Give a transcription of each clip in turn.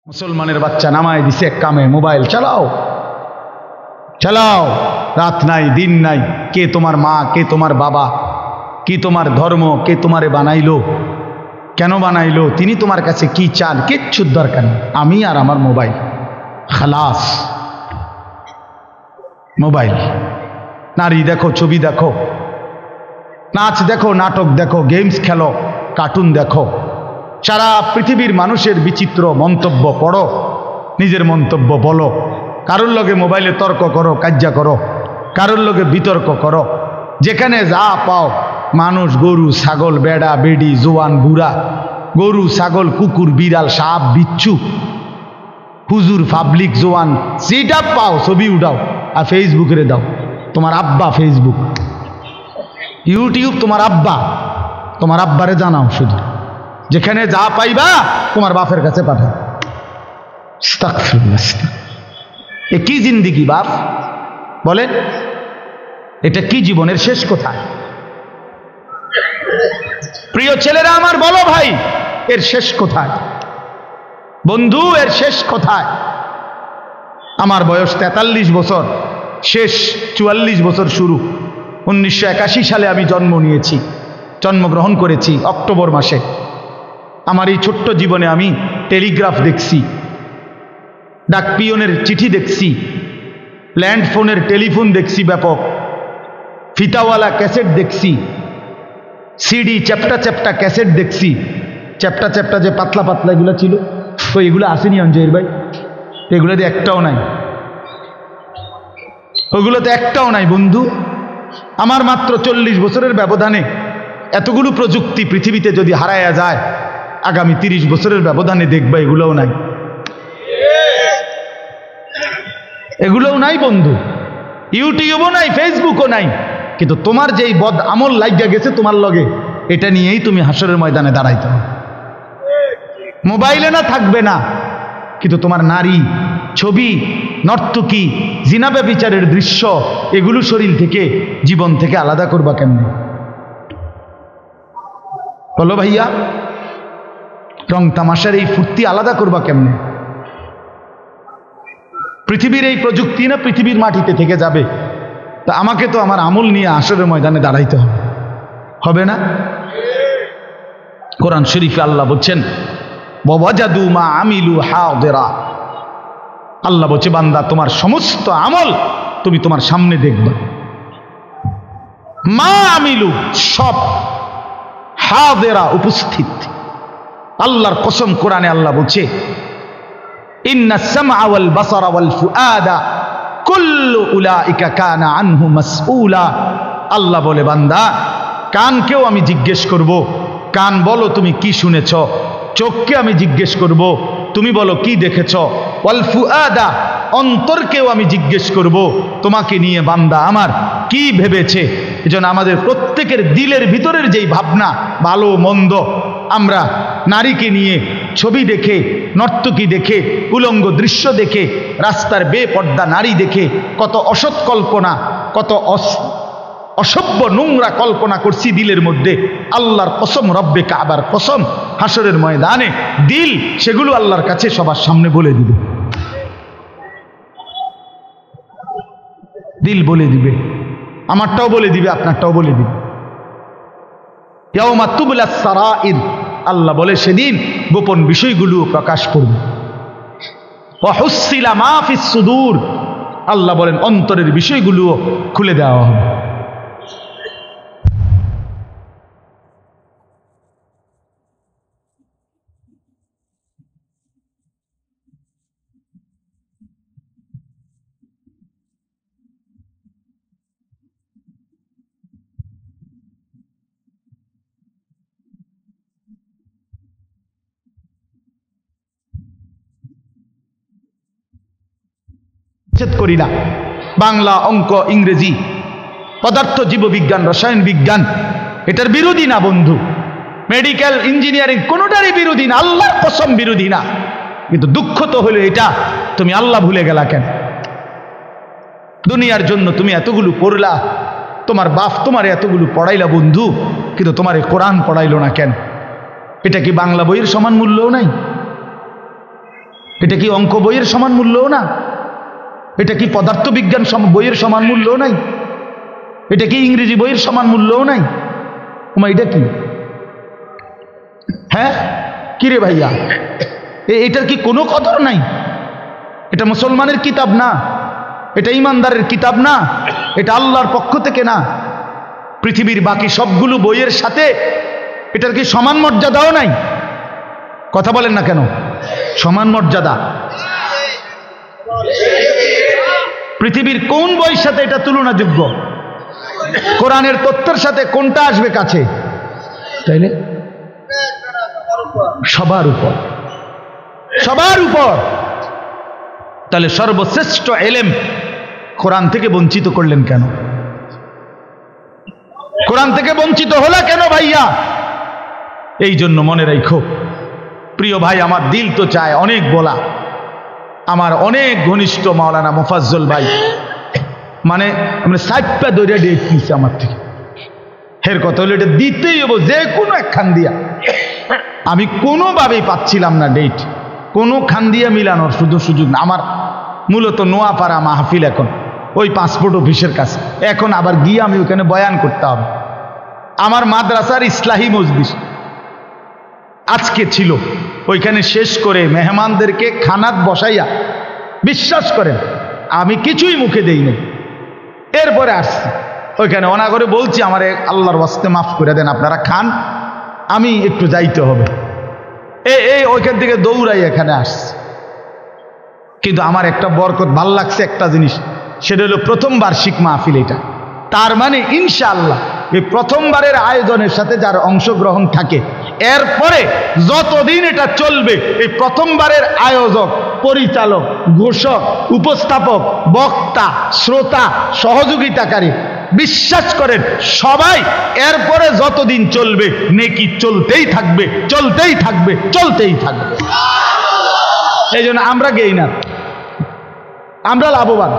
মুসলমানের বাচ্চা নামায় দিছে এক কামে, মোবাইল চালাও চালাও, রাত নাই দিন নাই। কে তোমার মা, কে তোমার বাবা, কি তোমার ধর্ম, কে তোমারে বানাইলো, কেন বানাইলো, তিনি তোমার কাছে কি চান, কিচ্ছুর দরকার নেই। আমি আর আমার মোবাইল, খালাস। মোবাইল, নারী দেখো, ছবি দেখো, নাচ দেখো, নাটক দেখো, গেমস খেলো, কার্টুন দেখো, সারা পৃথিবীর মানুষের বিচিত্র মন্তব্য পড়ো, নিজের মন্তব্য বলো, কারোর লগে মোবাইলে তর্ক করো, কাজ্জা করো, কারোর লগে বিতর্ক করো, যেখানে যা পাও, মানুষ, গরু, ছাগল, বেড়া, বেডি, জোয়ান, বুড়া, গরু, ছাগল, কুকুর, বিড়াল, সাপ, বিচ্ছু, হুজুর, পাবলিক, জোয়ান, যেটা পাও ছবি উঠাও আর ফেসবুকে দাও। তোমার আব্বা ফেসবুক, ইউটিউব তোমার আব্বা, তোমার আব্বারে জানাও, শুধু যেখানে যা পাইবা তোমার বাপের কাছে পাঠাও। এ কি জিন্দিগি বাপ বলেন? এটা কি জীবনের শেষ কোথায়? প্রিয় ছেলেরা আমার, বলো ভাই, এর শেষ কোথায়? বন্ধু, এর শেষ কোথায়? আমার বয়স 43 বছর, শেষ 44 বছর শুরু। 1981 সালে আমি জন্ম নিয়েছি, জন্মগ্রহণ করেছি অক্টোবর মাসে। আমার এই ছোট্ট জীবনে আমি টেলিগ্রাফ দেখছি, ডাক পিয়নের চিঠি দেখছি, ল্যান্ড ফোনের টেলিফোন দেখছি, ব্যাপক ফিতাওয়ালা ক্যাসেট দেখছি, সিডি চ্যাপ্টা চ্যাপ্টা ক্যাসেট দেখছি। চ্যাপ্টা চ্যাপ্টা যে পাতলা পাতলা এগুলো ছিল, তো এগুলো আসেনি অঞ্জয়ের ভাই, এগুলোতে একটাও নাই, ওগুলোতে একটাও নাই বন্ধু। আমার মাত্র 40 বছরের ব্যবধানে এতগুলো প্রযুক্তি পৃথিবীতে যদি হারায়া যায়, আগামী 30 বছরের ব্যবধানে দেখবা এগুলোও নাই, এগুলোও নাই বন্ধু। ইউটিউবও নাই, ফেসবুকও নাই। কিন্তু তোমার যেই বদ আমল লাগিয়া গেছে তোমার লগে, এটা নিয়েই তুমি হাসরের ময়দানে দাঁড়াইতে হবে। মোবাইলে না থাকবে না, কিন্তু তোমার নারী, ছবি, নর্তকী, জিনা ব্যভিচারের দৃশ্য, এগুলো শরীর থেকে, জীবন থেকে আলাদা করবা কেমনে? বলো ভাইয়া, রং তামাশার এই ফুর্তি আলাদা করবা কেমনে? পৃথিবীর এই প্রযুক্তি না পৃথিবীর মাটিতে থেকে যাবে, তা আমাকে তো আমার আমল নিয়ে হাসরের ময়দানে দাঁড়াইতে হবে, হবে না? কোরআন শরীফে আল্লাহ বলছেন, ওয়াজাদু মা আমিলু হাদিরা। আল্লাহ বলছে, বান্দা, তোমার সমস্ত আমল তুমি তোমার সামনে দেখবা। মা আমিলু, সব, হাদিরা, উপস্থিত। আল্লাহর কসম, কোরআনে আল্লাহ বলছে, ইন্নাস সামআ ওয়াল বাসারা ওয়াল ফুআদা কুল্লু উলাইকা কানা আনহু মাসউলা। আল্লাহ বলে, বান্দা, কানকেও আমি জিজ্ঞেস করব, কান বলো তুমি কি শুনেছ, চোখকে আমি জিজ্ঞেস করব, তুমি বলো কি দেখেছ, ওয়াল ফুআদা, অন্তরকেও আমি জিজ্ঞেস করব, তোমাকে নিয়ে বান্দা আমার কি ভেবেছে। এজন্য আমাদের প্রত্যেকের দিলের ভিতরের যেই ভাবনা, ভালো মন্দ, আমরা নারীকে নিয়ে ছবি দেখে, নর্তকী দেখে, উলঙ্গ দৃশ্য দেখে, রাস্তার বেপর্দা নারী দেখে কত অসৎ কল্পনা, কত অসভ্য নোংরা কল্পনা করছি দিলের মধ্যে। আল্লাহর কসম, রব্বে কাবার কসম, হাসরের ময়দানে দিল সেগুলো আল্লাহর কাছে সবার সামনে বলে দিবে। দিল বলে দিবে, আমারটাও বলে দিবে, আপনারটাও বলে দিবে। ইয়াউমা তুবলাস সারাইর, আল্লাহ বলে সেদিন গোপন বিষয়গুলো প্রকাশ করবে। ওয়া হুসসিলা মা ফিস সুদূর, আল্লাহ বলেন অন্তরের বিষয়গুলো খুলে দেওয়া হবে। করি না, বাংলা, অঙ্ক, ইংরেজি, পদার্থ, জীববিজ্ঞান, রসায়ন বিজ্ঞান, এটার বিরোধী না বন্ধু। মেডিকেল, ইঞ্জিনিয়ারিং, কোনোটারই বিরোধী না, আল্লাহর কসম বিরোধী না। কিন্তু দুঃখ তো হলো এটা, তুমি আল্লাহ ভুলে গেলা কেন? দুনিয়ার জন্য তুমি এতগুলো পড়লা, তোমার বাপ তোমার এতগুলো পড়াইলা বন্ধু, কিন্তু তোমার কোরআন পড়াইলো না কেন? এটা কি বাংলা বইয়ের সমান মূল্যও নাই? এটা কি অঙ্ক বইয়ের সমান মূল্যও না? এটা কি পদার্থবিজ্ঞান বইয়ের সমান মূল্যও নাই? এটা কি ইংরেজি বইয়ের সমান মূল্যও নাই? এটা কি? হ্যাঁ কিরে ভাইয়া, এটার কি কোনো কদর নাই? এটা মুসলমানের কিতাব না, এটা ইমানদারের কিতাব না, এটা আল্লাহর পক্ষ থেকে না। পৃথিবীর বাকি সবগুলো বইয়ের সাথে এটার কি সমান মর্যাদাও নাই? কথা বলেন না কেন? সমান মর্যাদা। পৃথিবীর কোন বইয়ের সাথে এটা তুলনাযোগ্য? কোরআনের তথ্যের সাথে কোনটা আসবে কাছে? তাইলে সবার উপর, সবার উপর। তাহলে সর্বশ্রেষ্ঠ এলেম কোরআন থেকে বঞ্চিত করলেন কেন? কোরআন থেকে বঞ্চিত হলো কেন ভাইয়া? এই জন্য মনে রাখো প্রিয় ভাই, আমার দিল তো চায় অনেক বলা। আমার অনেক ঘনিষ্ঠ মাওলানা মুফাজ্জল ভাই, মানে আমরা সাইপটা দৌড়ে ডেট নিচ্ছে আমার থেকে। এর কথা হলো এটা দিতেই হবো, যে কোনো একখান দিয়া। আমি কোনোভাবেই পাচ্ছিলাম না ডেট, কোনো খান দিয়া মিলানোর সুযোগ না। আমার মূলত নোয়াপাড়া মাহফিল এখন ওই পাসপোর্ট অফিসের কাছে, এখন আবার গিয়ে আমি ওখানে বয়ান করতে হবে। আমার মাদ্রাসার ইসলাহি মজলিস আজকে ছিল, ওইখানে শেষ করে মেহমানদেরকে খানাত বসাইয়া, বিশ্বাস করেন আমি কিছুই মুখে দেই নাই। এরপরে আসছি ওইখানে, ওনা করে বলছি আমার আল্লাহর ওয়াস্তে মাফ করে দেন, আপনারা খান, আমি একটু যাইতে হবে। এই ওইখান থেকে দৌড়াই এখানে আসছি। কিন্তু আমার একটা বরকত ভাল লাগছে একটা জিনিস, সেটা হলো প্রথম বার্ষিক মাহফিল। এটা তার মানে ইনশাআল্লাহ এই প্রথমবারের আয়োজনের সাথে যার অংশগ্রহণ থাকে, এরপরে যতদিন এটা চলবে, এই প্রথমবারের আয়োজক, পরিচালক, ঘোষক, উপস্থাপক, বক্তা, শ্রোতা, সহযোগিতাকারী, বিশ্বাস করেন সবাই এরপরে যতদিন চলবে নেকি চলতেই থাকবে, চলতেই থাকবে, চলতেই থাকবে। এই জন্য আমরা গেইনার, আমরা লাভবান।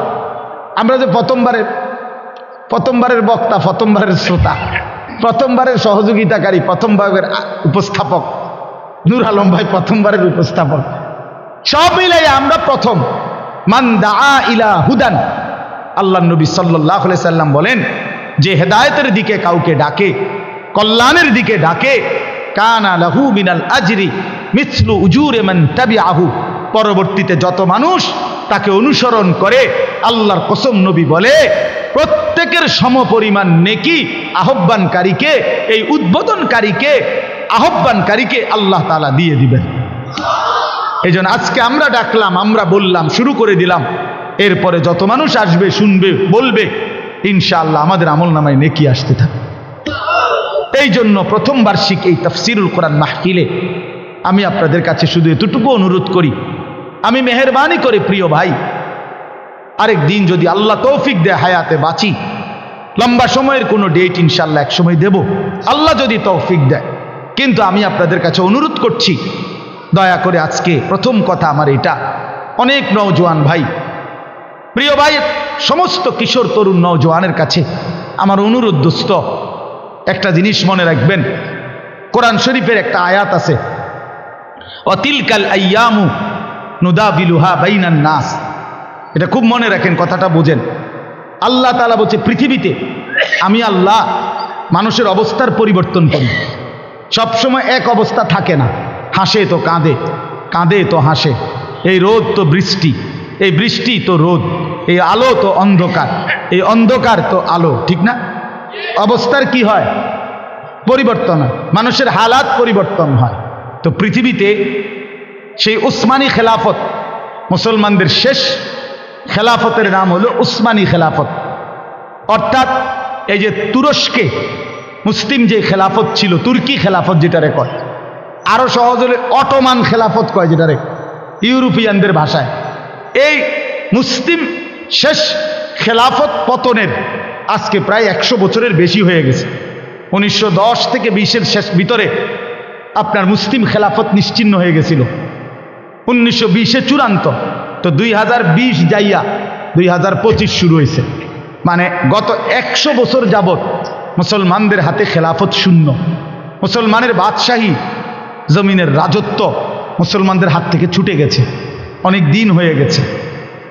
আমরা যে প্রথমবারের বক্তা, প্রথমবারের শ্রোতা, প্রথমবারের সহযোগিতাকারী, প্রথমবারের উপস্থাপক, নূর আলম ভাই প্রথমবারের উপস্থাপক, সব মিলাই আমরা প্রথম। মান দাআ ইলা হুদান, আল্লাহ নবী সাল্লাল্লাহু আলাইহি সাল্লাম বলেন, যে হেদায়েতের দিকে কাউকে ডাকে, কল্যাণের দিকে ডাকে, কানা লাহু মিনাল আজরি মিসলু উজুরি মান তাবিআহু, পরবর্তীতে যত মানুষ তাকে অনুসরণ করে, আল্লাহর কসম নবী বলে প্রত্যেকের সমপরিমাণ নেকি আহ্বানকারীকে, এই উদ্বোধনকারীকে, আহ্বানকারীকে আল্লাহ তাআলা দিয়ে দিবেন। এই জন্য আজকে আমরা ডাকলাম, আমরা বললাম, শুরু করে দিলাম, এরপরে যত মানুষ আসবে, শুনবে, বলবে, ইনশাআল্লাহ আমাদের আমলনামায় নেকি আসতে থাকে। এই জন্য প্রথম বার্ষিক এই তাফসীরুল কোরআন মাহফিলে আমি আপনাদের কাছে শুধু এতটুকু অনুরোধ করি, আমি মেহেরবানি করে প্রিয় ভাই, আরেক দিন যদি আল্লাহ তৌফিক দেয়, হায়াতে বাঁচি, লম্বা সময়ের কোনো ডেট ইনশাআল্লাহ এক সময় দেব, আল্লাহ যদি তৌফিক দেয়। কিন্তু আমি আপনাদের কাছে অনুরোধ করছি, দয়া করে আজকে প্রথম কথা আমার এটা, অনেক নওজোয়ান ভাই, প্রিয় ভাই, সমস্ত কিশোর তরুণ নওজোয়ানের কাছে আমার অনুরোধ, দোস্ত একটা জিনিস মনে রাখবেন, কোরআন শরীফের একটা আয়াত আছে, অতিলকাল আইয়ামু নুদাবিলুহা বাইনান নাস। এটা খুব মনে রাখেন, কথাটা বোঝেন। আল্লাহ তাআলা বলছে পৃথিবীতে আমি আল্লাহ মানুষের অবস্থার পরিবর্তন করি, সবসময় এক অবস্থা থাকে না। হাসে তো কাঁদে, কাঁদে তো হাসে, এই রোদ তো বৃষ্টি, এই বৃষ্টি তো রোদ, এই আলো তো অন্ধকার, এই অন্ধকার তো আলো, ঠিক না? অবস্থার কি হয়? পরিবর্তন হয়, মানুষের হালাত পরিবর্তন হয়। তো পৃথিবীতে সেই উসমানী খেলাফত, মুসলমানদের শেষ খেলাফতের নাম হলো উসমানী খেলাফত। অর্থাৎ এই যে তুরস্কে মুসলিম যে খেলাফত ছিল, তুর্কি খেলাফত যেটা রেকর্ড, আরো সহজ হলে অটোমান খেলাফত কয় যেটারে ইউরোপিয়ানদের ভাষায়। এই মুসলিম শেষ খেলাফত পতনের আজকে প্রায় 100 বছরের বেশি হয়ে গেছে। 1910 থেকে 20-এর শেষ ভিতরে আপনার মুসলিম খেলাফত নিশ্চিহ্ন হয়ে গেছিল, 1920-এ চূড়ান্ত। তো 2020 যাইয়া 2025 শুরু হয়েছে, মানে গত 100 বছর যাবৎ মুসলমানদের হাতে খেলাফত শূন্য। মুসলমানের বাদশাহী, জমিনের রাজত্ব মুসলমানদের হাত থেকে ছুটে গেছে। অনেক দিন হয়ে গেছে,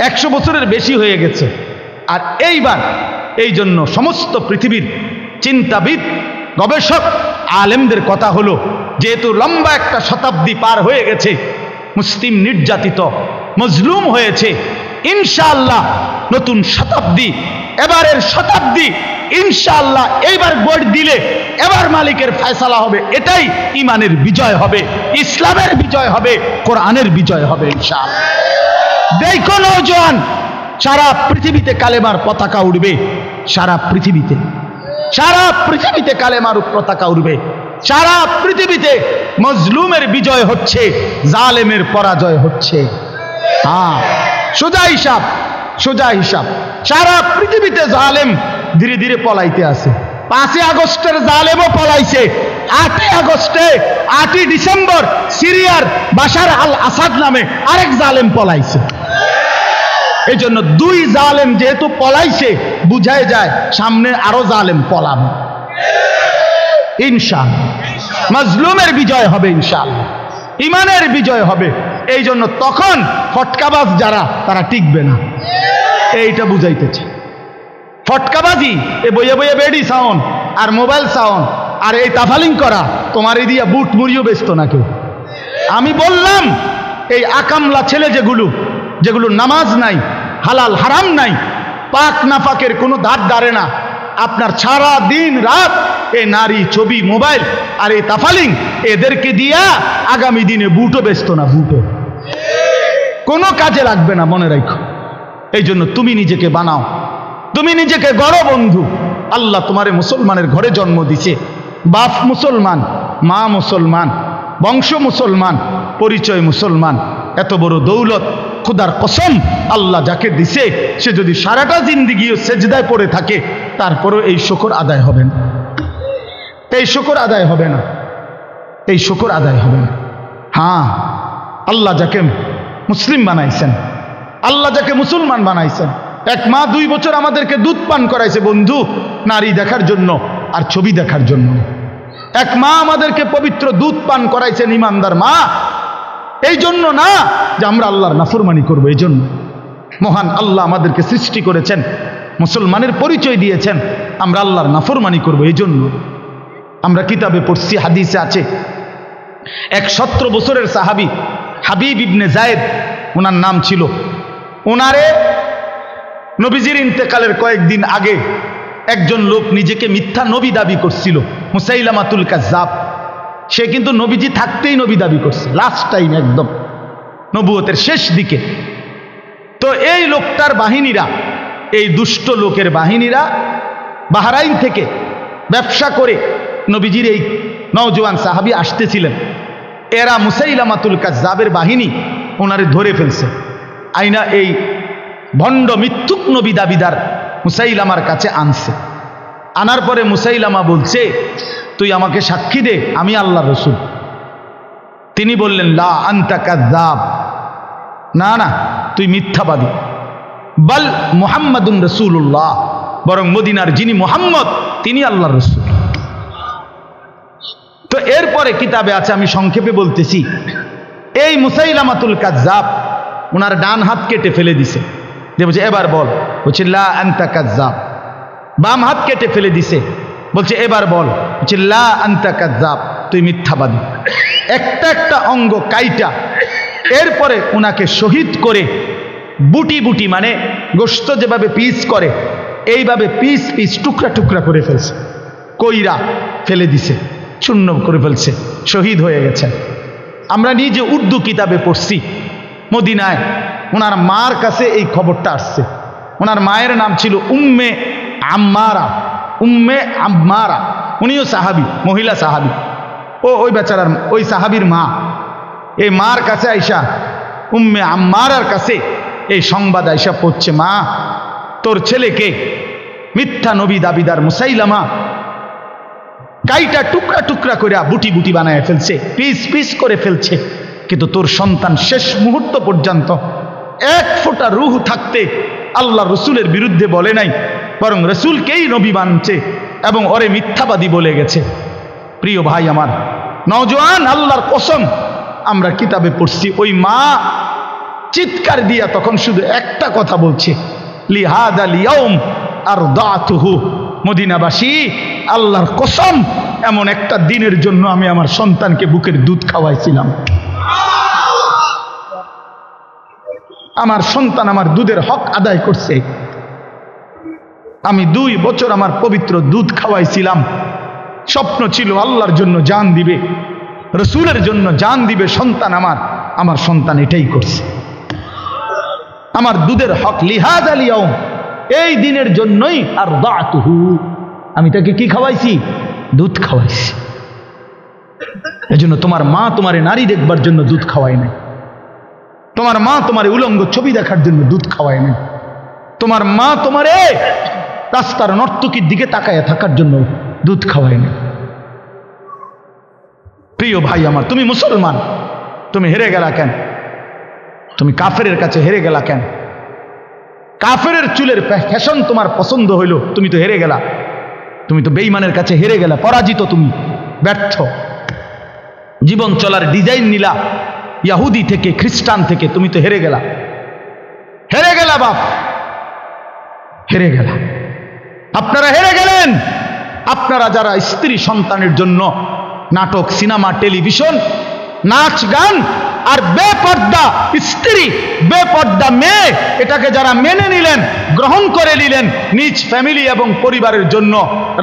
100 বছরের বেশি হয়ে গেছে। আর এইবার এই জন্য সমস্ত পৃথিবীর চিন্তাবিদ, গবেষক, আলেমদের কথা হলো, যেহেতু লম্বা একটা শতাব্দী পার হয়ে গেছে, মুসলিম নির্যাতিত, মজলুম হয়েছে, ইনশাআল্লাহ নতুন শতাব্দী, এবারের শতাব্দী ইনশাআল্লাহ এইবার ভোট দিলে এবার মালিকের ফয়সালা হবে, এটাই ইমানের বিজয় হবে, ইসলামের বিজয় হবে, কোরআনের বিজয় হবে ইনশাআল্লাহ। দেখো নওজোয়ান, সারা পৃথিবীতে কালেমার পতাকা উড়বে, সারা পৃথিবীতে কালেমার পতাকা উড়বে, সারা পৃথিবীতে মজলুমের বিজয় হচ্ছে, জালেমের পরাজয় হচ্ছে। হ্যাঁ, সোজা হিসাব। সারা পৃথিবীতে জালেম ধীরে ধীরে পলাইতে আছে। 5 আগস্টের জালেমও পলাইছে, 8 ডিসেম্বর সিরিয়ার বাশার আল আসাদ নামে আরেক জালেম পলাইছে। এই জন্য 2 জালেম যেহেতু পলাইছে, বুঝায় যায় সামনে আরো জালেম পলাবে ইনশাআল্লাহ। মাজলুমের বিজয় হবে ইনশাআল্লাহ, ইমানের বিজয় হবে। এই জন্য তখন ফটকাবাজ যারা, তারা টিকবে না, এইটা বুঝাইতেছে। ফটকাবাজি, এ বইয়ে বইয়ে বেডি সাউন্ড আর মোবাইল সাউন্ড আর এই তাফালিং করা, তোমার এই দিয়া বুট মুড়িও বেচতো না কেউ। আমি বললাম এই আকামলা ছেলে যেগুলো নামাজ নাই, হালাল হারাম নাই, পাক নাফাকের কোনো ধার ধারে না, আপনার সারা দিন রাত এই নারী, ছবি, মোবাইল আর এই তাফালিং, এদেরকে দিয়া আগামী দিনে বুটও বেচতো না, বুটও কোনো কাজে লাগবে না, মনে রাখো। এই জন্য তুমি নিজেকে বানাও, তুমি নিজেকে গড়ো বন্ধু। আল্লাহ তোমারে মুসলমানের ঘরে জন্ম দিছে, বাপ মুসলমান, মা মুসলমান, বংশ মুসলমান, পরিচয় মুসলমান। এত বড় দৌলত খুদার কসম, আল্লাহ যাকে দিছে সে যদি সারাটা জিন্দেগিও সেজদায় পড়ে থাকে, তারপরেও এই শুকর আদায় হবে না, এই শুকর আদায় হবে না, এই শুকর আদায় হবে না। হ্যাঁ, আল্লাহ যাকে মুসলিম বানাইছেন, আল্লাহ যাকে মুসলমান বানাইছেন, 1 মা 2 বছর আমাদেরকে দুধ পান করাইছে বন্ধু, নারী দেখার জন্য আর ছবি দেখার জন্য। 1 মা আমাদেরকে পবিত্র দুধ পান করাইছেন, ইমানদার মা, এই জন্য না যে আমরা আল্লাহর নাফরমানি করবো। এই জন্য মহান আল্লাহ আমাদেরকে সৃষ্টি করেছেন, মুসলমানের পরিচয় দিয়েছেন, আমরা আল্লাহর নাফরমানি করবো। এই জন্য আমরা কিতাবে পড়ছি, হাদিসে আছে, 17 বছরের সাহাবী হাবিব ইবনে যায়েদ ওনার নাম ছিল। ওনারে নবীজির ইন্তেকালের কয়েকদিন আগে একজন লোক নিজেকে মিথ্যা নবী দাবি করছিল, মুসাইলামাতুল কাজ্জাব। সে কিন্তু নবীজি থাকতেই নবী দাবি করছে, লাস্ট টাইম, একদম নবুয়তের শেষ দিকে। তো এই লোকটার বাহিনীরা, এই দুষ্ট লোকের বাহিনীরা বাহরাইন থেকে ব্যবসা করে নবীজির এই নওজোয়ান সাহাবী আসতেছিলেন। এরা মুসাইলামাতুল কাজ্জাবের বাহিনী ওনারে ধরে ফেলছে, আইনা এই ভণ্ড মিথ্যুক নবী দাবিদার মুসাইলামার কাছে আনছে। আনার পরে মুসাইলামা বলছে, তুই আমাকে সাক্ষী দে আমি আল্লাহর রাসূল। তিনি বললেন, লা আনতা কাযযাব, না না তুই মিথ্যাবাদী, বল মুহাম্মাদুন রাসূলুল্লাহ, বরং মদিনার যিনি মুহাম্মদ তিনি আল্লাহর রাসূল। তো এরপরে কিতাবে আছে, আমি সংক্ষেপে বলতেছি, এই মুসাইলামাতুল কাযযাব ওনার ডান হাত কেটে ফেলে দিছে, যে বলছে এবার বল, বলছে লা আনতা কাযযাব। বাম হাত কেটে ফেলে দিছে, বলছে এবার বল, বলছে লা আনতা কাযযাব, তুই মিথ্যাবাদী। একটা একটা অঙ্গ কাইটা এরপরে ওনাকে শহীদ করে বুটি বুটি, মানে গোশত যেভাবে পিস করে এইভাবে পিস পিস টুকরা টুকরা করে ফেলছে, কইরা ফেলে দিছে, চূর্ণ করে ফেলছে, শহীদ হয়ে গেছেন। আমরা নিজে উর্দু কিতাবে পড়ছি, মদিনায় ওনার মার কাছে এই খবরটা আসছে। ওনার মায়ের নাম ছিল উম্মে আম্মারা, উম্মে আম্মারা, উনিও সাহাবী, মহিলা সাহাবী। ওই বেচারার, ওই সাহাবীর মা, এই মার কাছে আইসা, উম্মে আম্মারার কাছে এই সংবাদ আইসা পড়ছে, মা তোর ছেলেকে মিথ্যা নবী দাবিদার মুসাইলামা কাইটা টুকরা টুকরা করে বুটি বুটি বানায় ফেলছে, পিস পিস করে ফেলছে, কিন্তু তোর সন্তান শেষ মুহূর্ত পর্যন্ত 1 ফোঁটা রূহ থাকতে আল্লাহ রসুলের বিরুদ্ধে বলে নাই, বরং রসুলকেই নবী মানছে এবং ওরে মিথ্যাবাদী বলে গেছে। প্রিয় ভাই আমার নওজোয়ান, আল্লাহর কসম আমরা কিতাবে পড়ছি, ওই মা চিৎকার দিয়া তখন শুধু একটা কথা বলছে, লিহাদাল ইয়াউম আরদাতুহু, মদিনাবাসী আল্লাহর কসম এমন একটা দিনের জন্য আমি আমার সন্তানকে বুকের দুধ খাওয়াইছিলাম। আমার সন্তান আমার দুধের হক আদায় করছে। আমি 2 বছর আমার পবিত্র দুধ খাওয়াইছিলাম। স্বপ্ন ছিল আল্লাহর জন্য জান দিবে, রসুলের জন্য জান দিবে সন্তান আমার সন্তান এটাই করছে। আমার দুধের হক লিহাদাল ইয়াউম, এই দিনের জন্যই আরদাতুহু, আমি তাকে কি খাওয়াইছি? দুধ খাওয়াইছি। এজন্য তোমার মা তোমারে নারী দেখবার জন্য দুধ খাওয়ায় নাই, তোমার মা তোমারে উলঙ্গ ছবি দেখার জন্য দুধ খাওয়ায় নাই, তোমার মা তোমারে রাস্তার নর্তকীর দিকে তাকায় থাকার জন্য দুধ খাওয়ায় নাই। প্রিয় ভাই আমার, তুমি মুসলমান, তুমি হেরে গেলা কেন? তুমি কাফেরের কাছে হেরে গেলা কেন? কাফেরের চুলের ফ্যাশন তোমার পছন্দ হইল, তুমি তো হেরে গেলা। তুমি তো বেঈমানের কাছে হেরে গেলা, পরাজিত, তুমি ব্যর্থ। জীবন চলার ডিজাইন নিলা ইহুদি থেকে, খ্রিস্টান থেকে, তুমি তো হেরে গেলা। হেরে গেলা বাপ, হেরে গেলা। আপনারা হেরে গেলেন। আপনারা যারা স্ত্রী সন্তানের জন্য নাটক, সিনেমা, টেলিভিশন, নাচ, গান আর বেপর্দা স্ত্রী, বেপর্দা মেয়ে, এটাকে যারা মেনে নিলেন, গ্রহণ করে নিলেন নিজ ফ্যামিলি এবং পরিবারের জন্য,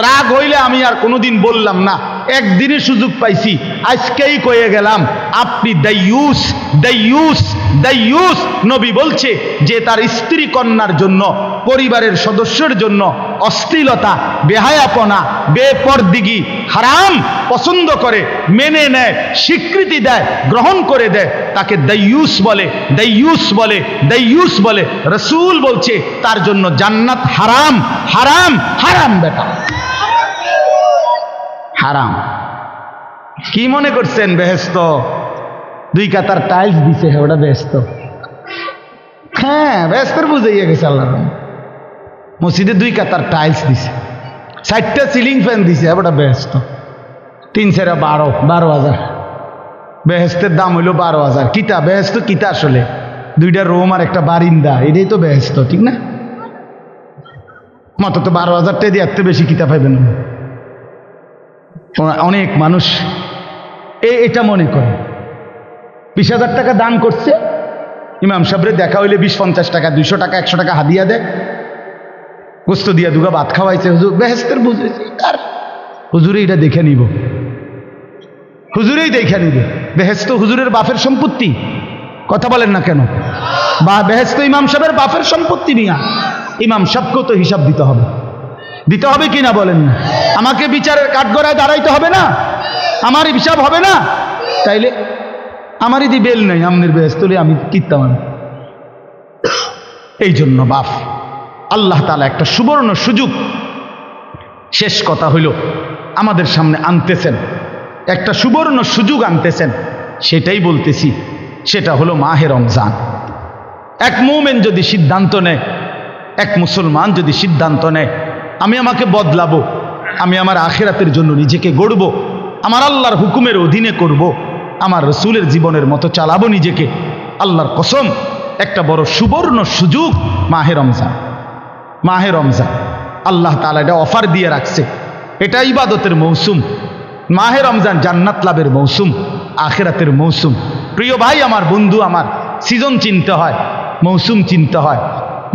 রাগ হইলে আমি আর কোনোদিন বললাম না, একদিনই সুযোগ পাইছি, আজকেই কয়ে গেলাম, আপনি দাইয়ুস, দাইয়ুস, দাইয়ুস। নবী বলছে যে তার স্ত্রী কন্যার জন্য, পরিবারের সদস্যের জন্য অশ্লীলতা, বেহায়াপনা, বেপরদিগি, হারাম পছন্দ করে, মেনে নেয়, স্বীকৃতি দেয়, গ্রহণ করে দেয়, তাকে দাইয়ুস বলে, দাইয়ুস বলে, দাইয়ুস বলে। রাসূল বলছে তার জন্য জান্নাত হারাম, হারাম, হারাম বেটা, হারাম। কি মনে করছেন বেহেশত? 2 কাতার টাইলস দিছে, ওটা বেহেশত? হ্যাঁ, বেহেশতের বুঝাইয়া গেছে আল্লাহ। মসজিদে 2 কাতার টাইলস দিছে, 4টা সিলিং ফ্যান দিছে, ওটা বেহেশত। 3 × 12, 12,000। বেহেশতের দাম হইল 12,000। কিতা বেহেশত? কিতা আসলে 2টা রুম আর একটা বারিন্দা, এটাই তো বেহেশত, ঠিক না? মত তো 12,000 টাকা দিয়ে এত বেশি কিতা পাইবেন না। অনেক মানুষ এটা মনে করে। 20,000 টাকা দান করছে, ইমাম সাহেবরে দেখা হইলে 20-50 টাকা, 200 টাকা, 100 টাকা হাদিয়া দেয়, গোস্ত দিয়া 2 ভাত খাওয়াইছে। হুজুর বেহেশতের বুঝেছে, আর হুজুরে এটা দেখে নিব, হুজুরেই দেখে নিবে। বেহেশত হুজুরের বাপের সম্পত্তি, কথা বলেন না কেন? বা বেহেশত ইমাম সাহেবের বাপের সম্পত্তি নিয়া ইমাম সাহেবকেও তো হিসাব দিতে হবে, দিতে হবে কিনা বলেন না? আমাকে বিচারের কাঠগড়ায় দাঁড়াইতে হবে না? আমার হিসাব হবে না? তাইলে আমারই দি বেল নেই, আমনের বেহেশতলে আমি কিতাম। এই জন্য বাপ, আল্লাহ তাআলা একটা সুবর্ণ সুযোগ, শেষ কথা হইল, আমাদের সামনে আনতেছেন, একটা সুবর্ণ সুযোগ আনতেছেন। সেটাই বলতেছি, সেটা হলো মাহে রমজান। এক মুমিন যদি সিদ্ধান্ত নেয়, এক মুসলমান যদি সিদ্ধান্ত নেয়, আমি আমাকে বদলাবো, আমি আমার আখিরাতের জন্য নিজেকে গড়ব, আমার আল্লাহর হুকুমের অধীনে করব, আমার রসুলের জীবনের মতো চালাবো নিজেকে, আল্লাহর কসম একটা বড় সুবর্ণ সুযোগ মাহে রমজান। মাহে রমজান আল্লাহ তাআলা এটা অফার দিয়ে রাখছে। এটা ইবাদতের মৌসুম। মাহে রমজান জান্নাত লাভের মৌসুম, আখিরাতের মৌসুম। প্রিয় ভাই আমার, বন্ধু আমার, সিজন চিনতে হয়, মৌসুম চিনতে হয়,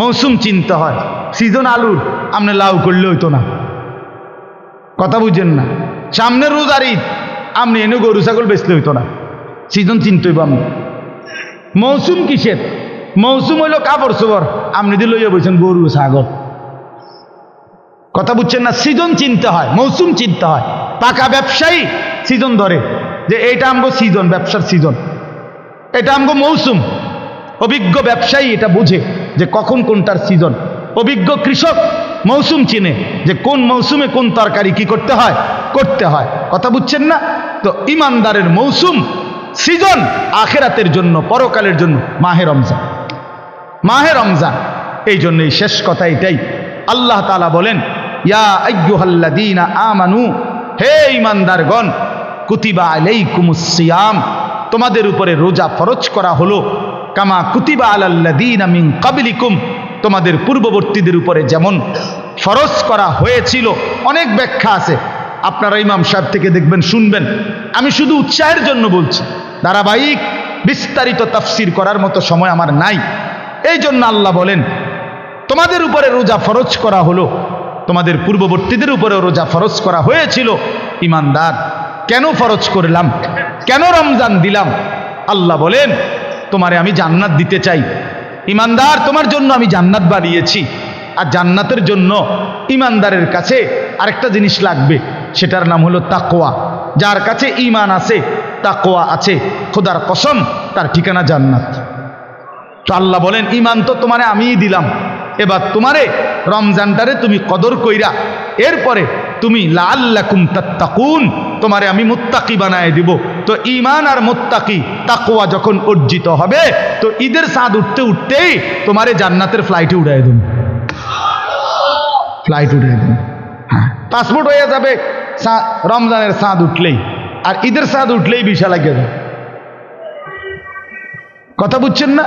মৌসুম চিনতে হয়। সিজন আলুর, আপনি লাউ করলে হইতো না, কথা বুঝেন না? সামনে রোজার ঈদ, আপনি এনে গরু ছাগল বেচলে হইতো না। সিজন চিনতে হইব। আপনি মৌসুম কিসের? মৌসুম হইল কাপড় চোপড়, আপনি দিয়ে লইয়া বলছেন গরু ছাগল, কথা বুঝছেন না? সিজন চিনতে হয়, মৌসুম চিনতে হয়। পাকা ব্যবসায়ী সিজন ধরে যে এইটা আমগো সিজন, ব্যবসার সিজন, এটা আমগো মৌসুম। অভিজ্ঞ ব্যবসায়ী এটা বুঝে যে কখন কোনটার সিজন। অভিজ্ঞ কৃষক মৌসুম চিনে যে কোন মৌসুমে কোন তরকারি কি করতে হয়, করতে হয়, কথা বুঝছেন না? তো ইমানদারের মৌসুম, সিজন আখিরাতের জন্য, পরকালের জন্য মাহে রমজান। মাহে রমজান, এই জন্য এই শেষ কথা এটাই। আল্লাহ তাআলা বলেন, ইয়া আইয়ুহাল্লাযীনা আমানু, হে ঈমানদারগণ, কুতিবা আলাইকুমুস সিয়াম, তোমাদের উপরে রোজা ফরজ করা হলো। কামা কুতিবা আলাল্লাযীনা মিন ক্বাবলিকুম, তোমাদের পূর্ববর্তীদের উপরে যেমন ফরজ করা হয়েছিল। অনেক ব্যাখ্যা আছে, আপনারা ইমাম সাহেব থেকে দেখবেন, শুনবেন। আমি শুধু উৎসাহের জন্য বলছি, ধারাবাহিক বিস্তারিত তাফসির করার মতো সময় আমার নাই। এই জন্য আল্লাহ বলেন তোমাদের উপরে রোজা ফরজ করা হলো, তোমাদের পূর্ববর্তীদের উপরে রোজা ফরজ করা হয়েছিল। ঈমানদার, কেন ফরজ করলাম, কেন রমজান দিলাম? আল্লাহ বলেন তোমারে আমি জান্নাত দিতে চাই। ঈমানদার, তোমার জন্য আমি জান্নাত বানিয়েছি। আর জান্নাতের জন্য ঈমানদারের কাছে আরেকটা জিনিস লাগবে, সেটার নাম হলো তাকওয়া। যার কাছে ঈমান আছে, তাকওয়া আছে, খোদার কসম তার ঠিকানা জান্নাত। তো আল্লাহ বলেন ঈমান তো তোমারে আমিই দিলাম, এবার তোমারে রমজানটারে তুমি কদর কইরা এরপরে তুমি লাআল্লাকুম তাত্তাকুন, তোমারে আমি মুত্তাকি বানায় দিব। তো ঈমান আর মুত্তাকি তাকওয়া যখন অর্জিত হবে, তো ঈদের চাঁদ উঠতে উঠতেই তোমারে জান্নাতের ফ্লাইটে উড়াই দেব, ফ্লাইট উড়াই দেব। হ্যাঁ, পাসপোর্ট হয়ে যাবে রমজানের চাঁদ উঠলেই, আর ঈদের চাঁদ উঠলেই ভিসা লাগিয়ে যাবে। কথা বুঝছেন না?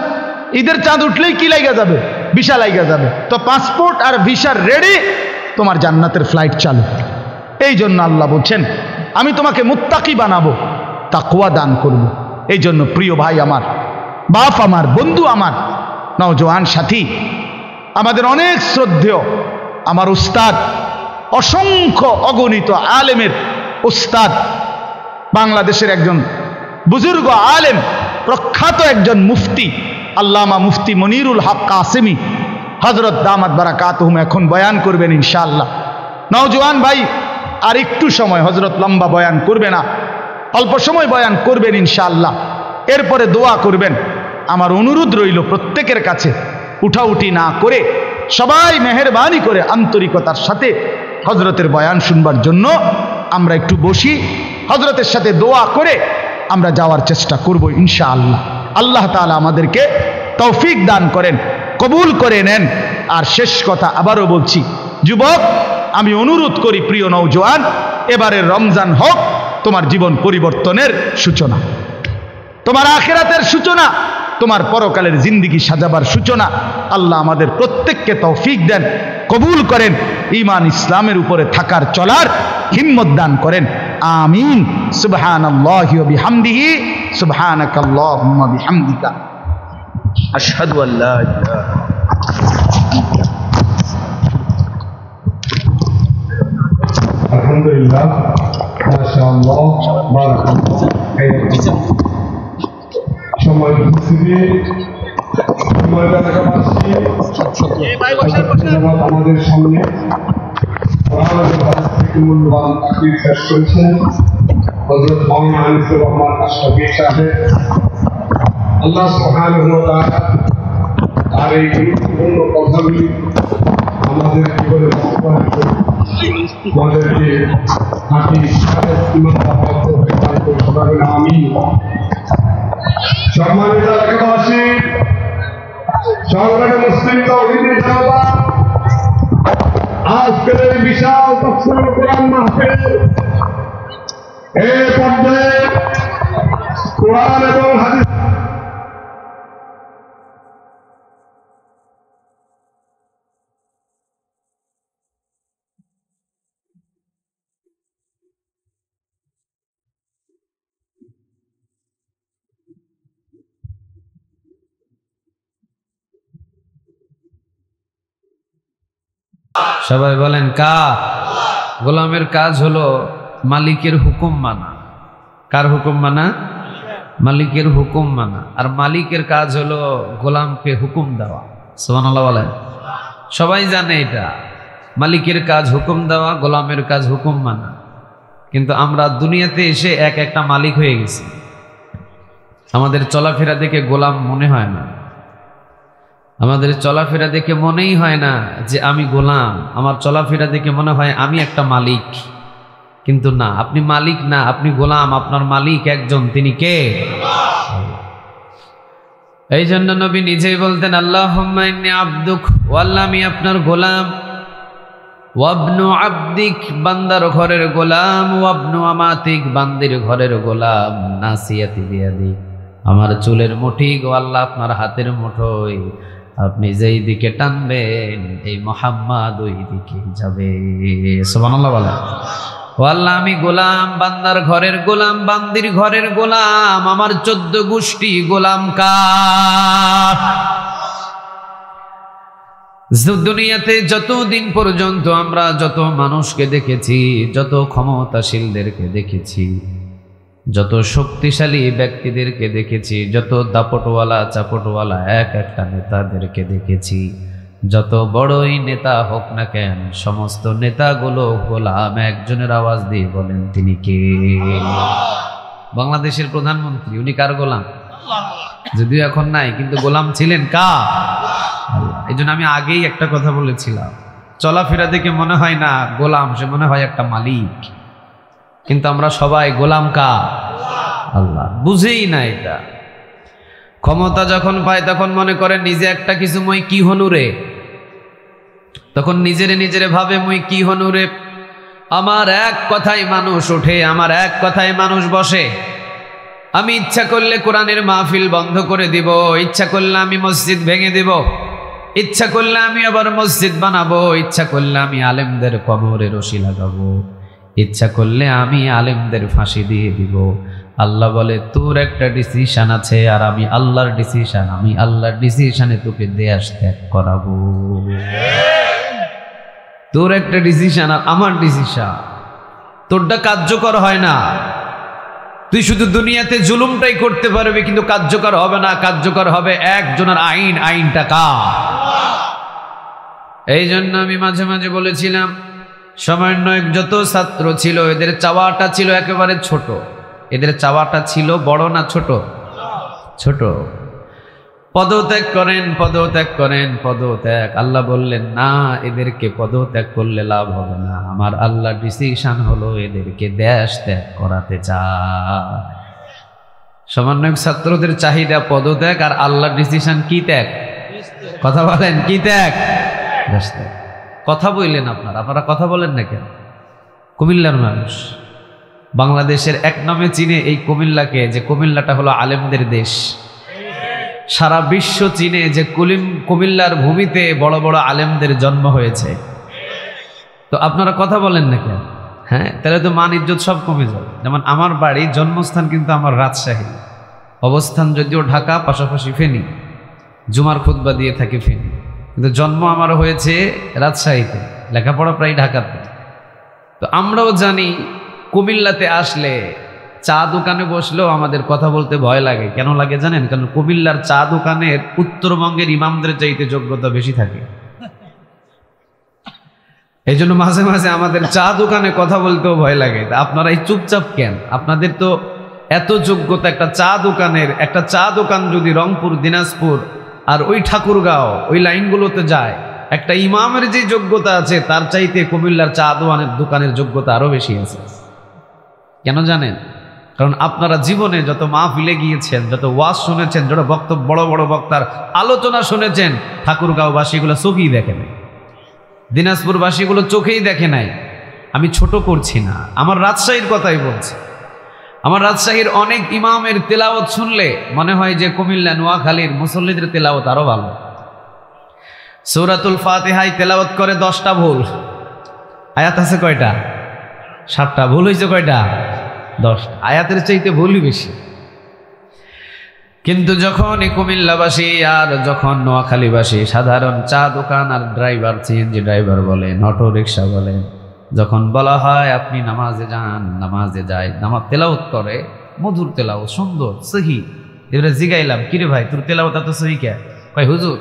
ঈদের চাঁদ উঠলেই কি লাগিয়ে যাবে? ভিসা লাগিয়ে যাবে। তো পাসপোর্ট আর ভিসার রেডি, তোমার জান্নাতের ফ্লাইট চালু। এই জন্য আল্লাহ বলছেন আমি তোমাকে মুত্তাকি বানাবো, তাকওয়া দান করব। এই জন্য প্রিয় ভাই আমার, বাপ আমার, বন্ধু আমার, নওজোয়ান সাথী, আমাদের অনেক শ্রদ্ধেয় আমার উস্তাদ, অসংখ্য অগণিত আলেমের উস্তাদ, বাংলাদেশের একজন বুজুর্গ আলেম, প্রখ্যাত একজন মুফতি, আল্লামা মুফতি মনিরুল হক কাসেমি হযরত দামাত বারাকাতুহুম এখন বয়ান করবেন ইনশাআল্লাহ। নওজোয়ান ভাই আর একটু সময়, হযরত লম্বা বয়ান করবে না, অল্প সময় বয়ান করবেন ইনশাআল্লাহ। এরপরে দোয়া করবেন। আমার অনুরোধ রইল প্রত্যেকের কাছে, উঠাউঠি না করে সবাই মেহেরবানি করে আন্তরিকতার সাথে হযরতের বয়ান শুনবার জন্য আমরা একটু বসি, হযরতের সাথে দোয়া করে আমরা যাওয়ার চেষ্টা করব ইনশাআল্লাহ। আল্লাহ তাআলা আমাদেরকে তৌফিক দান করেন, কবুল করে নেন। আর শেষ কথা আবারও বলছি, যুবক আমি অনুরোধ করি, প্রিয় নওজোয়ান, এবারের রমজান হোক তোমার জীবন পরিবর্তনের সূচনা, তোমার আখিরাতের সূচনা, তোমার পরকালের জিন্দেগি সাজাবার সূচনা। আল্লাহ আমাদের প্রত্যেককে তৌফিক দেন, কবুল করেন, ঈমান ইসলামের উপরে থাকার চলার হিম্মত দান করেন। আমিন। সুবহানাল্লাহি ওয়া বিহামদিহি, সুবহানাকাল্লাহুম্মা বিহামদিকা, আশহাদু আল্লা ইলাহা আলহামদুলিল্লাহ, মাশাআল্লাহ, বারাকাল্লাহ। সময় উপস্থিতি, আমাদের সামনে মূল্যবান তাকরীর পেশ করেছেন হযরত মাওলানা আনিসুর রহমান আশরাফী সাহেব। আল্লাহ সুবহানাহু ওয়া তাআলা তার এই গুরুত্বপূর্ণ কথাগুলি আমাদের জীবনে বাস্তবায়ন করে আমাদেরকে খাঁটি আমি সম্মানিত এলাকাবাসী, সংগ্রামী মুসলিম তাওহীদি জনতা, আজকের এই বিশাল তাফসীরুল কোরআন মাহফিল এই পর্যায়ে কোরআন এবং হাদিস সবাই বলেন কার? গোলামের কাজ হলো মালিকের হুকুম মানা। কার হুকুম মানা? মালিকের হুকুম মানা। আর মালিকের কাজ হলো গোলামকে হুকুম দেওয়া। সুবহানাল্লাহ বলেন। সবাই জানে এটা, মালিকের কাজ হুকুম দেওয়া, গোলামের কাজ হুকুম মানা। কিন্তু আমরা দুনিয়াতে এসে এক একটা মালিক হয়ে গেছি। আমাদের চলাফেরা দেখে গোলাম মনে হয় না, আমাদের চলাফেরা দেখে মনেই হয় না যে আমি গোলাম। আমার চলাফেরা দেখে মনে হয় আমি একটা মালিক। কিন্তু না, আপনি মালিক না, আপনি গোলাম। আপনার মালিক একজন, তিনি কে? এই জন্য নবী নিজেই বলতেন আল্লাহুম্মা ইন্নী আবদুক, ও আল্লাহ আমি আপনার গোলাম। ওয়াবনু আবদিক, বান্দার ঘরের গোলাম। ওয়াবনু আমাতিক, বান্দির ঘরের গোলাম। নাসিয়াতি বিয়াদিক, আমার চুলের মুঠি গো আল্লাহ আপনার হাতের মুঠোয়, আপনি যেই দিকে টানবেন এই মুহাম্মদ ওই দিকে যাবে। সুবহানাল্লাহ বলেন। ও আল্লাহ আমি গোলাম, বান্দার ঘরের গোলাম, বান্দির ঘরের গোলাম, আমার 14 গোষ্ঠী গোলাম কার? দুনিয়াতে যতদিন পর্যন্ত আমরা যত মানুষকে দেখেছি, যত ক্ষমতাশীলদেরকে দেখেছি, যত শক্তিশালী ব্যক্তিদেরকে দেখেছি, যত দাপটওয়ালা চাপটওয়ালা এক একটা নেতাদেরকে দেখেছি, যত বড়ই নেতা হোক না কেন সমস্ত নেতাগুলো গোলাম। একজনের আওয়াজ দিয়ে বলেন তিনি কে? বাংলাদেশের প্রধানমন্ত্রী, উনি কার গোলাম? যদিও এখন নাই, কিন্তু গোলাম ছিলেন কার? আল্লাহ। এই জন্য আমি আগেই একটা কথা বলেছিলাম, চলাফেরা দেখে মনে হয় না গোলাম, সে মনে হয় একটা মালিক, কিন্তু আমরা সবাই গোলাম কার? আল্লাহ। বুঝেই না এটা। ক্ষমতা যখন পায় তখন মনে করে নিজে একটা কিছু মই কি হনুরে, তখন নিজেরে ভাবে মই কি হনুরে, আমার এক কথায় মানুষ ওঠে, আমার এক কথায় মানুষ বসে, আমি ইচ্ছা করলে কোরআনের মাহফিল বন্ধ করে দিব, ইচ্ছা করলে আমি মসজিদ ভেঙে দিব, ইচ্ছা করলে আমি আবার মসজিদ বানাবো, ইচ্ছা করলে আমি আলেমদের কবরে রশি লাগাবো, ইচ্ছা করলে আমি আলেমদের ফাঁসি দিয়ে দিব। আল্লাহ বলে তোর একটা ডিসিশন আছে আর আমি আল্লাহর ডিসিশন, আমি আল্লাহর ডিসিশনে তোকে দেশ ত্যাগ করাবো। তোর একটা ডিসিশন আর আমার ডিসিশন, তোরটা কার্যকর হয় না। তুই শুধু দুনিয়াতে জুলুমটাই করতে পারবি, কিন্তু কার্যকর হবে না। কার্যকর হবে একজনের আইন, আইনটা কার? এই জন্য আমি মাঝে মাঝে বলেছিলাম, সমন্বয়ক যত ছাত্র ছিল এদের চাওয়াটা ছিল একেবারে ছোট। এদের চাওয়াটা ছিল বড় না ছোট? ছোট। পদত্যাগ করেন, পদত্যাগ করেন, পদত্যাগ। আল্লাহ বললেন না, এদেরকে পদত্যাগ করলে লাভ হবে না। আমার আল্লাহ ডিসিশন হলো এদেরকে দেশ ত্যাগ করাতে চায়। সমন্বয়ক ছাত্রদের চাহিদা পদত্যাগ, আর আল্লাহর ডিসিশন কি ত্যাগ? কথা বলেন, কি ত্যাগ? দেশ ত্যাগ। কথা বললেন আপনারা কথা বলেন না কেন? কুমিল্লার মানুষ বাংলাদেশের এক নামে চিনে এই কুমিল্লাকে, যে কুমিল্লাটা হলো আলেমদের দেশ। সারা বিশ্ব চিনে যে কুমিল্লার ভূমিতে বড় বড় আলেমদের জন্ম হয়েছে। তো আপনারা কথা বলেন না কেন? হ্যাঁ, তাহলে তো মান ইজ্জত সব কমে যাবে। যেমন আমার বাড়ি, জন্মস্থান কিন্তু আমার রাজশাহী, অবস্থান যদিও ঢাকা, পাশাপাশি ফেনী, জুমার খুতবা দিয়ে থাকি ফেনী, কিন্তু জন্ম আমার হয়েছে রাজশাহীতে, লেখাপড়া প্রায় ঢাকাতে। তো আমরাও জানি কুমিল্লাতে আসলে চা দোকানে বসলেও আমাদের কথা বলতে ভয় লাগে। কেন লাগে জানেন? কারণ কুমিল্লার চা দোকানের উত্তরবঙ্গের ইমামদের চাইতে যোগ্যতা বেশি থাকে। এই জন্য মাঝে মাঝে আমাদের চা দোকানে কথা বলতেও ভয় লাগে। আপনারা এই চুপচাপ কেন? আপনাদের তো এত যোগ্যতা। একটা চা দোকান যদি রংপুর, দিনাজপুর আর ওই ঠাকুরগাঁও ওই লাইনগুলোতে যায়, একটা ইমামের যে যোগ্যতা আছে তার চাইতে কুমিল্লার চা দোকানের যোগ্যতা আরো বেশি আছে। কেন জানেন? কারণ আপনারা জীবনে যত মাহফিলে গিয়েছেন, যত ওয়াজ শুনেছেন, যত বড় বড় বক্তার আলোচনা শুনেছেন, ঠাকুরগাঁওবাসীগুলো চোখেই দেখে নাই, দিনাজপুরবাসীগুলো চোখেই দেখে নাই। আমি ছোট করছি না, আমার রাজশাহীর কথাই বলছি। আমার রাজশাহীর অনেক ইমামের তেলাওয়াত শুনলে মনে হয় যে কুমিল্লা, নোয়াখালীর মুসল্লিদের তেলাওয়াত আরো ভালো। সূরাতুল ফাতিহায় তেলাওয়াত করে 10টা ভুল, আয়াত আছে কয়টা? 7টা। ভুল হয়েছে কয়টা? 10টা। আয়াতের চাইতে ভুলই বেশি। কিন্তু যখন এই কুমিল্লাবাসী আর যখন নোয়াখালীবাসী, সাধারণ চা দোকান আর ড্রাইভার, সিএনজি ড্রাইভার বলেন, অটো রিক্সা বলেন, যখন বলা হয় আপনি নামাজে যান, নামাজে যায়, নামাজ তেলাওয়াত করে, মধুর তেলাওয়াত, সুন্দর সহি। এবারে জিগাইলাম, কিরে ভাই তোর তেলাওয়াত এত সহি কে? কয় হুজুর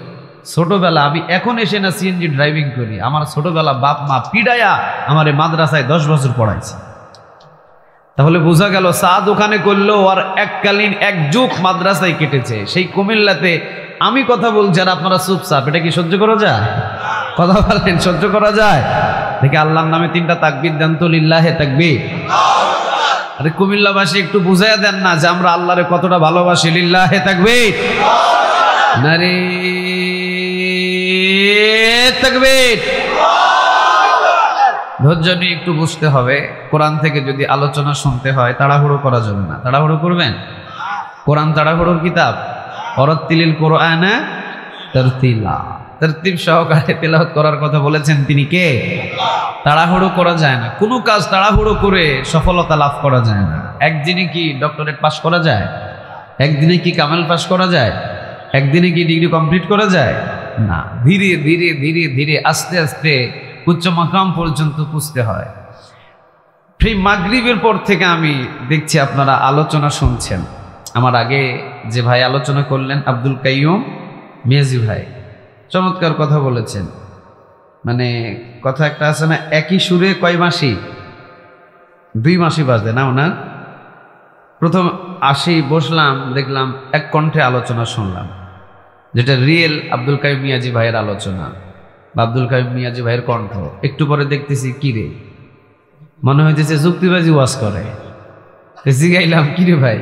ছোটবেলা, আমি এখন এসে না সিএনজি ড্রাইভিং করি, আমার ছোটবেলা বাপ মা পিডায়া আমার মাদ্রাসায় 10 বছর পড়াইছে। তাহলে বোঝা গেল চা দোকানে করলেও আর এককালীন এক যুগ মাদ্রাসায় কেটেছে। সেই কুমিল্লাতে আমি কথা বলছি আর আপনারা চুপচাপ, এটা কি সহ্য করা যায়? কথা বলেন, সহ্য করা যায়? দেখে আল্লাহর নামে 3টা তাকবীর দেন তো, লিল্লাহে তাকবীর। আরে কুমিল্লাবাসী একটু বুঝাইয়া দেন না যে আমরা আল্লাহরে কতটা ভালোবাসি। লিল্লাহে তাকবীর, নারে তাকবীর। ধৈর্য নিয়ে একটু বুঝতে হবে। কোরআন থেকে যদি আলোচনা শুনতে হয় তাড়াহুড়ো করা যাবে না। তাড়াহুড়ো করবেন? কোরআন তাড়াহুড়োর কিতাব, ওয়ারাত্তিলিল কুরআনা তারতিলা, তারতিব সহকারে তেলাওয়াত করার কথা বলেছেন তিনি কে? তাড়াহুড়ো করা যায় না, কোনো কাজ তাড়াহুড়ো করে সফলতা লাভ করা যায় না। একদিনে কি ডক্টরেট পাস করা যায়? একদিনে কি কামেল পাস করা যায়? একদিনে কি ডিগ্রি কমপ্লিট করা যায় না। ধীরে ধীরে ধীরে ধীরে আস্তে আস্তে উচ্চ মাকাম পর্যন্ত পুষতে হয়। মাগরিবের পর থেকে আমি দেখছি আপনারা আলোচনা শুনছেন। আমার আগে যে ভাই আলোচনা করলেন আব্দুল কাইয়ুম মিয়াজি ভাই, চমৎকার কথা বলেছেন। মানে কথা একটা আছে না, একই সুরে কয় মাসি? 2 মাসই বাজে না ওনার। প্রথম আসি বসলাম, দেখলাম এক কণ্ঠে আলোচনা শুনলাম, যেটা রিয়েল আব্দুল কাইয়ুম মিয়াজি ভাইয়ের আলোচনা বা আব্দুল কাইয়ুম মিয়াজি ভাইয়ের কণ্ঠ। একটু পরে দেখতেছি কি রে, মনে হইতেছে যুক্তিবাজি ওয়াজ করে। জিগাইলাম কি রে ভাই,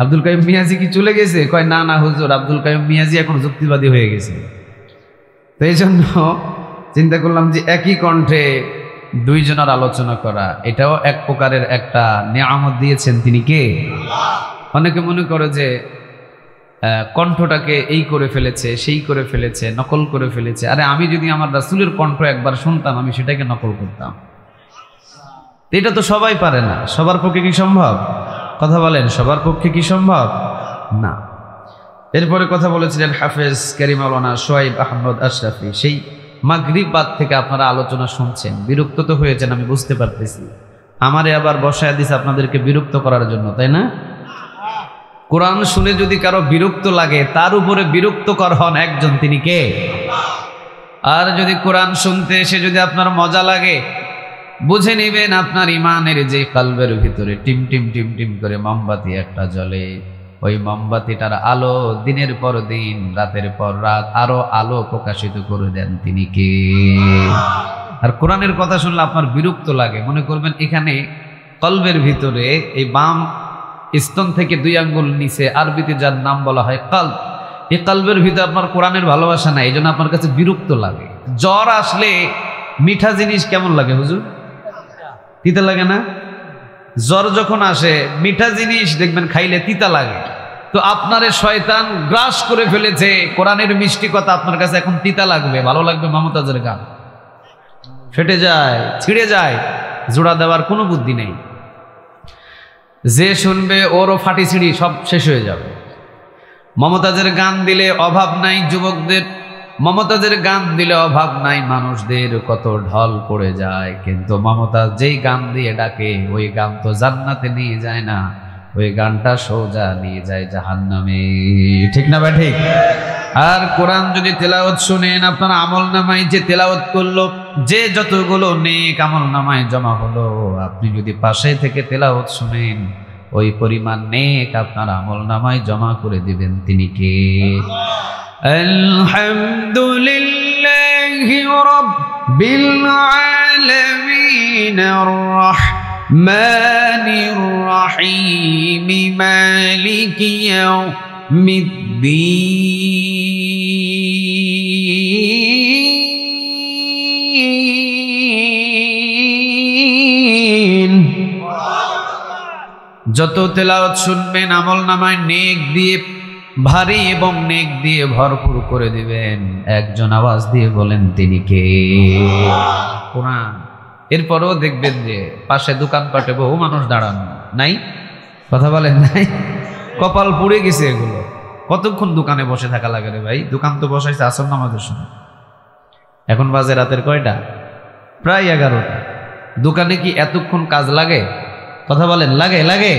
আব্দুল কাইয়ুম মিয়াজি কি চলে গেছে? কয় না না হুজুর, আব্দুল কাইয়ুম মিয়াজি এখন যুক্তিবাদী হয়ে গেছে। তো এই জন্য চিন্তা করলাম যে একই কণ্ঠে 2 জনের আলোচনা করা, এটাও এক প্রকারের একটা নিয়ামত দিয়েছেন তিনি কে? অনেকে মনে করে যে কণ্ঠটাকে এই করে ফেলেছে, সেই করে ফেলেছে, নকল করে ফেলেছে। আরে আমি যদি আমার রাসূলের কণ্ঠ একবার শুনতাম, আমি সেটাকে নকল করতাম। এটা তো সবাই পারে না। সবার পক্ষে কি সম্ভব? কথা বলেন, সবার পক্ষে কি সম্ভব? না। এরপরে কথা বলেছিলেন হাফেজ কারীম মাওলানা সোহাইব আহমদ আশরাফি। সেই মাগরিব বাদ থেকে আপনারা আলোচনা শুনছেন, বিরক্ত তো হয়েছেন আমি বুঝতে পারতেছি। আমারে আবার বসায় দিছে আপনাদেরকে বিরক্ত করার জন্য, তাই না? কোরআন শুনে যদি কারো বিরক্ত লাগে, তার উপরে বিরক্তকর হন একজন, তিনি কে? আর যদি কোরআন শুনতে এসে যদি আপনার মজা লাগে, বুঝে নেবেন আপনার ইমানের যে কলবের ভিতরে টিম টিম টিম টিম করে মোমবাতি একটা জ্বলে, ওই মোমবাতিটার আলো দিনের পর দিন, রাতের পর রাত আরো আলো প্রকাশিত করে দেন তিনি কে? আর কোরআনের কথা শুনলে আপনার বিরক্ত লাগে, মনে করবেন এখানে কলবের ভিতরে এই বাম স্তন থেকে 2 আঙ্গুল নিচে আরবিতে যার নাম বলা হয় কলব, এই কলবের ভিতরে আপনার কোরআনের ভালোবাসা নাই, এই জন্য আপনার কাছে বিরক্ত লাগে। জ্বর আসলে মিঠা জিনিস কেমন লাগে হুজুর? তিতা লাগে না? জ্বর যখন আসে মিঠা জিনিস দেখবেন খাইলে তিতা লাগে। তো আপনারে শয়তান গ্রাস করে ফেলেছে, কোরআনের মিষ্টি কথা আপনার কাছে এখন তিতা লাগবে। ভালো লাগবে মমতাজের গান, ফেটে যায়, ছিঁড়ে যায়, জোড়া দেওয়ার কোনো বুদ্ধি নেই। যে শুনবে ওরও ফাটি ছিঁড়ি সব শেষ হয়ে যাবে। মমতাজের গান দিলে অভাব নাই যুবকদের, মমতাজের গান দিলে অভাব নাই মানুষদের, কত ঢল পড়ে যায়। কিন্তু মমতাজ যেই গান দিয়ে ডাকে, ওই গান তো জান্নাতে নিয়ে যায় না, ওই গানটা সোজা নিয়ে যায় জাহান্নামে। ঠিক না ভাই? ঠিক। আর কোরআন যদি তেলাওয়াত শুনেন, আপনার আমল নামায় যে তেলাওয়াত করলো, যে যতগুলো নেক আমল নামায় জমা হলো, আপনি যদি পাশে থেকে তেলাওয়াত শুনেন, ওই পরিমাণ নেক আপনার আমল নামায় জমা করে দিবেন তিনি কে? আলহামদুলিল্লাহি রাব্বিল আলামিন আর-রাহমানির রাহিম মালিকি ইয়াউমিদ্দিন। যত তেলাওয়াত শুনবেন আমল নামায় নেক দিয়ে ভারী এবং নেক দিয়ে ভরপুর করে দিবেন। একজন আওয়াজ দিয়ে বলেন তিনি কে? কোরআন। এরপরেও দেখবেন যে পাশে দোকানপাটে বহু মানুষ দাঁড়ানো নাই, কথা বলেন নাই? কপাল পুড়ে গেছে এগুলো। কতক্ষণ দোকানে বসে থাকা লাগে রে ভাই? দোকান তো বসাইছে আসর নামাজের সময়, এখন বাজে রাতের কয়টা? প্রায় 11টা। দোকানে কি এতক্ষণ কাজ লাগে? কথা বলেন, লাগে? লাগে।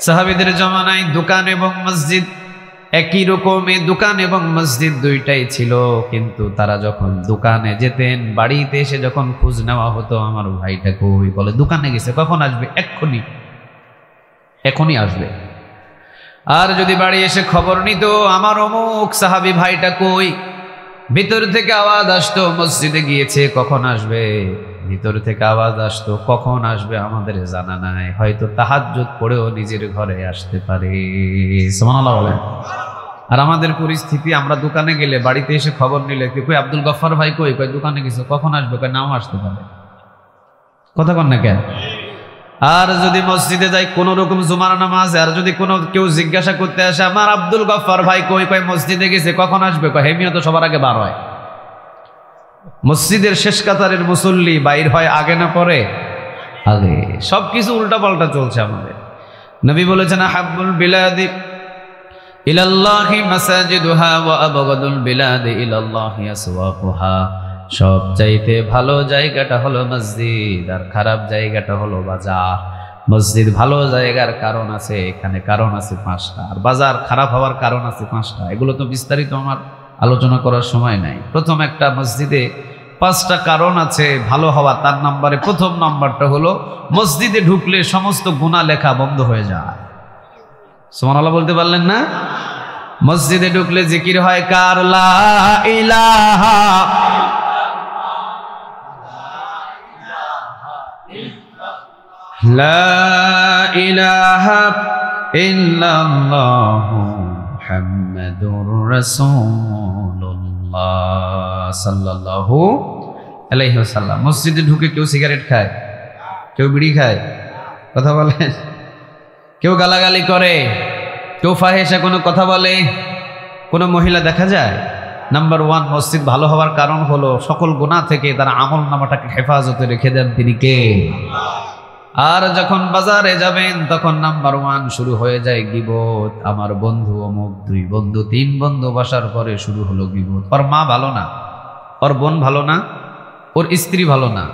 সাহাবীদের জমানায় দোকান এবং মসজিদ একই রকমে, দোকান এবং মসজিদ দুইটাই ছিল। কিন্তু তারা যখন দোকানে যেতেন, বাড়িতে এসে যখন খোঁজ নেওয়া হতো আমার ভাইটা কই, বলে দোকানে গেছে, কখন আসবে? এক্ষুনি, এখনই আসবে। আর যদি বাড়ি এসে খবর নিত আমার অমুক সাহাবী ভাইটা কই, ভিতর থেকে আওয়াজ আসতো মসজিদে গিয়েছে, কখন আসবে? ভিতর থেকে আওয়াজ আসতো কখন আসবে আমাদের জানা নাই, হয়তো তাহাজ্জুদ পড়েও নিজের ঘরে আসতে পারে। সুবহানাল্লাহ বলেন। আর আমাদের পরিস্থিতি, আমরা দোকানে গেলে, বাড়িতে এসে খবর নিলে, কই আব্দুল গফফার ভাই কই, কই দোকানে গেছে, কখন আসবে? কই নাও আসতে পারে। কথা কন না কেন? আর যদি মসজিদে যাই কোনো রকম জুমার নামাজ, আর যদি কোনো কেউ জিজ্ঞাসা করতে আসে আমার আব্দুল গফফার ভাই কই, কয় মসজিদে গেছে, কখন আসবে, কয় হেমিও তো সবার আগে বার হয়। মসজিদের শেষ কাতারের মুসল্লি বাইর হয় আগে না পরে? আগে। সবকিছু উল্টা পাল্টা চলছে আমাদের। নবী বলেছেন হাব্বুল বিলাদি ইলাল্লাহি মাসাজিদুহা ওয়া আবগাদুল বিলাদি ইলাল্লাহি আসওয়াকুহা। সব চাইতে ভালো জায়গাটা হলো মসজিদ, আর খারাপ জায়গাটা হলো বাজার। মসজিদ ভালো জায়গার কারণ আছে, এখানে কারণ আছে 5টা, আর বাজার খারাপ হওয়ার কারণ আছে 5টা। এগুলো তো বিস্তারিত আমার আলোচনা করার সময় নাই। প্রথম একটা মসজিদে 5টা কারণ আছে ভালো হওয়া। তার নম্বরে প্রথম নম্বরটা হলো মসজিদে ঢুকলে সমস্ত গুনাহ লেখা বন্ধ হয়ে যায়। সুবহানাল্লাহ বলতে পারলেন না? মসজিদে ঢুকলে জিকির হয় কার? লা ইলাহা লা ইলাহা ইল্লাল্লাহু মুহাম্মাদুর রাসূলুল্লাহ সাল্লাল্লাহু আলাইহি ওয়াসাল্লাম। মসজিদে ঢুকে কেউ সিগারেট খায়, কেউ বিড়ি খায়, কথা বলেন, কেউ গালাগালি করে, কেউ ফাহেসা কোনো কথা বলে, কোনো মহিলা দেখা যায়? নাম্বার 1 মসজিদ ভালো হওয়ার কারণ হলো সকল গুনাহ থেকে তার আমল নামাটাকে হেফাজতে রেখে দেন তিনি কে? আর যখন বাজারে যাবেন তখন নাম্বার 1 শুরু হয়ে যায় গীবত। আমার বন্ধু অমুক, 2 বন্ধু, 3 বন্ধু বসার পরে শুরু হলো গীবত। ওর মা ভালো না, ওর বোন ভালো না, ওর স্ত্রী ভালো না,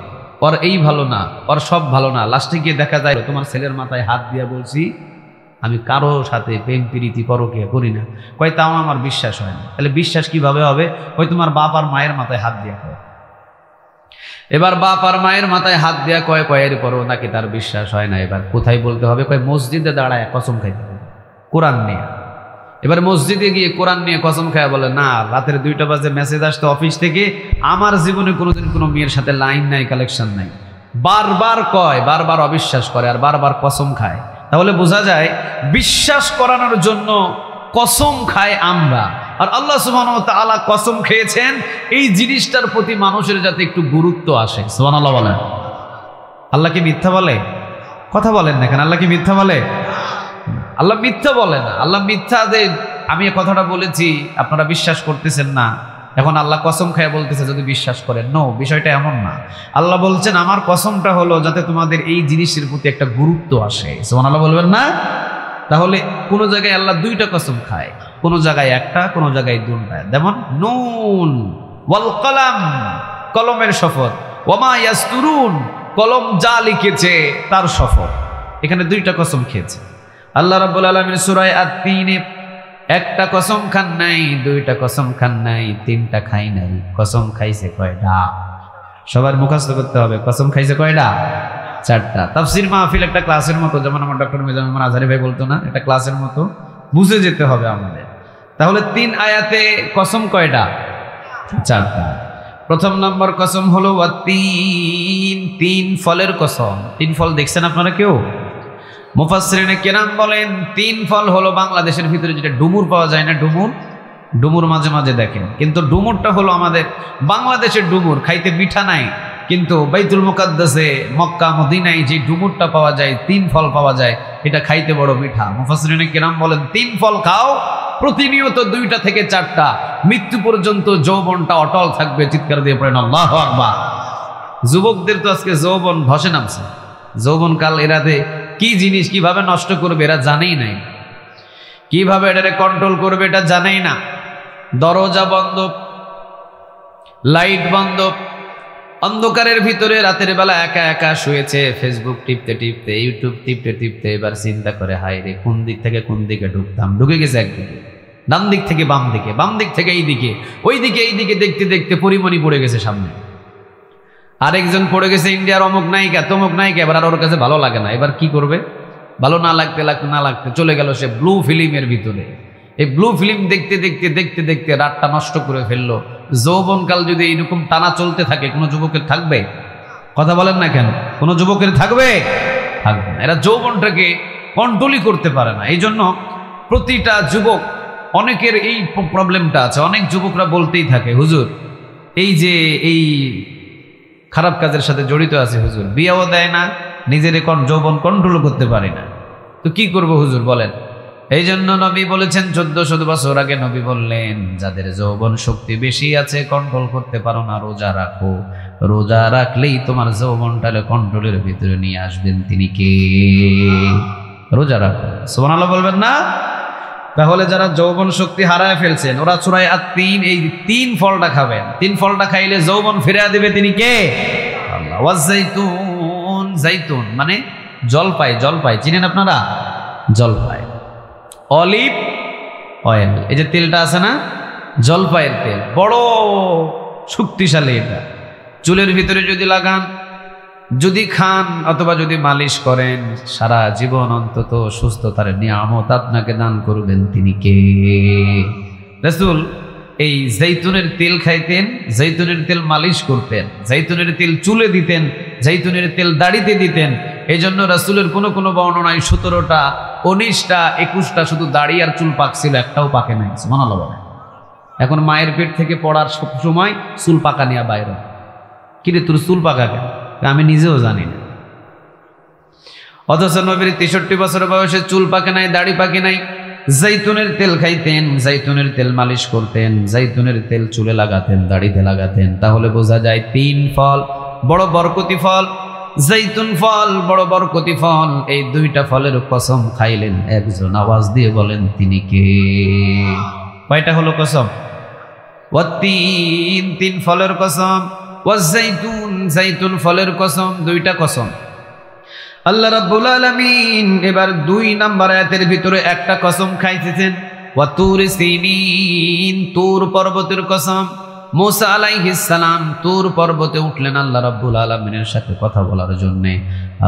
ওর এই ভালো না, ওর সব ভালো না। লাস্টে গিয়ে দেখা যায় তোমার ছেলের মাথায় হাত দিয়ে বলছি আমি কারো সাথে প্রেম প্রীতি পরকীয়া করি না। কয় তাও আমার বিশ্বাস হয় না। তাহলে বিশ্বাস কিভাবে হবে? ওই তোমার বাপ আর মায়ের মাথায় হাত দিয়া কয়। এবার বাপ আর মায়ের মাথায় হাত দিয়া কয়, কয়ের পরও নাকি তার বিশ্বাস হয় না। এবার কোথায় বলতে হবে? কয় মসজিদে দাঁড়ায় কসম খাইতে হবে কোরআন নিয়ে। এবার মসজিদে গিয়ে কোরআন নিয়ে কসম খায় বলে না, রাতের 2টা বাজে মেসেজ আসতো অফিস থেকে, আমার জীবনে কোনোদিন কোনো মেয়ের সাথে লাইন নাই, কালেকশন নাই। বারবার কয়, বারবার অবিশ্বাস করে, আর বারবার কসম খায়। তাহলে বোঝা যায় বিশ্বাস করানোর জন্য কসম খায় আমরা, আর আল্লাহ সুবহানাহু ওয়া তাআলা কসম খেয়েছেন এই জিনিসটার প্রতি মানুষের যাতে একটু গুরুত্ব আসে। সুবহানাল্লাহ বলেন। আল্লাহ কি মিথ্যা বলে? কথা বলেন না কেন? আল্লাহ কি মিথ্যা বলে? আল্লাহ মিথ্যা বলে না। আল্লাহ মিথ্যা যে আমি এই কথাটা বলেছি আপনারা বিশ্বাস করতেছেন না, এখন আল্লাহ কসম খায় বলতেছে যদি বিশ্বাস করেন। নো, বিষয়টা এমন না। আল্লাহ বলছেন আমার কসমটা হলো যাতে তোমাদের এই জিনিসের প্রতি একটা গুরুত্ব আসে। সুবহানাল্লাহ বলবেন না? তাহলে কোন জায়গায় আল্লাহ 2টা কসম খায়, কোন জায়গায় একটা, কোন জায়গায় 2টা। যেমন নুন ওয়াল কলম, কলমের শপথ, ওয়ামা ইয়াসতুরুন, কলম যা লিখেছে তার শপথ। এখানে 2টা কসম খেয়েছে আল্লাহ রাব্বুল আলামিন। সূরা আত-তিনে একটা কসম খান নাই, 2টা কসম খান নাই, 3টা খাই নাই। কসম খাইছে কয়টা? সবার মুখস্থ করতে হবে। কসম খাইছে কয়টা? 4টা। তাফসীর মাহফিল একটা ক্লাসের মতো, যেমন আমার ডক্টর মিজানুর আজহারি ভাই বলতো না, এটা ক্লাসের মতো, বুঝে যেতে হবে আমাদের। তাহলে 3 আয়াতে কসম কয়টা? 4টা। প্রথম নম্বর কসম হলো ওয়াত-তিন, 3 ফলের কসম। 3 ফল দেখছেন আপনারা কেউ? মুফাসসিরিনে কেরাম বলেন 3 ফল হলো বাংলাদেশের ভিতরে যেটা ডুমুর পাওয়া যায় না, ডুমুর মাঝে মাঝে দেখেন, কিন্তু ডুমুরটা হলো আমাদের বাংলাদেশের ডুমুর, খাইতে মিঠা নাই, কিন্তু বাইতুল মুকাদ্দাসে মক্কা মদিনায় যে ডুমুরটা পাওয়া যায়, 3 ফল পাওয়া যায়, এটা খাইতে বড় মিঠা। মুফাসসিরিনে কেরাম বলেন 3 ফল খাও প্রতিনিয়ত, 2টা থেকে 4টা, মৃত্যু পর্যন্ত যৌবনটা অটল থাকবে। চিৎকার দিয়ে পড়েন আল্লাহু আকবার। যুবকদের তো আজকে যৌবন ধসে নামছে। যৌবনকাল এরাতে কি জিনিস কিভাবে নষ্ট করবে এরা জানেই নাই, কিভাবে এটারে কন্ট্রোল করবে এটা জানেই না। দরজা বন্ধ, লাইট বন্ধ, অন্ধকারের ভিতরে রাতের বেলা একা একা শুয়েছে, ফেসবুক টিপতে টিপতে, ইউটিউব টিপতে টিপতে এবার চিন্তা করে হায় রে কোন দিক থেকে কোন দিকে ঢুকতাম, ঢুকে গেছে একদিকে, ডান দিক থেকে বাম দিকে, বাম দিক থেকে এইদিকে, ওইদিকে এইদিকে, দেখতে দেখতে পরিমণি পড়ে গেছে সামনে, আরেকজন পড়ে গেছে ইন্ডিয়ার অমুক নায়িকা তমুক নায়িকা। এবার আর ওর কাছে ভালো লাগে না, এবার কি করবে? ভালো না লাগতে লাগতে না লাগতে চলে গেল সে ব্লু ফিল্মের ভিতরে। এই ব্লু ফিল্ম দেখতে দেখতে দেখতে দেখতে রাতটা নষ্ট করে ফেললো। যৌবনকাল যদি এইরকম টানা চলতে থাকে কোনো যুবকের থাকবে? কথা বলেন না কেন? কোনো যুবকের থাকবে? থাকবে না। এরা যৌবনটাকে কন্ট্রোলই করতে পারে না। এই জন্য প্রতিটা যুবক, অনেকের এই প্রবলেমটা আছে। অনেক যুবকরা বলতেই থাকে হুজুর এই যে এই খারাপ কাজের সাথে জড়িত আছে, হুজুর বিয়েও দেয় না, নিজের যৌবন কন্ট্রোল করতে পারি না, তো কি করব হুজুর বলেন? এই জন্য নবী বলেছেন, 1400 বছর আগে নবী বললেন, যাদের যৌবন শক্তি বেশি আছে, কন্ট্রোল করতে পারো না, রোজা রাখো। রোজা রাখলেই তোমার যৌবনটাকে কন্ট্রোলের ভিতরে নিয়ে আসবেন তিনি কে? রোজা রাখো। সুবহানাল্লাহ বলবেন না? তাহলে যারা যৌবন শক্তি হারায় ফেলছেন, ওরা সূরা আত-তিন এই 3 ফলটা খাবেন। 3 ফলটা খাইলে যৌবন ফিরে দিবে তিনি কে? আল্লাহ। ওয়াজাইতুন, জাইতুন মানে জলপাই, জলপাই চিনেন আপনারা? জলপাই। অলিভ অয়েল, এই যে তেলটা আছে না, জলপাইয়ের তেল, বড় শক্তিশালী। এটা চুলের ভিতরে যদি লাগান, যদি খান অথবা যদি মালিশ করেন, সারা জীবন অন্তত সুস্থতার নিয়ামত আপনাকে দান করবেন তিনি কে? রাসূল এই জৈতুনের তেল খাইতেন, জৈতুনের তেল মালিশ করতেন, জৈতুনের তেল চুলে দিতেন, জৈতুনের তেল দাড়িতে দিতেন। এই জন্য রাসূলের কোনো কোনো বর্ণনায় 17টা, 19টা, 21টা শুধু দাড়ি আর চুল পাকছিল, একটাও পাকে নাই। সুবহানাল্লাহ বলেন। এখন মায়ের পেট থেকে পড়ার সময় চুল পাকা নিয়ে বাইরে, কিরে তোর চুল পাকা কেন? আমি নিজেও জানি না। অথচ নবীর 63 বছর বয়সে চুল পাকে নাই, দাড়ি পাকে নাই। জৈতুনের তেল খাইতেন, জৈতুনের তেল মালিশ করতেন, জৈতুনের তেল চুলে লাগাতেন, দাড়িতে লাগাতেন। তাহলে বোঝা যায় 3 ফল বড় বরকতি ফল, জৈতুন ফল বড় বরকতি ফল। এই 2টা ফলের কসম খাইলেন একজন, আওয়াজ দিয়ে বলেন তিনি কে? কয়টা হলো কসম? ওয়াত-তিন, 3 ফলের কসম। ওয়াজ-জাইতুন, জাইতুন ফলের কসম, 2টা কসম। আল্লাহ রাব্বুল আলামিন এবার 2 নাম্বার আয়াতের ভিতরে একটা কসম খাইতেছেন। ওয়া তুর সিনিন, তুর পর্বতের কসম। মুসা আলাইহিস সালাম তুর পর্বতে উঠলেন আল্লাহ রাব্বুল আলামিনের সাথে কথা বলার জন্য।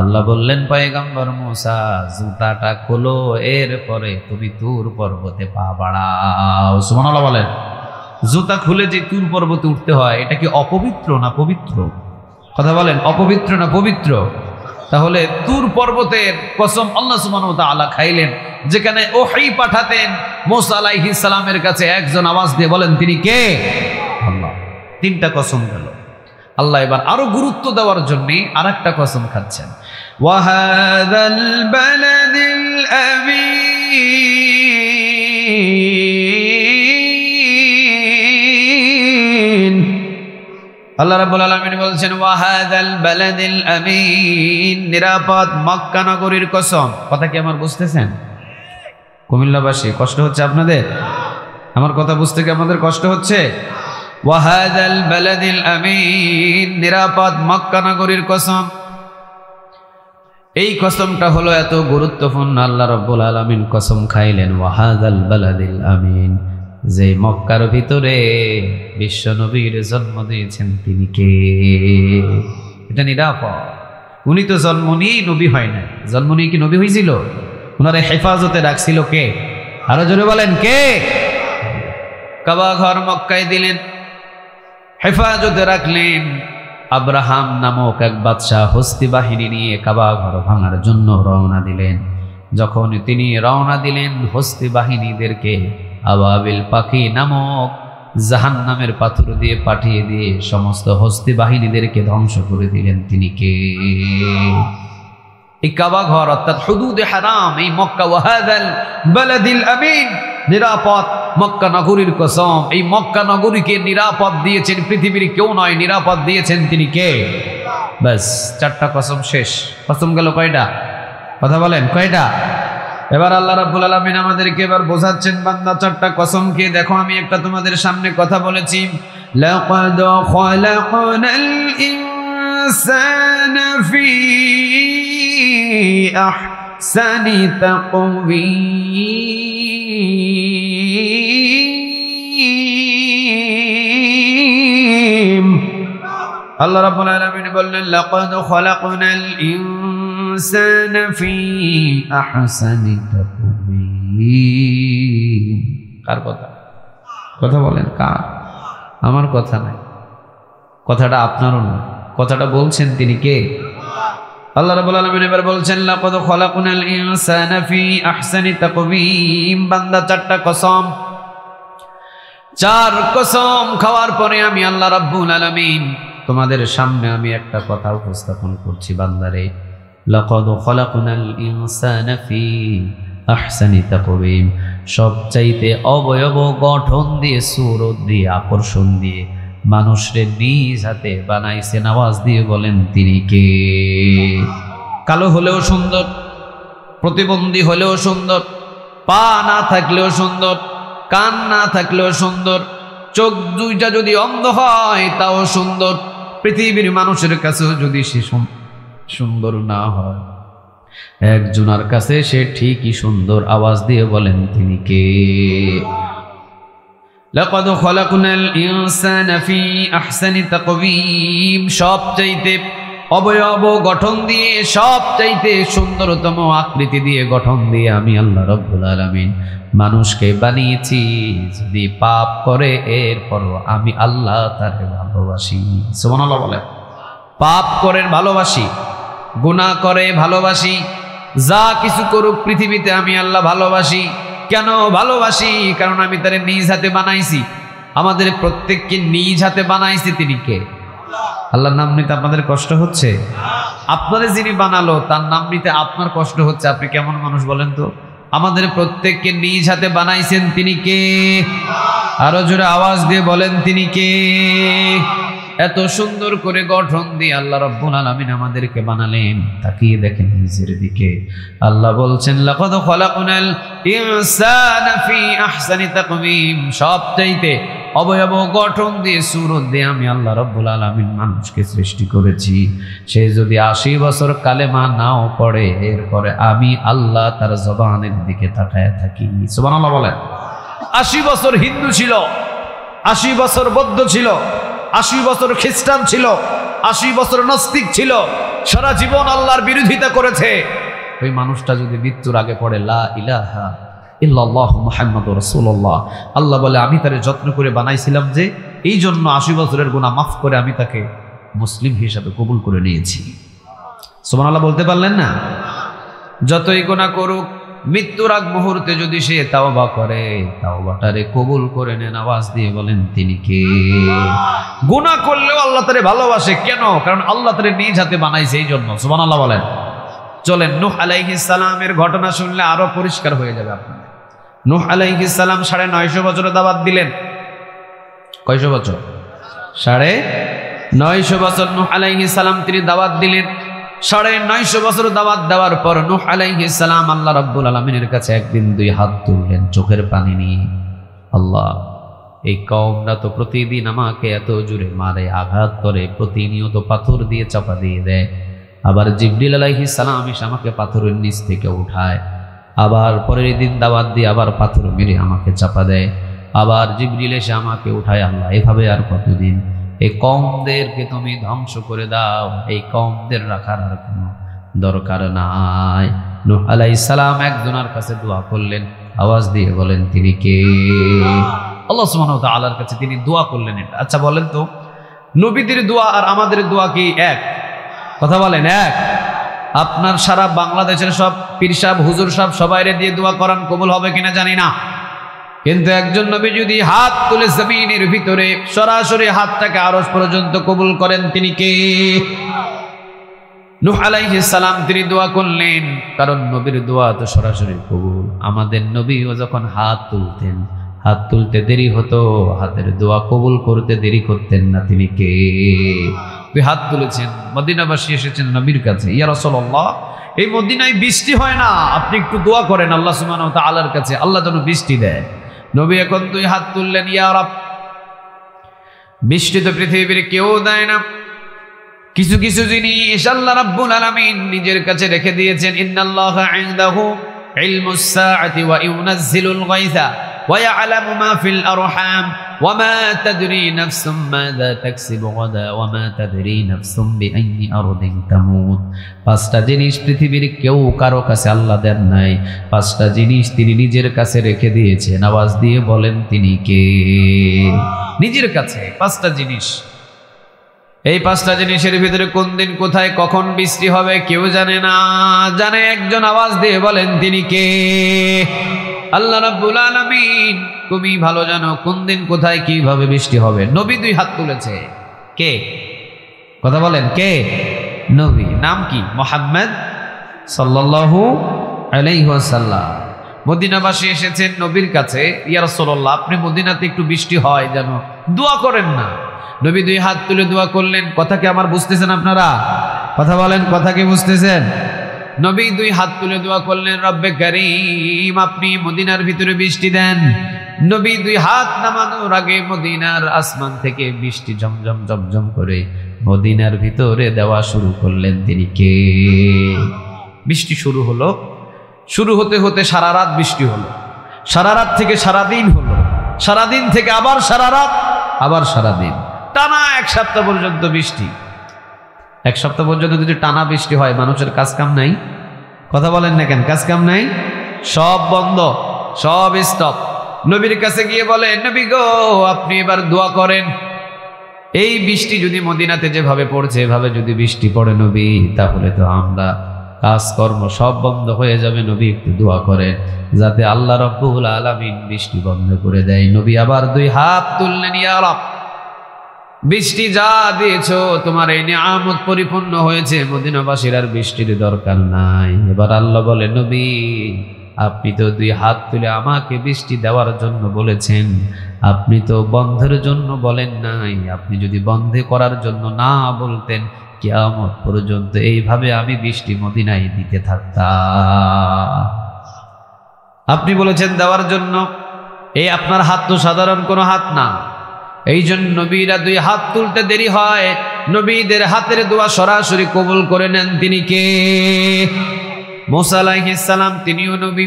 আল্লাহ বললেন, পয়গম্বর মুসা জুতাটা খোলো, এরপরে তুমি তুর পর্বতে পা বাড়াও। সুবহানাল্লাহ বলেন। জুতা খুলে যে তুর পর্বতে উঠতে হয়, এটা কি অপবিত্র না পবিত্র? কথা বলেন, অপবিত্র না পবিত্র? তাহলে তুর পর্বতের কসম আল্লাহ সুবহানাহু ওয়া তাআলা খাইলেন, যেখানে ওহী পাঠাতেন মুসা আলাইহিস সালামের কাছে। একজন আওয়াজ দিয়ে বলেন তিনি কে? আল্লাহ। 3টা কসম গেল। আল্লাহ এবার আরো গুরুত্ব দেওয়ার জন্য আরেকটা কসম খাচ্ছেন। ওয়া হাযাল বালাদিল আমিন। আল্লাহ রাব্বুল আলামিন বলছেন, ওয়া হাযাল বালাদিল আমিন, নিরাপদ মক্কা নগরীর কসম। কথা কি আমার বুঝতেছেন? কুমিল্লাবাসী কষ্ট হচ্ছে আপনাদের? আমার কথা বুঝতে কি আমাদের কষ্ট হচ্ছে? ওয়া হাযাল বালাদিল আমিন, নিরাপদ মক্কা নগরীর কসম। এই কসমটা হলো এত গুরুত্বপূর্ণ, আল্লাহ রাব্বুল আলামিন কসম খাইলেন ওয়া হাযাল বালাদিল আমিন, যে মক্কার ভিতরে বিশ্ব নবীর জন্ম দিয়েছেন তিনি কে? এটা নিরাপদ। উনি তো জন্ম নিয়েই নবী হয় না, জন্ম নিয়ে কি নবী হয়েছিল? ওনারে হেফাজতে রাখছিল কে? আরো জোরে বলেন কে? কাবা ঘর মক্কায় দিলেন, হেফাজতে রাখলেন। আব্রাহাম নামক এক বাদশাহ হস্তি বাহিনী নিয়ে কাবা ঘর ভাঙার জন্য রওনা দিলেন। যখন তিনি রওনা দিলেন, হস্তি বাহিনীদেরকে আবাবিল পাখি নামক জাহান্নামের পাথর দিয়ে পাঠিয়ে দিয়ে সমস্ত হস্তি বাহিনীদেরকে ধ্বংস করে দিলেন তিনি কে? এই কাবা ঘর অর্থাৎ হুদুদে হারাম, এই মক্কা। ওয়া হাযাল বালাদিল আমিন, নিরাপদ মক্কা নগরীর কসম। এই মক্কা নগরীকে নিরাপদ দিয়েছেন পৃথিবীর কেউ নয়, নিরাপদ দিয়েছেন তিনি কে? ব্যাস 4টা কসম শেষ। কসম গেল কয়টা? কথা বলেন কয়টা? এবার আল্লাহ রাব্বুল আলামিন আমাদেরকে এবার বোঝাচ্ছেন, বান্দা 4টা কসম কে দেখো। আমি একটা তোমাদের সামনে কথা বলেছি, লাকাদ খালাকনাল ইনসানা ফি আহসানি তাকওয়ীম। আল্লাহ রাব্বুল আলামিন বললেন, লাকাদ খালাকনাল ইনসানা ফি আহসানি তাকওয়ীম। কার কথা? কথা বলেন কার? আমার কথা নাই, কথাটা আপনারও না, কথাটা বলছেন তিনি কে? আল্লাহ রাব্বুল আলামিন এবার বলছেন, লাকাদ খালাকনাল ইনসানা ফি আহসানি তাকওয়ীম। বান্দা 4টা কসম, 4 কসম খাওয়ার পরে আমি আল্লাহ রাব্বুল আলামিন তোমাদের সামনে আমি একটা কথা উপস্থাপন করছি। বান্দারে, লাকাদ খালাকনাল ইনসানা ফি আহসানি তাকওয়িম, সবচাইতে অবয়ব গঠন দিয়ে, সুরত দিয়ে, আকর্ষণ দিয়ে মানুষরে নিজ হাতে বানাইছেন। আওয়াজ দিয়ে বলেন তিনি কে? কালো হলেও সুন্দর, প্রতিবন্ধী হলেও সুন্দর, পা না থাকলেও সুন্দর, কান না থাকলেও সুন্দর, চোখ দুইটা যদি অন্ধ হয় তাও সুন্দর। পৃথিবীর মানুষের কাছেও যদি সে সুন্দর না হয়, একজনের কাছে সে ঠিকই সুন্দর। আওয়াজ দিয়ে বলেন তিনি কে? লাকাদ খালাকনাল ইনসানা ফি আহসানি তাকওয়িম, সবচাইতে অবয়ব গঠন দিয়ে, সবচাইতে সুন্দরতম আকৃতি দিয়ে, গঠন দিয়ে আমি আল্লাহ রাব্বুল আলামিন মানুষকে বানিয়েছি। যদি পাপ করে এরপরও আমি আল্লাহ তারে ভালোবাসি। সুবহানাল্লাহ বলেন। পাপ করে ভালোবাসি, গুনাহ করে ভালোবাসি, যা কিছু করুক পৃথিবীতে আমি আল্লাহ ভালোবাসি। কেন ভালোবাসি? কারণ আমি তারে নিজ হাতে বানাইছি। আমাদের প্রত্যেককে নিজ হাতে বানাইছি তিনি কে? আল্লাহর নাম নিতে আপনাদের কষ্ট হচ্ছে? আপনাদের যিনি বানালো তার নাম নিতে আপনার কষ্ট হচ্ছে, আপনি কেমন মানুষ বলেন তো? আমাদের প্রত্যেককে নিজ হাতে বানাইছেন তিনি কে? আরো জোরে আওয়াজ দিয়ে বলেন তিনি কে? এত সুন্দর করে গঠন দিয়ে আল্লাহ রাব্বুল আলামিন আমাদেরকে বানালেন। তাকিয়ে দেখেন নিজের দিকে। আল্লাহ বলছেন লাকাদ খালাকনাল ইনসানা ফি আহসানি তাকওয়িম, সবচাইতে অবয়ব গঠন দিয়ে, সুরত দিয়ে আমি আল্লাহ রাব্বুল আলামিন মানুষকে সৃষ্টি করেছি। সে যদি 80 বছর কালেমা নাও পড়ে, এরপরে আমি আল্লাহ তার জবানের দিকে তাকায় থাকি। সুবহানাল্লাহ বলেন। 80 বছর হিন্দু ছিল, 80 বছর বৌদ্ধ ছিল, 80 বছর খ্রিস্টান ছিল, 80 বছর নাস্তিক ছিল, সারা জীবন আল্লাহর বিরোধিতা করেছে। ওই মানুষটা যদি মৃত্যুর আগে পড়ে লা ইলাহা ইল্লাল্লাহু মুহাম্মাদুর রাসূলুল্লাহ, আল্লাহ বলে আমি তারে যত্ন করে বানাইছিলাম যে এই জন্য 80 বছরের গুনাহ মাফ করে আমি তাকে মুসলিম হিসাবে কবুল করে নিয়েছি। সুবহানাল্লাহ বলতে পারলেন না? যতই গুনাহ করুক, মৃত্যুর আগ মুহূর্তে যদি সে তাওবা করে, তাওবাটারে কবুল করে নেন। আওয়াজ দিয়ে বলেন তিনি কে? গুনাহ করলেও আল্লাহ তারে ভালোবাসে। কেন? কারণ আল্লাহ তারে নিজ হাতে বানাইছে এই জন্য। সুবহানাল্লাহ বলেন। চলেন নূহ আলাইহিস সালামের ঘটনা শুনলে আরো পরিষ্কার হয়ে যাবে আপনাদের। নূহ আলাইহিস সালাম 950 বছরে দাওয়াত দিলেন। কয়শো বছর? 950 বছর নূহ আলাইহিস সালাম তিনি দাওয়াত দিলেন। 950 বছর দাওয়াত দেওয়ার পর নূহ আলাইহিস সালাম আল্লাহ রাব্বুল আলামিনের কাছে একদিন 2 হাত তুললেন চোখের পানি নিয়ে। আল্লাহ, এই কওমরা তো প্রতিদিন আমাকে এত জোরে মারে, আঘাত করে, প্রতিনিয়ত পাথর দিয়ে চাপা দিয়ে দেয়। আবার জিবরিল আলাইহিস সালাম এসে আমাকে পাথরের নিচ থেকে উঠায়। আবার পরের দিন দাওয়াত দিয়ে আবার পাথর মেরে আমাকে চাপা দেয়। আবার জিবরিল এসে আমাকে উঠায়। আল্লাহ, এভাবে আর কতদিন? এই কওমদেরকে তুমি ধ্বংস করে দাও, এই কওমদের রাখার আর কোনো দরকার নাই। নূহ আলাইহিস সালাম একজনের কাছে দোয়া করলেন। আওয়াজ দিয়ে বলেন তিনি কে? আল্লাহ সুবহানাহু ওয়া তাআলার কাছে তিনি দোয়া করলেন। এটা আচ্ছা বলেন তো, নবীদের দোয়া আর আমাদের দোয়া কি এক? কথা বলেন এক? আপনার সারা বাংলাদেশের সব পীর সাহেব, হুজুর সাহেব সবাইরে দিয়ে দোয়া করান, কবুল হবে কিনা জানি না, কিন্তু একজন নবী যদি হাত তুলে জমিনের ভিতরে সরাসরি হাতটাকে আরশ পর্যন্ত কবুল করেন তিনি কে? নূহ আলাইহিস সালাম তিনি দোয়া করলেন, কারণ নবীর দোয়া তো সরাসরি কবুল। আমাদের নবীও যখন হাত তুলতেন, হাত তুলতে দেরি হতো, হাতের দোয়া কবুল করতে দেরি করতেন না। তিনি কে? তুই হাত তুলেছেন, মদিনাবাসী এসেছেন নবীর কাছে, ইয়া রাসূলুল্লাহ এই মদিনায় বৃষ্টি হয় না, আপনি একটু দোয়া করেন আল্লাহ সুবহানাহু ওয়া তাআলার কাছে, আল্লাহ যেন বৃষ্টি দেয়। নবী এখন 2 হাত তুললেন, ইয়া রাব, বৃষ্টি তো পৃথিবীর কেউ দেয় না, কিছু কিছু জিনিস আল্লাহ রাব্বুল আলামিন নিজের কাছে রেখে দিয়েছেন। ইন্নাল্লাহা ইনদাহু ইলমুস সাআতি ওয়া ইউনাজ্জিলুল গায়সা ওয়া ইয়ালামু মা ফিল আরহাম ওয়া মা তাদরি নাফসুম মাযা তাকসিবু গাদা ওয়া মা তাদরি নাফসুম বিআইয়ি আরদিন তামুত। 5টা জিনিস পৃথিবীর কেউ কারো কাছে আল্লাহ দেন নাই, 5টা জিনিস তিনি নিজের কাছে রেখে দিয়েছেন। আওয়াজ দিয়ে বলেন তিনি কে? নিজের কাছে 5টা জিনিস। এই 5টা জিনিসের ভিতরে কোন দিন কোথায় কখন বৃষ্টি হবে কেউ জানে না, জানে একজন। আওয়াজ দিয়ে বলেন তিনি কে? আল্লাহ রাব্বুল আলামিন তুমি ভালো জানো কোন দিন কোথায় কিভাবে বৃষ্টি হবে। নবী 2 হাত তুলেছে। কে? কথা বলেন কে? নবী। নাম কি? মুহাম্মদ সাল্লাল্লাহু আলাইহি ওয়াসাল্লাম। মদিনাবাসী এসেছেন নবীর কাছে, ইয়া রাসূলুল্লাহ আপনি মদিনাতে একটু বৃষ্টি হয় যেন দোয়া করেন না। নবী দুই হাত তুলে দোয়া করলেন। কথা কি আমার বুঝতেছেন আপনারা? কথা বলেন, কথা কি বুঝতেছেন? নবী দুই হাত তুলে দোয়া করলেন, রব্বে কারীম আপনি মদিনার ভিতরে বৃষ্টি দেন। নবী দুই হাত নামানোর আগে মদিনার আসমান থেকে বৃষ্টি ঝমঝম ঝমঝম করে মদিনার ভিতরে দেওয়া শুরু করলেন। তিনি কে? বৃষ্টি শুরু হলো, শুরু হতে হতে সারা রাত বৃষ্টি হলো, সারা রাত থেকে সারাদিন হলো, সারাদিন থেকে আবার সারা রাত, আবার সারাদিন, টানা এক সপ্তাহ পর্যন্ত বৃষ্টি। এক সপ্তাহ পর্যন্ত যদি টানা বৃষ্টি হয় মানুষের কাজ কাম নাই। কথা বলেন না কেন? কাজ কাম নাই, সব বন্ধ, সব স্টপ। নবীর কাছে গিয়ে বলে, নবী গো আপনি এবার দোয়া করেন, এই বৃষ্টি যদি মদিনাতে যেভাবে পড়ছে এভাবে যদি বৃষ্টি পড়ে নবী, তাহলে তো আমরা কাজকর্ম সব বন্ধ হয়ে যাবে। নবী একটু দোয়া করেন যাতে আল্লাহ রাব্বুল আলামিন বৃষ্টি বন্ধ করে দেয়। নবী আবার দুই হাত তুললেন, ইয়া রাব বৃষ্টি যা দিয়েছো তোমার এই নিয়ামত পরিপূর্ণ হয়েছে, মদিনাবাসীর আর বৃষ্টির দরকার নাই। এবার আল্লাহ বলে, নবী আপনি তো দুই হাত তুলে আমাকে বৃষ্টি দেওয়ার জন্য বলেছেন, আপনি তো বন্ধের জন্য বলেন নাই। আপনি যদি বন্ধে করার জন্য না বলতেন কিয়ামত পর্যন্ত এইভাবে আমি বৃষ্টি মদিনায় দিতে থাকতাম। আপনি বলেছেন দেওয়ার জন্য, এই আপনার হাত তো সাধারণ কোনো হাত না। এই জন্য নবীরা দুই হাত তুলতে দেরি হয়, নবীদের হাতের দোয়া সরাসরি কবুল করে নেন। তিনি কে? মুসা আলাইহিস সালাম, তিনিও নবী।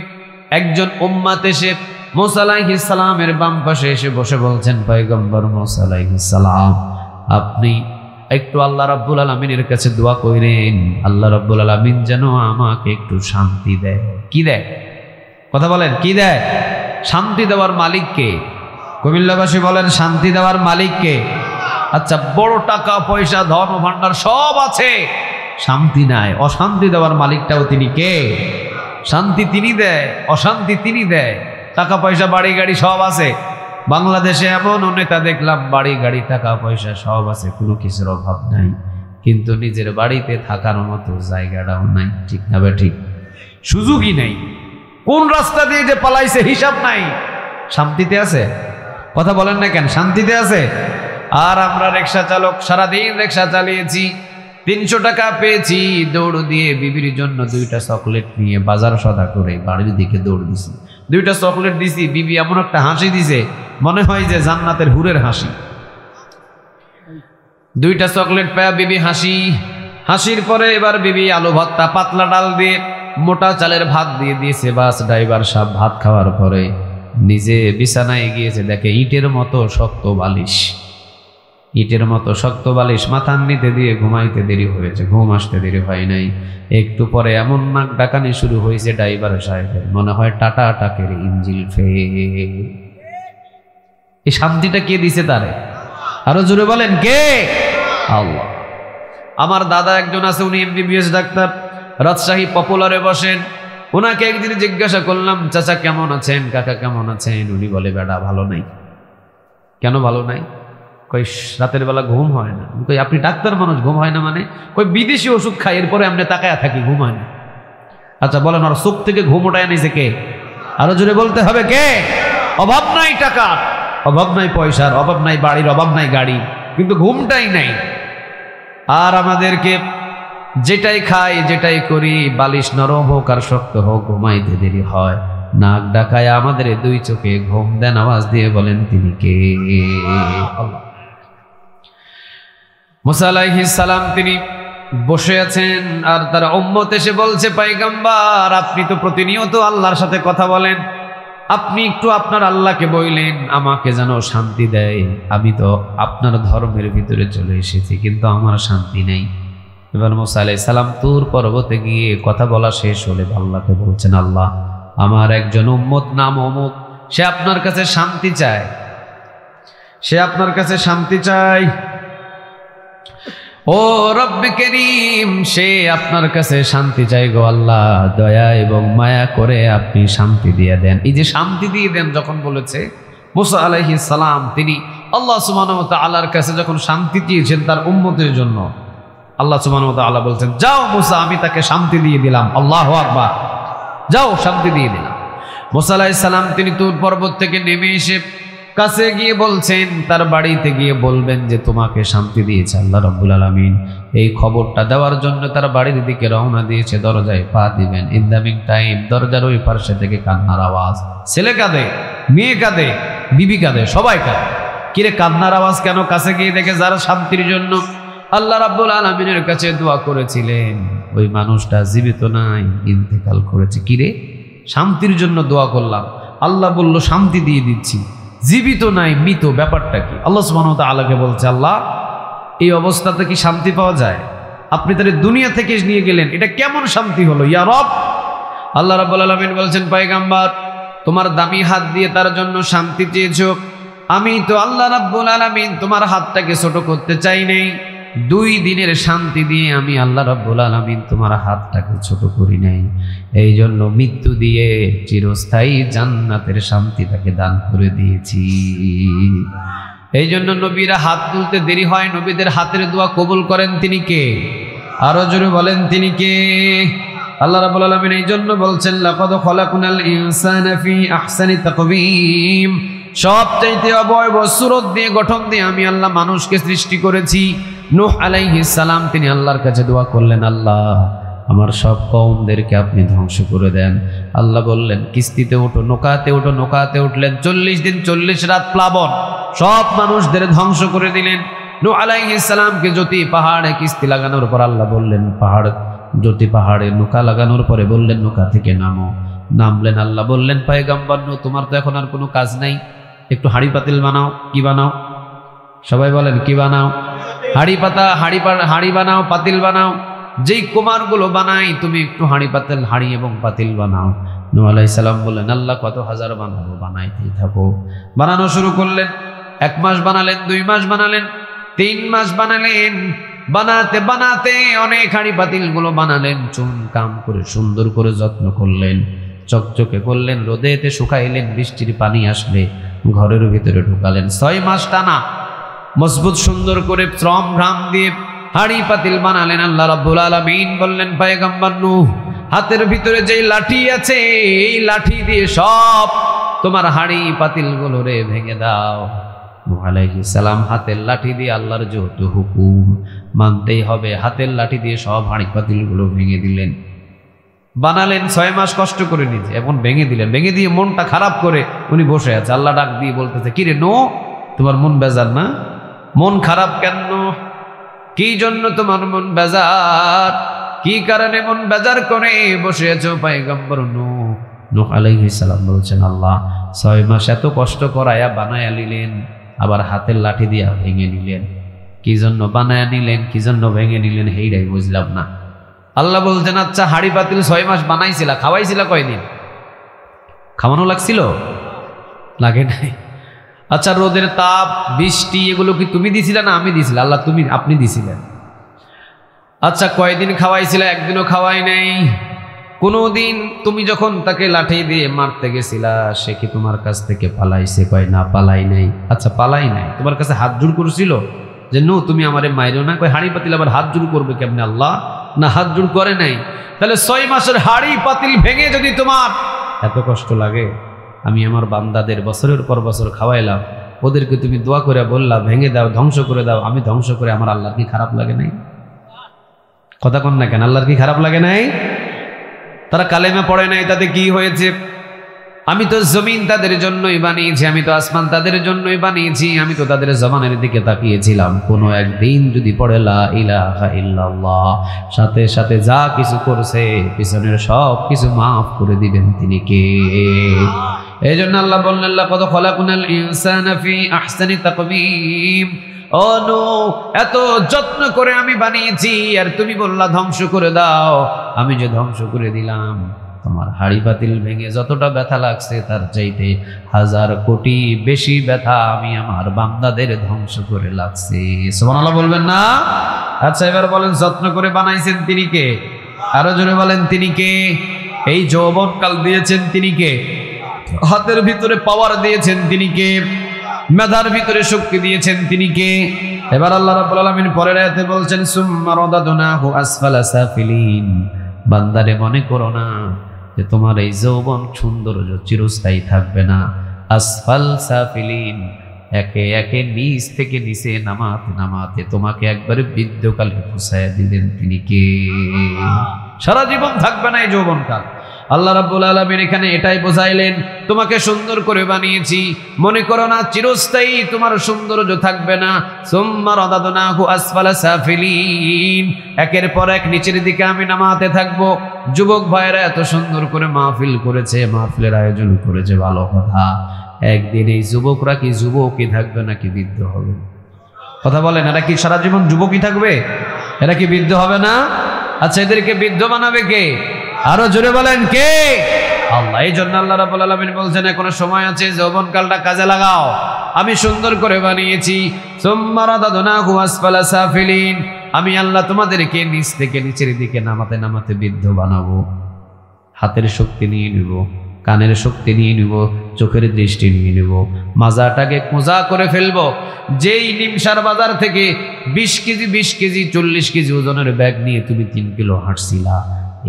একজন উম্মত এসে মুসা আলাইহিস সালামের বাম পাশে এসে বসে বলছেন, পয়গম্বর মুসা আলাইহিস সালাম আপনি একটু আল্লাহ রাব্বুল আলামিনের কাছে দোয়া করেন, আল্লাহ রাব্বুল আলামিন যেন আমাকে একটু শান্তি দেয়। কি দেয়? কথা বলেন, কি দেয়? শান্তি দেওয়ার মালিক কে? কুমিল্লাবাসী বলেন, শান্তি দেওয়ার মালিক কে? আচ্ছা, বড় টাকা পয়সা ধন ভান্ডার সব আছে, শান্তি নাই, অশান্তি দেওয়ার মালিকটাও তিনি কে? শান্তি তিনি দেয়, অশান্তি তিনি দেয়। টাকা পয়সা বাড়ি গাড়ি সব আছে। বাংলাদেশে এমন নেতা দেখলাম বাড়ি গাড়ি টাকা পয়সা সব আছে, কোনো কিছুর অভাব নাই, কিন্তু নিজের বাড়িতে থাকার মতো জায়গাটাও নাই। ঠিক না বে ঠিক? সুযোগই নেই। কোন রাস্তা দিয়ে যে পালাইছে হিসাব নাই। শান্তিতে আছে? কথা বলেন না কেন? শান্তিতে আছে? আর আমরা রিক্সা চালক, সারাদিন রিক্সা চালিয়েছি, 300 টাকা পেয়েছি, দৌড় দিয়ে বিবির জন্য 2টা চকলেট নিয়ে বাজার সদা করে বাড়ির দিকে দৌড় দিছি। 2টা চকলেট দিছি, বিবি এমন একটা হাসি দিছে মনে হয় যে জান্নাতের হুরের হাসি। 2টা চকলেট পায়া বিবি হাসি, হাসির পরে এবার বিবি আলু ভর্তা পাতলা ডাল দিয়ে মোটা চালের ভাত দিয়ে দিয়েছে। বাস ড্রাইভার সাহেব ভাত খাওয়ার পরে নিজে বিছানায় গিয়েছে, দেখে ইটের মতো শক্ত বালিশ, ইটের মতো শক্ত বালিশ মাথার নিতে দিয়ে ঘুমাইতে দেরি হয়েছে, ঘুম আসতে দেরি হয় নাই। একটু পরে এমন নাক ডাকানি শুরু হয়েছে ড্রাইভার সাহেবের, মনে হয় টাটা টাকের ইঞ্জিল ফেল। এই শান্তিটা কে দিছে তারে? আরো জোরে বলেন, কে? আল্লাহ। আমার দাদা একজন আছে, উনি এমবিবিএস ডাক্তার, রাজশাহী পপুলারে বসেন। ওনাকে একদিন জিজ্ঞাসা করলাম, চাচা কেমন আছেন, কাকা কেমন আছেন? উনি বলে, বেটা ভালো নাই। কেন ভালো নাই? কই রাতের বেলা ঘুম হয় না। কই আপনি ডাক্তার মানুষ, ঘুম হয় না মানে? কই বিদেশি ওষুধ খাই, এরপরে আমরা তাকায়া থাকি, ঘুম হয় না। আচ্ছা বলেন, আর চোখ থেকে ঘুম ওঠায় নিছে কে? আরো জোরে বলতে হবে, কে? অভাব নাই টাকার, অভাব নাই পয়সার, অভাব নাই বাড়ির, অভাব নাই গাড়ি, কিন্তু ঘুমটাই নাই। আর আমাদেরকে যেটাই খাই যেটাই করি, বালিশ নরম হোক আর শক্ত হোক, ঘুমাইতে দেরি হয়। নাক ডাকায় আমাদের 2 চোখে ঘুম দেন। আওয়াজ দিয়ে বলেন, তিনি কে? আল্লাহ। মুসা আলাইহিস সালাম তিনি বসে আছেন, আর তার উম্মত এসে বলছে, পয়গম্বর আপনি তো প্রতিনিয়ত আল্লাহর সাথে কথা বলেন, আপনি একটু আপনার আল্লাহকে বললেন আমাকে যেন শান্তি দেয়। আমি তো আপনার ধর্মের ভিতরে চলে এসেছি, কিন্তু আমার শান্তি নেই। এবার মুসা আলাইহিস সালাম তুর পর্বতে গিয়ে কথা বলা শেষ হলে আল্লাহকে বলছেন, আল্লাহ আমার একজন উম্মত নাম অমুক, সে আপনার কাছে শান্তি চায়, সে আপনার কাছে শান্তি চায়। ও রব্বে করিম, সে আপনার কাছে শান্তি চাই গো আল্লাহ, দয়া এবং মায়া করে আপনি শান্তি দিয়ে দেন। এই যে শান্তি দিয়ে দেন যখন বলেছে মুসা আলাইহিস সালাম, তিনি আল্লাহ সুবহানাহু ওয়া তাআলার কাছে যখন শান্তি চেয়েছেন তার উম্মতের জন্য, আল্লাহ সুবহানাহু ওয়া তাআলা বলছেন, যাও মুসা, আমি তাকে শান্তি দিয়ে দিলাম। আল্লাহু আকবার, যাও শান্তি দিয়ে দিলাম। মুসা আলাইহিস সালাম তিনি তুর পর্বত থেকে নেমে এসে কাছে গিয়ে বলছেন, তার বাড়িতে গিয়ে বলবেন যে তোমাকে শান্তি দিয়েছে আল্লাহ রাব্বুল আলামিন। এই খবরটা দেওয়ার জন্য তার বাড়ির দিকে রওনা দিয়েছে, দরজায় পা দিবেন। ইন দ্য মিন টাইম দরজার ওই পাশে থেকে কান্নার আওয়াজ, ছেলে কাঁদে, মেয়ে কাঁদে, বিবি কাঁদে, সবাই কাঁদে। কিরে কান্নার আওয়াজ কেন? কাছে গিয়ে দেখে যারা শান্তির জন্য আল্লাহ রাব্বুল আলামিনের কাছে দোয়া করেছিলেন ওই মানুষটা জীবিত নাই, ইন্তেকাল করেছে। কিরে শান্তির জন্য দোয়া করলাম, আল্লাহ বলল শান্তি দিয়ে দিচ্ছি, জীবিত নাই, মৃত, ব্যাপারটা কি? আল্লাহ সুবহানাহু ওয়া তাআলাকে বলছে, আল্লাহ এই অবস্থাতে কি শান্তি পাওয়া যায়? আপনি তাহলে দুনিয়া থেকে নিয়ে গেলেন, এটা কেমন শান্তি হলো ইয়া রব? আল্লাহ রাব্বুল আলামিন বলছেন, পয়গম্বর তোমার দামি হাত দিয়ে তার জন্য শান্তি চেয়েছো, আমি তো আল্লাহ রাব্বুল আলামিন তোমার হাতটাকে ছোট করতে চাই নাই। 2 দিনের শান্তি দিয়ে আমি আল্লাহ রাব্বুল আলামিন তোমার হাতটাকে ছোট করি নাই। এই জন্য মৃত্যু দিয়ে চিরস্থায়ী জান্নাতের শান্তি তাকে দান করে দিয়েছি। এই জন্য নবীরা হাত তুলতে দেরি হয়, নবীদের হাতের দোয়া কবুল করেন তিনি কে? আরো জোরে বলেন তিনি কে? আল্লাহ রাব্বুল আলামিন এই জন্য বলছেন, লাকাদ খলাকনাল ইনসানা ফি আহসানি তাকওয়িম, সবচাইতে অবয়ব সুরত দিয়ে, গঠন দিয়ে আমি আল্লাহ মানুষকে সৃষ্টি করেছি। নূহ আলাইহিস সালাম তিনি আল্লাহর কাছে দোয়া করলেন, আল্লাহ আমার সব কওমদেরকে আপনি ধ্বংস করে দেন। আল্লাহ বললেন কিস্তিতে ওঠো, নৌকাতে ওঠো। নৌকাতে উঠলেন, 40 দিন 40 রাত প্লাবন, সব মানুষদের ধ্বংস করে দিলেন। নূহ আলাইহিস সালামকে জ্যোতি পাহাড়ে কিস্তি লাগানোর পর আল্লাহ বললেন, জ্যোতি পাহাড়ে নৌকা লাগানোর পরে বললেন নৌকা থেকে নামো। নামলেন, আল্লাহ বললেন, পয়গম্বর নূহ তোমার তো এখন আর কোনো কাজ নাই, একটু হাঁড়ি পাতিল বানাও। কি বানাও? সবাই বলেন কি বানাও? হাঁড়ি বানাও, পাতিল বানাও। যেই কুমারগুলো বানাই তুমি একটু হাঁড়ি এবং পাতিল বানাও। নূহ আলাইহিস সালাম বললেন, আল্লাহ কত হাজার বানাবো, বানাইতেই থাকো। বানানো শুরু করলেন, 1 মাস বানালেন, 2 মাস বানালেন, 3 মাস বানালেন। বানাতে বানাতে অনেক হাঁড়ি পাতিল গুলো বানালেন, চুন কাম করে সুন্দর করে যত্ন করলেন, চকচকে করলেন, রোদেতে শুকাইলেন, বৃষ্টির পানি আসলে ঘরের ভিতরে ঢুকালেন। 6 মাস টানা মজবুত সুন্দর করে শ্রম ঘাম দিয়ে হাঁড়ি পাতিল বানালেন। আল্লাহ রাব্বুল আলামিন বললেন, পয়গম্বর নূহ হাতের ভিতরে যেই লাঠি আছে এই লাঠি দিয়ে সব তোমার হাঁড়ি পাতিল গুলো রে ভেঙে দাও। নূহ আলাইহিস সালাম হাতের লাঠি দিয়ে আল্লাহর যত হুকুম মানতেই হবে, হাতের লাঠি দিয়ে সব হাঁড়ি পাতিল গুলো ভেঙে দিলেন। বানালেন 6 মাস কষ্ট করে নিজে, এখন ভেঙে দিলেন। ভেঙে দিয়ে মনটা খারাপ করে উনি বসে আছে। আল্লাহ ডাক দিয়ে বলতেছে, কিরে নূহ তোমার মন বেজার না? মন খারাপ কেন? কি জন্য তোমার মন বেজার? কি কারণে মন বেজার করে বসে আছো পয়গম্বর নূহ? নূহ আলাইহিস সালাম বলছেন, আল্লাহ 6 মাস এত কষ্ট করায়া বানায়া নিলেন, আবার হাতের লাঠি দিয়া ভেঙে নিলেন। কি জন্য বানায়া নিলেন, কি জন্য ভেঙে নিলেন সেইটাই বুঝলাম না। আল্লাহ বলছেন, আচ্ছা হাঁড়ি পাতিল 6 মাস বানাইছিলা, খাওয়াইছিলা কয়দিন? খাওয়ানো লাগছিল? লাগে নাই। আচ্ছা রোদের তাপ, বৃষ্টি এগুলো কি তুমি দিছিলা না আমি দিছিলাম? আল্লাহ আপনি দিছিলেন। আচ্ছা কয়দিন খাওয়াইছিলা? একদিনও খাওয়াই নাই। কোনোদিন তুমি যখন তাকে লাঠি দিয়ে মারতে গেছিলা সে কি তোমার কাছ থেকে পালাইছে? কয় না পালাই নাই। আচ্ছা পালাই নাই, তোমার কাছে হাত জোড় করছিল যে নূহ তুমি আমারে মাইরো না? কয় হাঁড়ি পাতিল আবার হাত জোড় করবে কেমনে? আল্লাহ না হাত জোড় করে নাই। তাহলে 6 মাসের হাঁড়ি পাতিল ভেঙে যদি তোমার এত কষ্ট লাগে, আমি আমার বান্দাদের বছরের পর বছর খাওয়াইলাম, ওদেরকে তুমি দোয়া করে বললা ভেঙে দাও, ধ্বংস করে দাও, আমি ধ্বংস করে আমার আল্লাহর কি খারাপ লাগে নাই? কথা কন না কেন? আল্লাহর কি খারাপ লাগে নাই? তারা কালেমা পড়ে নাই, তাতে কি হয়েছে? আমি তো জমিন তাদের জন্যই বানিয়েছি, আমি তো আসমান তাদের জন্যই বানিয়েছি, আমি তো তাদের জবানের দিকে তাকিয়েছিলাম। কোনো একদিন যদি পড়ে লা ইলাহা ইল্লাল্লাহ, সাথে সাথে যা কিছু করছে পিছনের সব কিছু মাফ করে দিবেন তিনি কে? এই জন্য আল্লাহ বললেন, লাকাদ খলাকনাল ইনসানা ফি আহসানি তাকওয়িম। ও নূহ এত যত্ন করে আমি বানিয়েছি আর তুমি বললা ধ্বংস করে দাও। আমি যে ধ্বংস করে দিলাম, তোমার হাঁড়ি পাতিল ভেঙে যতটা ব্যথা লাগছে তার চাইতে 1000 কোটি বেশি ব্যথা আমি আমার বান্দাদের ধ্বংস করে লাগছে। সুবহানাল্লাহ বলবেন না? আচ্ছা এবার বলেন, যত্ন করে বানাইছেন তিনি কে? আরো জোরে বলেন তিনি কে? এই যৌবনকাল দিয়েছেন তিনি কে? হাতের ভিতরে পাওয়ার দিয়েছেন তিনি কে? মেধার ভিতরে শক্তি দিয়েছেন তিনি কে? এবার আল্লাহ রাব্বুল আলামিন পরের আয়াতে বলছেন সুম্মা রাদাদনাহু আসফালা সাফিলিন। বান্দারে মনে করো না যে তোমার এই যৌবন সৌন্দর্য চিরস্থায়ী থাকবে না। আসফাল সাফিলিন, একে একে নিচ থেকে নিচে নামাতে নামাতে তোমাকে একবারে বৃদ্ধকালে পৌঁছায় দিলেন তিনি কে? সারা জীবন থাকবে না এই যৌবনকাল। আল্লাহ রাব্বুল আলামিন এখানে এটাই বোঝাইলেন, তোমাকে সুন্দর করে বানিয়েছি, মনে করো না চিরস্থায়ী তোমার সৌন্দর্য থাকবে না। সুম্মা রাদাদনাহু আসফালা সাফিলিন, একের পর এক নিচের দিকে আমি নামাতে থাকবো। যুবক ভাইরা এত সুন্দর করে মাহফিল করেছে, মাহফিলের আয়োজন করেছে, ভালো কথা। একদিন এই যুবকরা কি যুবকই থাকবে নাকি বৃদ্ধ হবে? কথা বলেন, এরা কি সারা জীবন যুবকই থাকবে? এরা কি বৃদ্ধ হবে না? আচ্ছা, এদেরকে বৃদ্ধ বানাবে কে? আরো জোরে বলেন কে? আল্লাহ। এই জন্য আল্লাহ রাব্বুল আলামিন বলছেন এখনো সময় আছে, যৌবনকালটা কাজে লাগাও, আমি সুন্দর করে বানিয়েছি। সুম্মা রাদাদনাহু আসফালা সাফিলিন, আমি আল্লাহ তোমাদেরকে নিচ থেকে নিচের দিকে নামাতে নামাতে বৃদ্ধ বানাবো। হাতের শক্তি নিয়ে নিব, কানের শক্তি নিয়ে নিব, চোখের দৃষ্টি নিয়ে নিব, মাজাটাকে কোঁজা করে ফেলবো। যেই নিমসার বাজার থেকে 20 কেজি 20 কেজি 40 কেজি ওজনের ব্যাগ নিয়ে তুমি 3 কিলো হাঁটছিলা,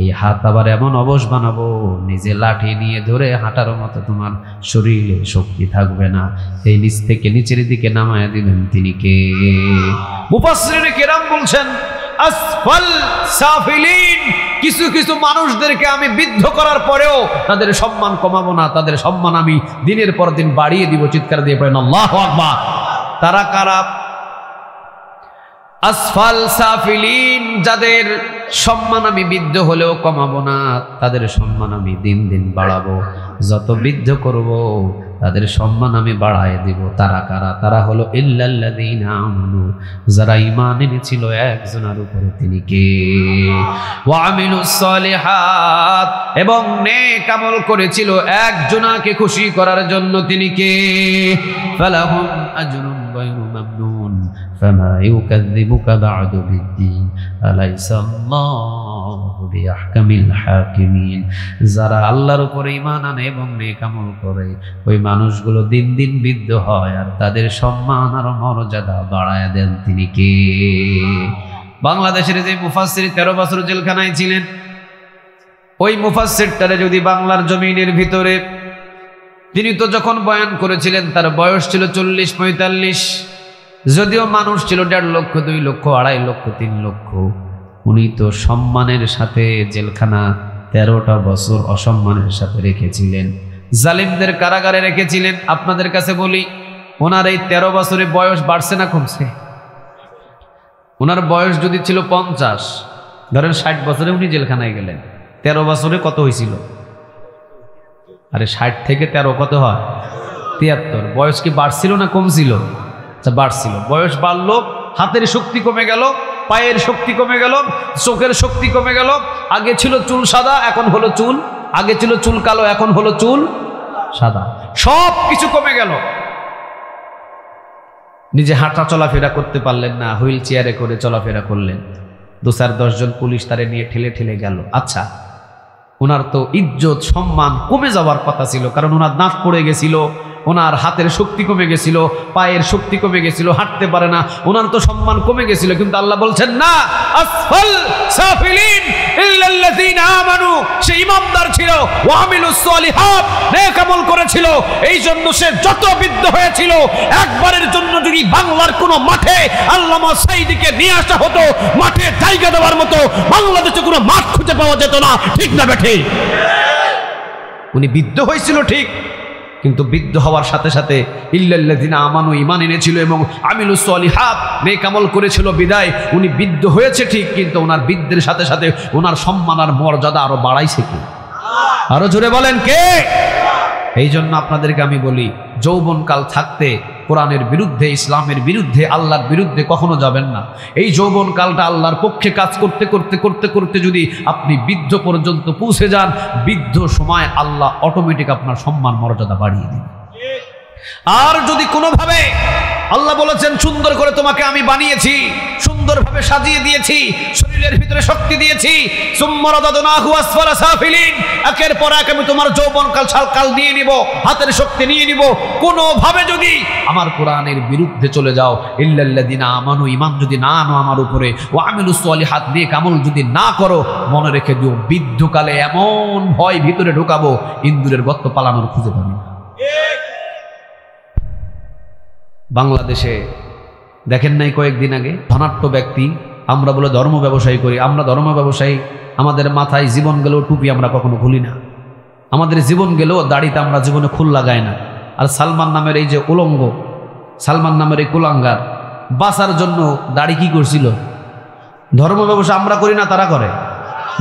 এই হাত আবার এমন অবশ বানাবো নিজে লাঠি নিয়ে ধরে হাঁটার মতো তোমার শরীরে শক্তি থাকবে না। এই নিচ থেকে নিচের দিকে নামায়া দিবেন তিনি কে? মুফাসসিরিনে কেরাম বলছেন আসফাল সাফিলিন, কিছু কিছু মানুষদেরকে আমি বৃদ্ধ করার পরেও তাদের সম্মান কমাবো না, তাদের সম্মান আমি দিনের পর দিন বাড়িয়ে দিব। চিৎকার দিয়ে পড়েন আল্লাহু আকবার। তারা কারা? আসফাল সাফিলিন, যাদের সম্মান আমি বৃদ্ধ হলেও কমাবো না, তাদের সম্মান আমি দিন দিন বাড়াবো। যত বৃদ্ধ করব তাদের সম্মান আমি বাড়ায় দিব। তারা কারা? তারা হলো ইল্লাল্লাযীনা আমানু, যারা ঈমান এনেছিল একজনের উপরে, তিনি কে? ওয়া আমিলুস সালিহাত, এবং নেক আমল করেছিল একজনকে খুশি করার জন্য, তিনি কে? ফালাহুম আজরুন গায়রু মামনুন ফামা ইউকাযযিবুকা বা'দু বিদ্দীন আলাইসাল্লাহু বিআহকামিল হাকিমিন। যারা আল্লাহর উপরে ঈমান আনে এবং নেক আমল করে, ওই মানুষগুলো দিন দিন বৃদ্ধ হয় আর তাদের সম্মান আর মর্যাদা বাড়ায় দেন তিনি কে? বাংলাদেশের যে মুফাসসির 13 বছর জেলখানায় ছিলেন, ওই মুফাসসিরটারে যদি বাংলার জমিনের ভিতরে, তিনি তো যখন বয়ান করেছিলেন তার বয়স ছিল 40-45, যদিও মানুষ ছিল 1.5 লক্ষ 2 লক্ষ 2.5 লক্ষ 3 লক্ষ। উনি তো সম্মানের সাথে জেলখানা 13টা বছর অসম্মানের সাথে রেখেছিলেন, জালিমদের কারাগারে রেখেছিলেন। আপনাদের কাছে বলি, ওনার এই 13 বছরে বয়স বাড়ছে না কমছে? ওনার বয়স যদি ছিল 50, ধরেন 60 বছরে উনি জেলখানায় গেলেন, 13 বছরে কত হয়েছিল? আরে 60 থেকে 13 কত হয়? 73। বয়স কি বাড়ছিল না কমছিল? বাড়ছিল। বয়স বাড়লো, হাতের শক্তি কমে গেল, পায়ের শক্তি কমে গেল, চোখের শক্তি কমে গেল। আগে ছিল চুল সাদা, এখন হলো চুল, আগে ছিল চুল কালো, এখন হলো চুল সাদা, সব কিছু কমে গেল। নিজে হাঁটা চলাফেরা করতে পারলেন না, হুইল চেয়ারে করে চলাফেরা করলেন। 2-10 জন পুলিশ তারে নিয়ে ঠেলে ঠেলে গেল। আচ্ছা, ওনার তো ইজ্জত সম্মান কমে যাওয়ার কথা ছিল, কারণ ওনার দাঁত পড়ে গেছিল, ওনার হাতের শক্তি কমে গেছিল, পায়ের শক্তি কমে গেছিল, হাঁটতে পারে না, ওনার তো সম্মান কমে গেছিল। কিন্তু আল্লাহ বলছেন না, আসফাল সাফিলিন ইল্লাল্লাযীনা আমানু, সে ইমানদার ছিল, ওয়া আমিলুস সালিহাত, নেক আমল করেছিল। এই জন্য সে যত বৃদ্ধ হয়েছিল, একবারের জন্য যদি বাংলার কোনো মাঠে আল্লামা সাঈদীকে নিয়ে আসা হতো, মাঠে জায়গা দেওয়ার মতো বাংলাদেশে কোনো মাঠ খুঁজে পাওয়া যেত না। ঠিক না বেঠে? উনি বৃদ্ধ হয়েছিল ঠিক, কিন্তু বৃদ্ধ হওয়ার সাথে সাথে ইল্লাল্লাযীনা আমানু, ঈমান এনেছিল এবং আমিলুস সালিহাত, নেক আমল করেছিল বিদায় উনি বৃদ্ধ হয়েছে ঠিক, কিন্তু ওনার বৃদ্ধের সাথে সাথে ওনার সম্মান আর মর্যাদা আরো বাড়াইছে কে? আরো জোরে বলেন কে? এই জন্য আপনাদেরকে আমি বলি, যৌবনকাল থাকতে কোরআনের বিরুদ্ধে, ইসলামের বিরুদ্ধে, আল্লাহর বিরুদ্ধে কখনো যাবেন না। এই যৌবনকালটা আল্লাহর পক্ষে কাজ করতে করতে করতে করতে যদি আপনি বৃদ্ধ পর্যন্ত পৌঁছে যান, বৃদ্ধ সময় আল্লাহ অটোমেটিক আপনার সম্মান মর্যাদা বাড়িয়ে দিন। আর যদি কোনোভাবে, আল্লাহ বলেছেন সুন্দর করে তোমাকে আমি বানিয়েছি, সুন্দর সুন্দরভাবে সাজিয়ে দিয়েছি, শরীরের ভিতরে শক্তি দিয়েছি। সুম্মা রাদাদনাহু আসফালা সাফিলিন, একের পর এক আমি তোমার যৌবনকাল কাল নিয়ে নিব, হাতের শক্তি নিয়ে নিব। কোনোভাবে যদি আমার কোরআনের বিরুদ্ধে চলে যাও, ইল্লাল্লাযিনা আমানু, ঈমান যদি না আনো আমার উপরে, ওয়া আমিলুস সলিহাত, নেক আমল যদি না করো, মনে রেখে দিও বৃদ্ধকালে এমন ভয় ভিতরে ঢোকাবো ইন্দুরের গর্ত পালানোর খুঁজে পাবি না। বাংলাদেশে দেখেন নাই কয়েকদিন আগে ধনাঢ্য ব্যক্তি, আমরা বলে ধর্ম ব্যবসায়ী করি, আমরা ধর্ম ব্যবসায়ী, আমাদের মাথায় জীবন গেলেও টুপি আমরা কখনো খুলি না, আমাদের জীবন গেলেও দাড়িতে আমরা জীবনে খুল লাগাই না। আর সালমান নামের এই যে উলঙ্গ, সালমান নামের এই কুলাঙ্গার বাঁচার জন্য দাড়ি কি করছিল? ধর্ম ব্যবসা আমরা করি না, তারা করে।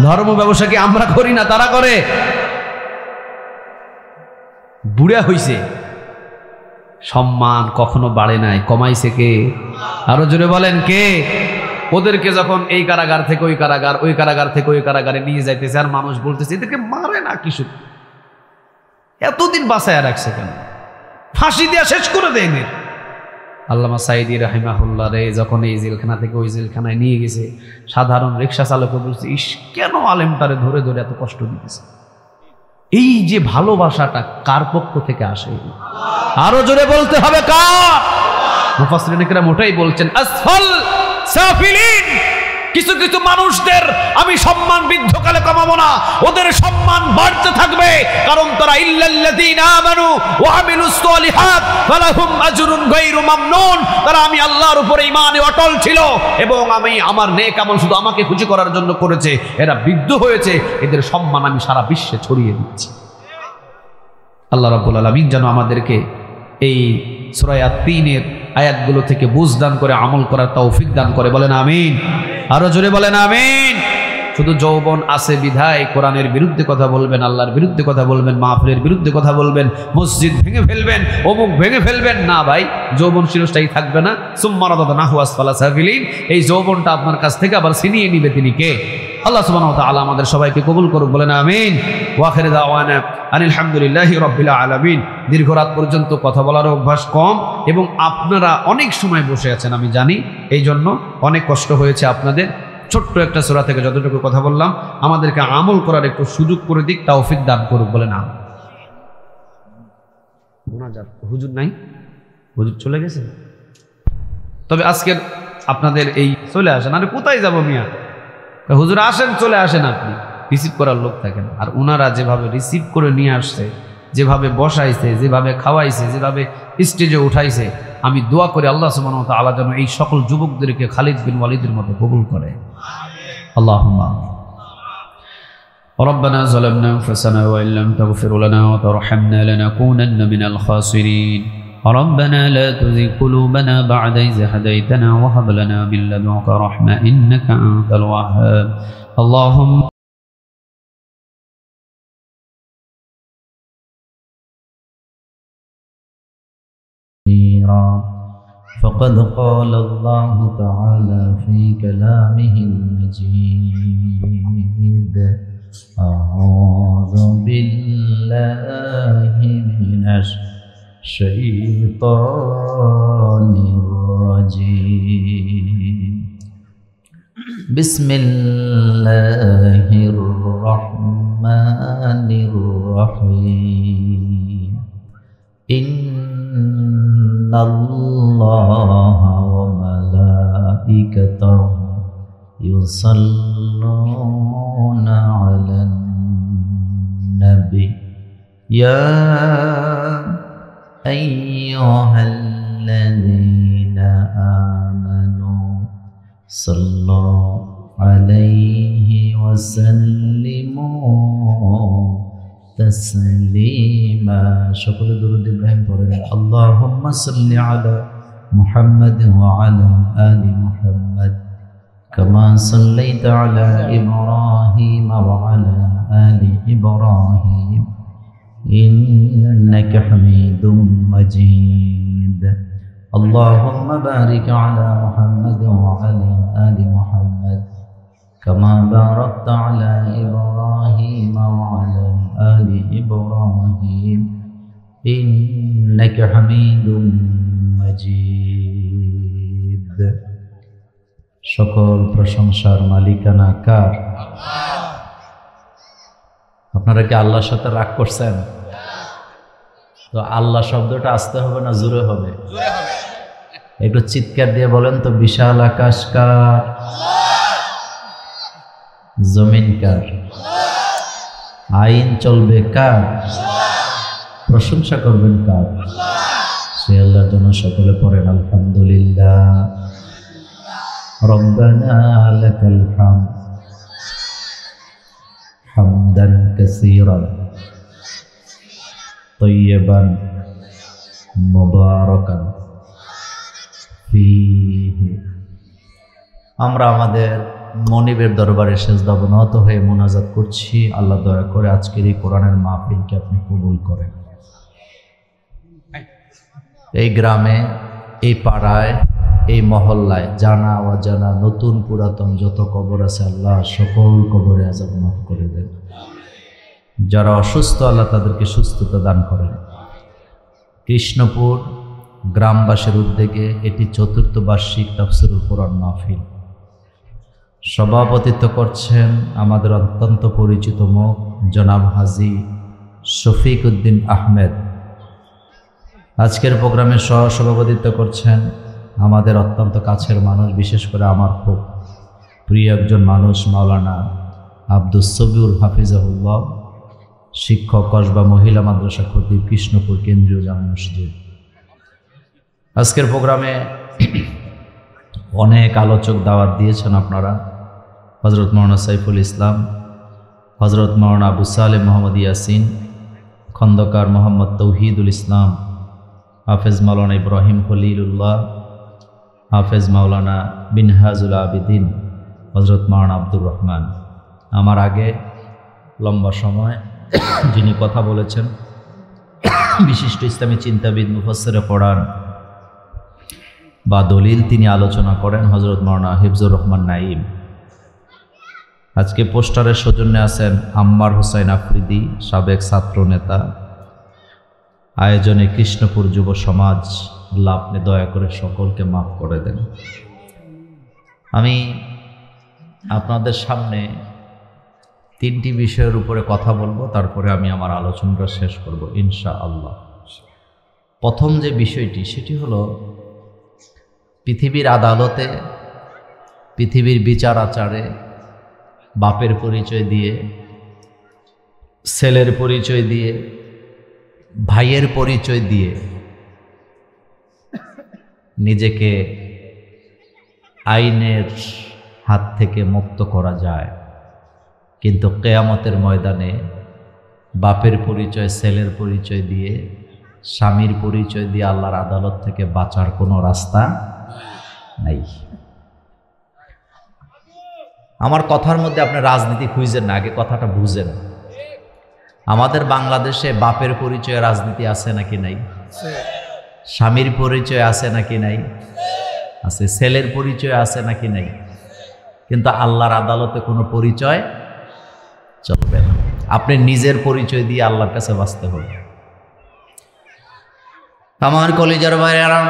ধর্ম ব্যবসা কি আমরা করি না, তারা করে। বুড়া হইছে, সম্মান কখনো বাড়ে নাই, কমাইছে কে? আরো জোরে বলেন কে? ওদেরকে যখন এই কারাগার থেকে ওই কারাগার, ওই কারাগার থেকে ওই কারাগারে নিয়ে যাইতেছে, আর মানুষ বলতেছে এদেরকে মারে না কিছু, এতদিন বাঁচায় রাখছে কেন? ফাঁসি দিয়া শেষ করে দেয়নি। আল্লামা সাইদি রাহিমাহুল্লাহ রে যখন এই জেলখানা থেকে ওই জেলখানায় নিয়ে গেছে, সাধারণ রিক্সা চালকও বলছে, ইস কেন আলেমটারে ধরে ধরে এত কষ্ট দিতেছে। এই যে ভালোবাসাটা কার পক্ষ থেকে আসে? আরো জোরে বলতে হবে কার? মুফাসসিরিন কেরাম ওটাই বলছেন, আসফাল সাফিলিন। কিছু কিছু মানুষদের আমি সম্মান বৃদ্ধকালে কমাবো না, ওদের সম্মান বাড়তে থাকবে, কারণ তারা ইল্লাল্লাযীনা আমানু ওয়া আমিলুস সলিহাত ফালাহুম আজরুন গায়রু মামনুন। তারা আমি আল্লাহর উপরে ঈমানে অটল ছিল এবং আমি আমার নেক আমল শুধু আমাকে খুশি করার জন্য করেছে, এরা বৃদ্ধ হয়েছে, এদের সম্মান আমি সারা বিশ্বে ছড়িয়ে দিচ্ছি। আল্লাহ রাব্বুল আলামিন যেন আমাদেরকে এই সূরা আত-তিনের আয়াতগুলো থেকে বুঝদান করে আমল করার তৌফিক দান করে, বলেন আমিন। আরো জোরে বলেন আমিন। শুধু যৌবন আছে বিধায় কোরআনের বিরুদ্ধে কথা বলবেন, আল্লাহর বিরুদ্ধে কথা বলবেন, মাহফিলের বিরুদ্ধে কথা বলবেন, মসজিদ ভেঙে ফেলবেন, অমুক ভেঙে ফেলবেন না ভাই, যৌবন চিরস্থায়ী থাকবে না। সুম্মা রাদাদনাহু আসফালা সাফিলিন, এই যৌবনটা আপনার কাছ থেকে আবার ছিনিয়ে নিবে তিনি কে? আল্লাহ সুবহানাহু ওয়া তাআলা আমাদের সবাইকে কবুল করুক, বলেন আমিন। ওয়া আখিরু দাওয়ানা আনিল হামদুলিল্লাহি রাব্বিল আলামিন। দীর্ঘ রাত পর্যন্ত কথা বলার অভ্যাস কম এবং আপনারা অনেক সময় বসে আছেন আমি জানি, এই জন্য অনেক কষ্ট হয়েছে আপনাদের। ছোট্ট একটা সূরা থেকে যতটুকু কথা বললাম, আমাদেরকে আমল করার একটু সুযোগ করে দিক, তৌফিক দান করুক, বলেন আমিন। হুজুর নাই, হুজুর চলে গেছে। তবে আজকের আপনাদের এই চলে আসেন, আরে কোথায় যাব মিয়া? হুজুর আসেন, চলে আসেন, আপনি রিসিভ করার লোক থাকেন। আর ওনারা যেভাবে রিসিভ করে নিয়ে আসছে, যেভাবে বসাইছে, যেভাবে খাওয়াইছে, যেভাবে স্টেজে উঠাইছে, আমি দোয়া করি আল্লাহ সুবহানাহু ওয়া তাআলা যেন এই সকল যুবকদেরকে খালিদ বিন ওয়ালিদের মতো কবুল করে। আল্লাহুম্মা ربنا ظلمنا أنفسنا وإن لم تغفر لنا وترحمنا لنكونن من الخاسرين ربنا لا تزغ قلوبنا بعد إذ هديتنا وهب لنا من لدنك رحمة إنك أنت الوهاب اللهم فقد قال الله تعالى في كلامه المجيد أعوذ بالله من الشيطان الرجيم بسم الله الرحمن الرحيم إن الله وملائكته يصلون على النبي يا أيها الذين آمنوا صلوا عليه وسلموا تسليما شكر درود إبراهيم اللهم صل على محمد وعلى آل محمد كما صليت على إبراهيم وعلى آل إبراهيم إنك حميد مجيد اللهم بارك على محمد وعلى آل محمد كما باركت على إبراهيم وعلى آل إبراهيم إنك حميد مجيد সকল প্রশংসার মালিকানা কার? আপনারা কি আল্লাহর সাথে রাগ করছেন? তো আল্লাহ শব্দটা আসতে হবে না জোরে হবে? একটু চিৎকার দিয়ে বলেন তো, বিশাল আকাশ কার? জমিন কার? আইন চলবে কার? প্রশংসা করবেন কার? সে আল্লাহর জন্য সকলে পড়েন আলহামদুলিল্লাহ। রব্বানা লাকাল হামদ হামদান কাসীরান তাইয়্যিবান মুবারাকান ফীহি। আমরা আমাদের মনিবের দরবারে সেজদা অবনত হয়ে মুনাজাত করছি, আল্লাহ দয়া করে আজকের এই কোরআনের মাহফিলকে আপনি কবুল করেন। এই গ্রামে, এই পাড়ায়, এই মহল্লায় জানা অজানা নতুন পুরাতন যত কবর আছে আল্লাহ সকল কবরে আযাব মাফ করে দেন। যারা অসুস্থ আল্লাহ তাদেরকে সুস্থতা দান করেন। কৃষ্ণপুর গ্রামবাসীর উদ্যোগে এটি ৪র্থ বার্ষিক তাফসীরুল কোরআন মাহফিল। সভাপতিত্ব করছেন আমাদের অত্যন্ত পরিচিত মুখ জনাব হাজী শফিক উদ্দিন আহমেদ। আজকের প্রোগ্রামে সভাপতিত্ব করছেন আমাদের অত্যন্ত কাছের মানুষ, বিশেষ করে আমার খুব প্রিয় একজন মানুষ, মাওলানা আব্দুস সবিউল হাফিজাহুল্লাহ, শিক্ষক, কসবা মহিলা মাদ্রাসা খতিব, কৃষ্ণপুর কেন্দ্রীয় জামে মসজিদ। আজকের প্রোগ্রামে অনেক আলোচক দাওয়াত দিয়েছেন আপনারা। হজরত মাওলানা সাইফুল ইসলাম, হজরত মাওলানা আবু সালেহ মোহাম্মদ ইয়াসিন, খন্দকার মোহাম্মদ তৌহিদুল ইসলাম, হাফেজ মাওলানা ইব্রাহিম খলিলুল্লাহ, হাফেজ মাওলানা মিনহাজুল আবিদিন, হজরত মাওলানা আব্দুর রহমান। আমার আগে লম্বা সময় যিনি কথা বলেছেন বিশিষ্ট ইসলামী চিন্তাবিদ, মুফাসসিরে কোরআন বা দলিল, তিনি আলোচনা করেন হজরত মাওলানা হিফজুর রহমান নাঈম। আজকে পোস্টারের সৌজন্যে আছেন আম্মার হোসাইন আফ্রিদি, সাবেক ছাত্র নেতা। আয়োজনে কৃষ্ণপুর যুব সমাজ। আল্লাহ আপনি দয়া করে সকলকে মাফ করে দেন। আমি আপনাদের সামনে 3টি বিষয়ের উপরে কথা বলবো, তারপরে আমি আমার আলোচনাটা শেষ করব ইনশাআল্লাহ। প্রথম যে বিষয়টি সেটি হলো পৃথিবীর আদালতে, পৃথিবীর বিচার আচারে বাপের পরিচয় দিয়ে, ছেলের পরিচয় দিয়ে, ভাইয়ের পরিচয় দিয়ে নিজেকে আইনের হাত থেকে মুক্ত করা যায়, কিন্তু কিয়ামতের ময়দানে বাপের পরিচয়, ছেলের পরিচয় দিয়ে, স্বামীর পরিচয় দিয়ে আল্লাহর আদালত থেকে বাঁচার কোনো রাস্তা নাই। আমার কথার মধ্যে আপনি রাজনীতি খুঁজেন না, আগে কথাটা বুঝেন। আমাদের বাংলাদেশে বাপের পরিচয়ে রাজনীতি আছে নাকি নাই? স্বামীর পরিচয় আছে নাকি নাই? আছে। ছেলের পরিচয় আছে নাকি নাই? কিন্তু আল্লাহর আদালতে কোনো পরিচয় চলবে না। আপনি নিজের পরিচয় দিয়ে আল্লাহর কাছে বাঁচতে হবে। আমার কলিজার ভাইয়েরা,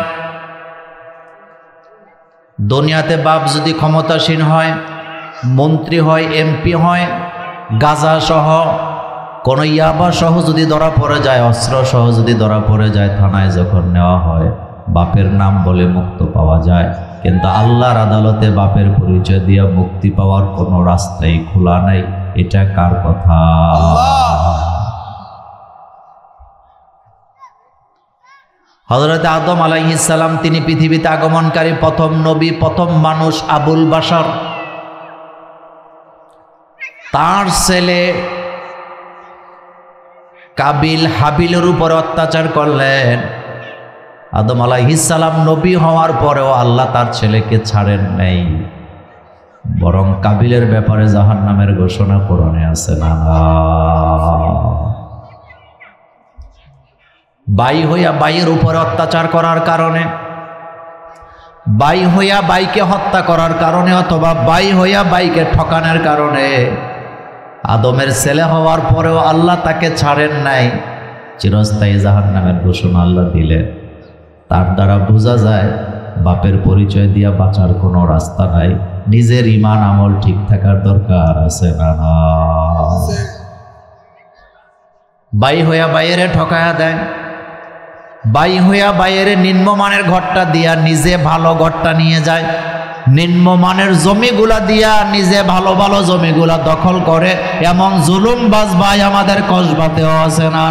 দুনিয়াতে বাপ যদি ক্ষমতাসীন হয়, মন্ত্রী হয়, এমপি হয়, গাঁজা সহ কোন ইয়াবা সহ যদি ধরা পড়ে যায়, অস্ত্র সহ যদি ধরা পড়ে যায়, থানায় যখন নেওয়া হয়, বাপের নাম বলে মুক্ত পাওয়া যায়। কিন্তু আল্লাহর আদালতে বাপের পরিচয় দিয়ে মুক্তি পাওয়ার কোনো রাস্তাই খোলা নাই। এটা কার কথা? হযরত আদম আলাইহিস সালাম, তিনি পৃথিবীতে আগমনকারী প্রথম নবী, প্রথম মানুষ, আবুল বাশার। তার ছেলে কাবিল হাবিলের উপর অত্যাচার করলেন। আদম আলাইহিস সালাম নবী হওয়ার পরেও আল্লাহ তার ছেলেকে ছাড়েন নাই, বরং কাবিলের ব্যাপারে জাহান্নামের ঘোষণা কোরআনে আছে না? ভাই হইয়া ভাইয়ের উপরে অত্যাচার করার কারণে, ভাই হইয়া ভাইকে হত্যা করার কারণে, অথবা ভাই হইয়া ভাইকে ঠকানোর কারণে আদমের ছেলে হওয়ার পরেও আল্লাহ তাকে ছাড়েন নাই, চিরস্থায়ী জাহান্নামের ঘোষণা আল্লাহ দিলেন। তার দ্বারা বোঝা যায় বাপের পরিচয় দিয়া বাঁচার কোনো রাস্তা নাই। নিজের ঈমান আমল ঠিক থাকার দরকার আছে না? বাই হইয়া বাইরে ঠকায়া দেয়, বাই হইয়া বাইরে নিম্নমানের ঘরটা দিয়া নিজে ভালো ঘরটা নিয়ে যায়, নিম্নমানের জমিগুলা দিয়া নিজে ভালো ভালো জমিগুলা দখল করে। এমন জুলুমবাজ ভাই আমাদের কসবাতেও আছে না?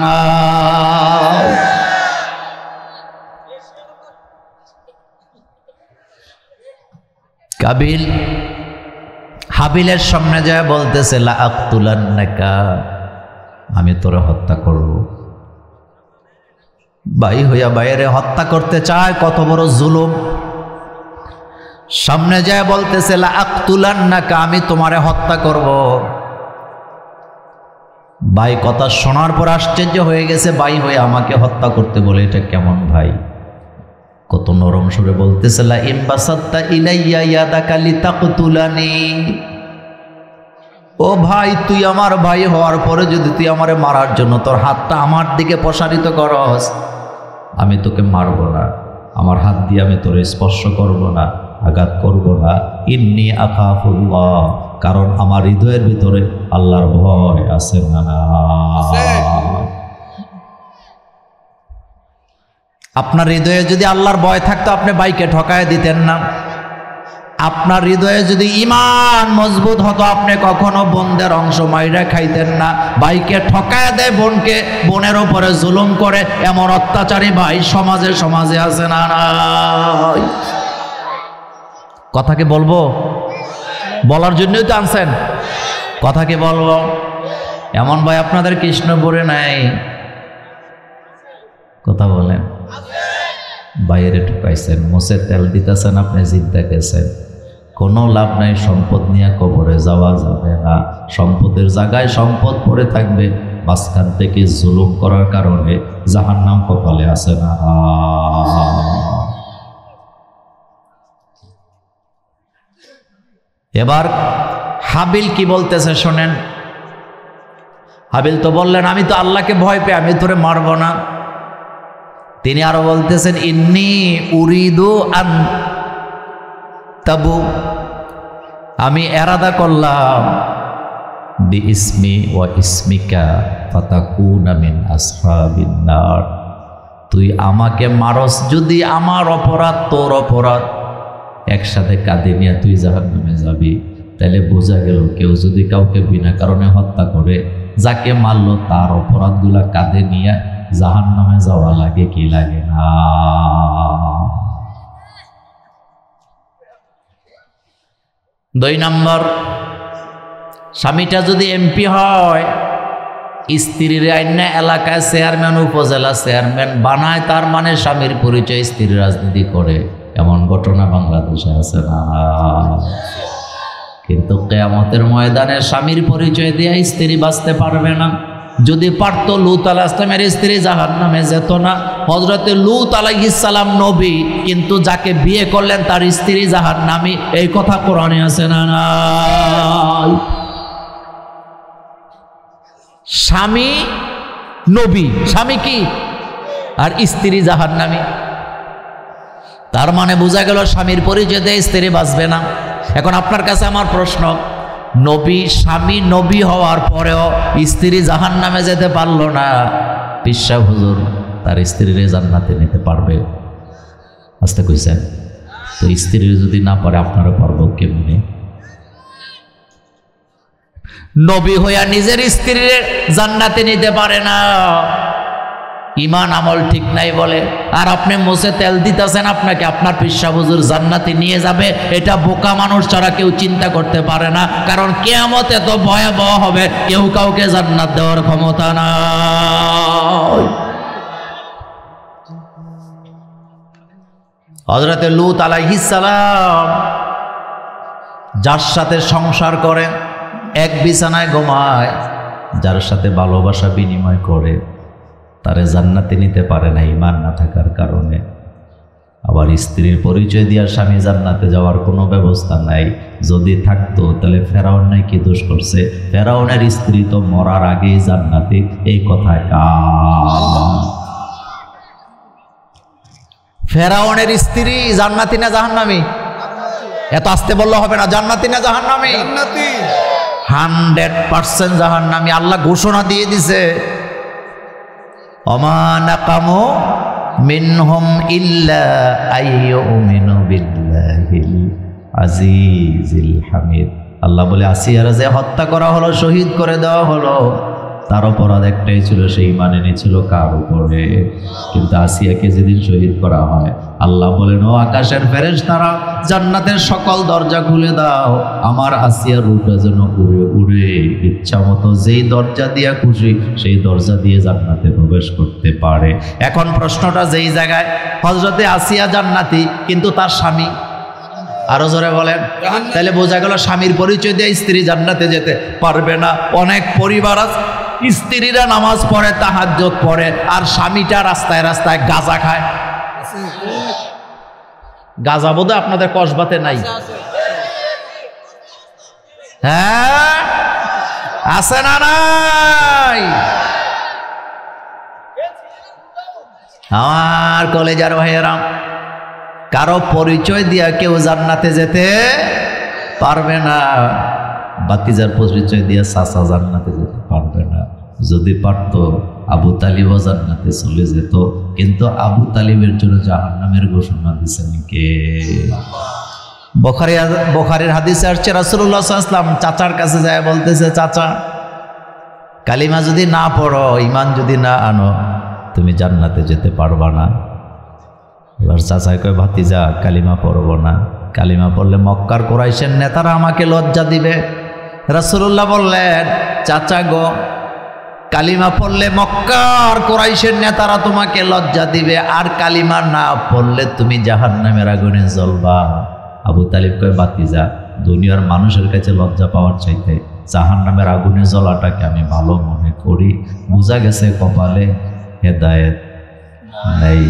কাবিল হাবিলের সামনে যায় বলতেছে লা আক্তুলান্নাকা, আমি তোরে হত্যা করব। ভাই হইয়া বাইরে হত্যা করতে চায়, কত বড় জুলুম। সামনে যায় বলতেছে লা আক্তুলান্নাকা, আমি তোমারে হত্যা করব। ভাই কথা শোনার পর আশ্চর্য হয়ে গেছে, ভাই হয়ে আমাকে হত্যা করতে বলে, এটা কেমন ভাই? কত নরম সুরে বলতেছে লা ইমবাসাত্তা ইলাইয়া ইয়াদাকা লিতাকতুলানি, ও ভাই তুই আমার ভাই হওয়ার পরে যদি তুই আমারে মারার জন্য তোর হাতটা আমার দিকে প্রসারিত করস, আমি তোকে মারব না, আমার হাত দিয়ে আমি তোরে স্পর্শ করব না, আঘাত করব না। ইন্নী আখাফুল্লাহ, কারণ আমার হৃদয়ের ভিতরে আল্লাহর ভয় আছে না? আপনার হৃদয়ে যদি আল্লাহর ভয় থাকতো আপনি ভাইকে ঠকায় দিতেন না। আপনার হৃদয়ে যদি ঈমান মজবুত হতো আপনি কখনো বোনদের অংশ মাইরা খাইতেন না। ভাইকে ঠকায় দেয় বোনকে, বোনের উপরে জুলুম করে, এমন অত্যাচারী ভাই সমাজে সমাজে আছে না? কথা কি বলবো? বলার জন্যই তো আনছেন, কথা কি বলবো? এমন ভাই আপনাদের কৃষ্ণপুরে নাই? কথা বলেন। বাইরে ঠকাইছেন, মুছে তেল দিতেছেন, আপনি জিদ্দা গেছেন, কোনো লাভ নাই। সম্পদ নিয়ে কবরে যাওয়া যাবে না, সম্পদের জায়গায় সম্পদ পড়ে থাকবে, মাঝখান থেকে জুলুম করার কারণে জাহান্নাম কপালে আছে না? এবার হাবিল কি বলতেছে শোনেন। হাবিল তো বললেন আমি তো আল্লাহকে ভয় পেয়ে আমি তোরে মারব না। তিনি আরো বলতেছেন ইন্নী উরিদু আন তাবু, আমি এরাদা করলাম বি ইসমি ওয়া ইসমিকা ফাতাকুনা মিন আসহাবিন নার, তুই আমাকে মারস যদি আমার অপরাধ তোর অপরাধ একসাথে কাঁধে নিয়ে তুই জাহান্নামে যাবি। তাহলে বোঝা গেল কেউ যদি কাউকে বিনা কারণে হত্যা করে, যাকে মারলো তার অপরাধগুলা কাঁধে নিয়ে জাহান্নামে যাওয়া লাগে কি লাগে না? দুই নম্বর, স্বামীটা যদি এমপি হয়, স্ত্রীর আইনা এলাকায় চেয়ারম্যান উপজেলা চেয়ারম্যান বানায়, তার মানে স্বামীর পরিচয় স্ত্রীর রাজনীতি করে। এমন ঘটনা বাংলাদেশে আছে না? কিন্তু কিয়ামতের ময়দানে স্বামীর পরিচয় দিয়ে স্ত্রী বাঁচতে পারবে না। যদি পারত লূত আলাইহিস সালামের স্ত্রী জাহান্নামে যেত না। হযরতে লূত আলাইহিস সালাম নবী, কিন্তু যাকে বিয়ে করলেন তার স্ত্রী জাহান্নামী, এই কথা কোরআনে আছে না? স্বামী নবী, স্বামী কি আর স্ত্রী জাহান্নামী। তার মানে বোঝা গেল স্বামীর পরিচয় দিয়ে স্ত্রী বাঁচবে না। এখন আপনার কাছে আমার প্রশ্ন, নবী স্বামী নবী হওয়ার পরেও স্ত্রী জাহান্নামে যেতে পারলো না, পিসা হুজুর তার স্ত্রীর জান্নাতে নিতে পারবে? আস্তে কইছেন তো, স্ত্রীর যদি না পারে আপনারা পারবো কেমনে? নবী হইয়া নিজের স্ত্রীর জান্নাতে নিতে পারে না, ঈমান আমল ঠিক নাই বলে। আর আপনি মুছে তেল দিতেছেন, আপনাকে আপনার পিসা হুজুর জান্নাতে নিয়ে যাবে, এটা বোকা মানুষ ছাড়া কেউ চিন্তা করতে পারে না। কারণ কিয়ামত এত ভয়াবহ হবে, কেউ কাউকে জান্নাত দেওয়ার ক্ষমতা নাই। হযরতে লূত আলাইহিস সালাম যার সাথে সংসার করে, এক বিছানায় ঘুমায়, যার সাথে ভালোবাসা বিনিময় করে, তারে জান্নাতে নিতে পারে না ঈমান না থাকার কারণে। আবার স্ত্রীর পরিচয় দিয়ে স্বামী জান্নাতে যাওয়ার কোনো ব্যবস্থা নাই। যদি থাকতো তাহলে ফেরাউন নাই কি দোষ করছে? ফেরাউনের স্ত্রী তো মরার আগেই জান্নাতে, এই কথায় ফেরাউনের স্ত্রী জান্নাতি না জাহান্নামী? এত আসতে বললে হবে না। জান্নাতি না জাহান্নামী? 100% জাহান্নামী। আল্লাহ ঘোষণা দিয়ে দিছে, ওমা নাকামু মিনহুম ইল্লা আইয়ুমিনু বিল্লাহিল আজিজিল হামিদ। আল্লাহ বলে আসিয়ারা যে হত্যা করা হলো, শহীদ করে দেওয়া হলো, তার অপরাধ একটাই ছিল, সেই মানে এনেছিল কার উপরে? কিন্তু আসিয়াকে যেদিন শহীদ করা হয়, আল্লাহ বলেন, ও আকাশের ফেরেশতারা, জান্নাতের সকল দরজা খুলে দাও, আমার আসিয়ার রূপটা যেন উড়ে উড়ে ইচ্ছা মতো যেই দরজা দিয়ে খুশি সেই দরজা দিয়ে জান্নাতে প্রবেশ করতে পারে। এখন প্রশ্নটা যেই জায়গায়, হযরতে আসিয়া জান্নাতি কিন্তু তার স্বামী, আরো জোরে বলেন, তাহলে বোঝা গেল স্বামীর পরিচয় দিয়ে স্ত্রী জান্নাতে যেতে পারবে না। অনেক পরিবার আছে স্ত্রীরা নামাজ পড়ে, তাহাজ্জুদ পড়ে, আর স্বামীটা রাস্তায় রাস্তায় গাঁজা খায়। গাঁজা বোধহয় আপনাদের কসবাতে নাই? হ্যাঁ, আছে না নাই? আমার কলেজার ভাইয়েরা, কারো পরিচয় দিয়া কেউ জান্নাতে যেতে পারবে না। বাতিজার পরিচয় দিয়া চাচা জান্নাতে যেতে পারবে না। যদি পারত আবু তালিবও জান্নাতে চলে যেত, কিন্তু আবু তালিবের জন্য জাহান্নামের ঘোষণা দিছেন কে? বুখারীর হাদিসে আসছে, রাসূলুল্লাহ সাল্লাল্লাহু আলাইহি ওয়াসাল্লাম চাচার কাছে যায়, বলতেছে, চাচা কালিমা যদি না পড়ো, ঈমান যদি না আনো, তুমি জান্নাতে যেতে পারবা না। এবার চাচা কয়, ভাতিজা কালিমা পড়ব না, কালিমা পড়লে মক্কার কুরাইশের নেতারা আমাকে লজ্জা দিবে। রাসূলুল্লাহ বললেন, চাচা গো, কালিমা পড়লে মক্কার কুরাইশের নেতারা তোমাকে লজ্জা দিবে, আর কালিমা না পড়লে তুমি জাহান্নামের আগুনে জ্বলবা। আবু তালিব কয়, ভাতিজা দুনিয়ার মানুষের কাছে লজ্জা পাওয়ার চাইতে জাহান্নামের আগুনে জ্বলাটাকে আমি ভালো মনে করি। বোঝা গেছে কপালে হেদায়েত নেই।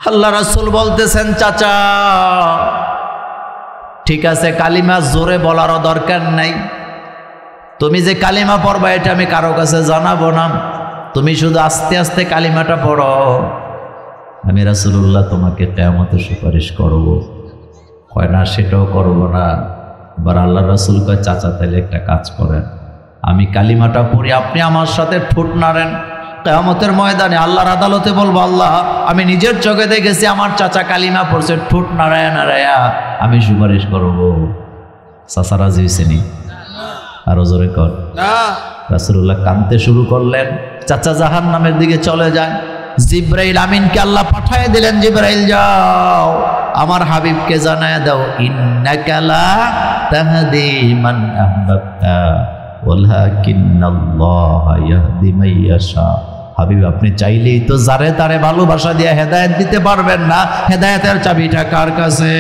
আল্লাহ রাসূল বলতেছেন, চাচা ঠিক আছে, কালিমা জোরে বলারও দরকার নাই, তুমি যে কালিমা পড়বা এটা আমি কারো কাছে জানাবো না, তুমি শুধু আস্তে আস্তে কালিমাটা পড়ো, আমি রাসূলুল্লাহ তোমাকে কিয়ামতে সুপারিশ করব। কয় না, সেটাও করব না। এবার আল্লাহ রাসূল কয়, চাচা তাহলে একটা কাজ করেন, আমি কালিমাটা পড়ি, আপনি আমার সাথে ঠোঁট নাড়েন, কিয়ামতের ময়দানে আল্লাহর আদালতে বলবো, আল্লাহ আমি নিজের চোখে দেখেছি আমার চাচা কালিমা পড়ছে, ঠোঁট নাড়ায়া নাড়ায়া আমি সুপারিশ করব। চাচা রাজি হয়েছেনি? আরো জোরে কর। রাসূলুল্লাহ কাঁদতে শুরু করলেন, চাচা জাহান্নামের দিকে চলে যায়। জিবরাইল আমিনকে আল্লাহ পাঠিয়ে দিলেন, জিবরাইল যাও আমার হাবিবকে জানায় দাও, ইন্নাকা লা তাহদি মান আহবাবতা ওয়ালাকিন্নাল্লাহা ইয়াহদি মান ইয়াশা। হাবিব আপনি চাইলেই তো যারে তারে ভালোবাসা দিয়ে হেদায়েত দিতে পারবেন না। হেদায়েতের চাবিটা কার কাছে?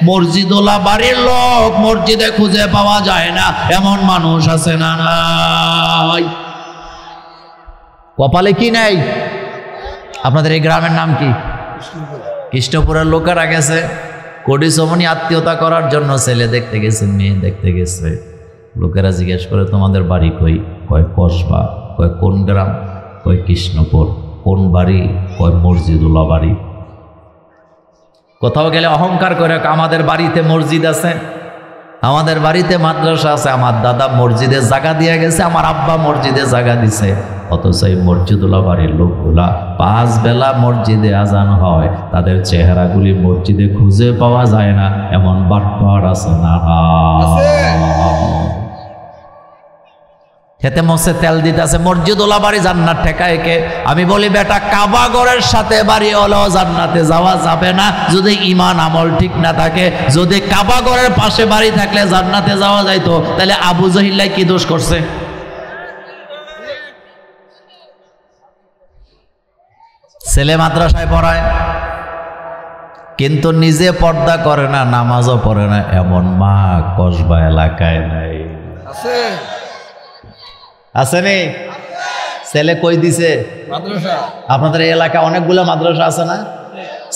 মসজিদওয়ালা বাড়ির লোক মসজিদে খুঁজে পাওয়া যায় না, এমন মানুষ আছে না নাই? কপালে কি নাই? আপনাদের এই গ্রামের নাম কি? কৃষ্ণপুরের লোকেরা গেছে কোটি সমনি আত্মীয়তা করার জন্য, ছেলে দেখতে গেছে, মেয়ে দেখতে গেছে। লোকেরা জিজ্ঞেস করে, তোমাদের বাড়ি কই? কয় কসবা। কয় কোন গ্রাম? কয় কৃষ্ণপুর। কোন বাড়ি? কয় মসজিদুল্লাহ বাড়ি। কোথাও গেলে অহংকার করে, আমাদের বাড়িতে মসজিদ আছে, আমাদের বাড়িতে মাদ্রাসা আছে, আমার দাদা মসজিদে জায়গা দিয়ে গেছে, আমার আব্বা মসজিদে জায়গা দিছে। অথচ এই মসজিদুল্লাহ বাড়ির লোকগুলা 5 বেলা মসজিদে আজান হয়, তাদের চেহারাগুলি মসজিদে খুঁজে পাওয়া যায় না, এমন বাটপার আছে না? খেতে মসে তেল দিতে আছে, মসজিদুল্লাহ বাড়ি জান্নাত ঠেকায় কে? আমি বলি বেটা, কাবা ঘরের সাথে বাড়ি হলেও জান্নাতে যাওয়া যাবে না যদি ঈমান আমল ঠিক না থাকে। যদি কাবা ঘরের পাশে বাড়ি থাকলে জান্নাতে যাওয়া যাইতো, তাহলে আবু জাহিল্লাই কি দোষ করছে? ছেলে মাদ্রাসায় পড়ায় কিন্তু নিজে পর্দা করে না, নামাজও পড়ে না, এমন মা কসবা এলাকায় নাই? আছে? আসেনি? ছেলে কই দিছে? মাদ্রাসা। আপনাদের এই এলাকায় অনেকগুলো মাদ্রাসা আছে না?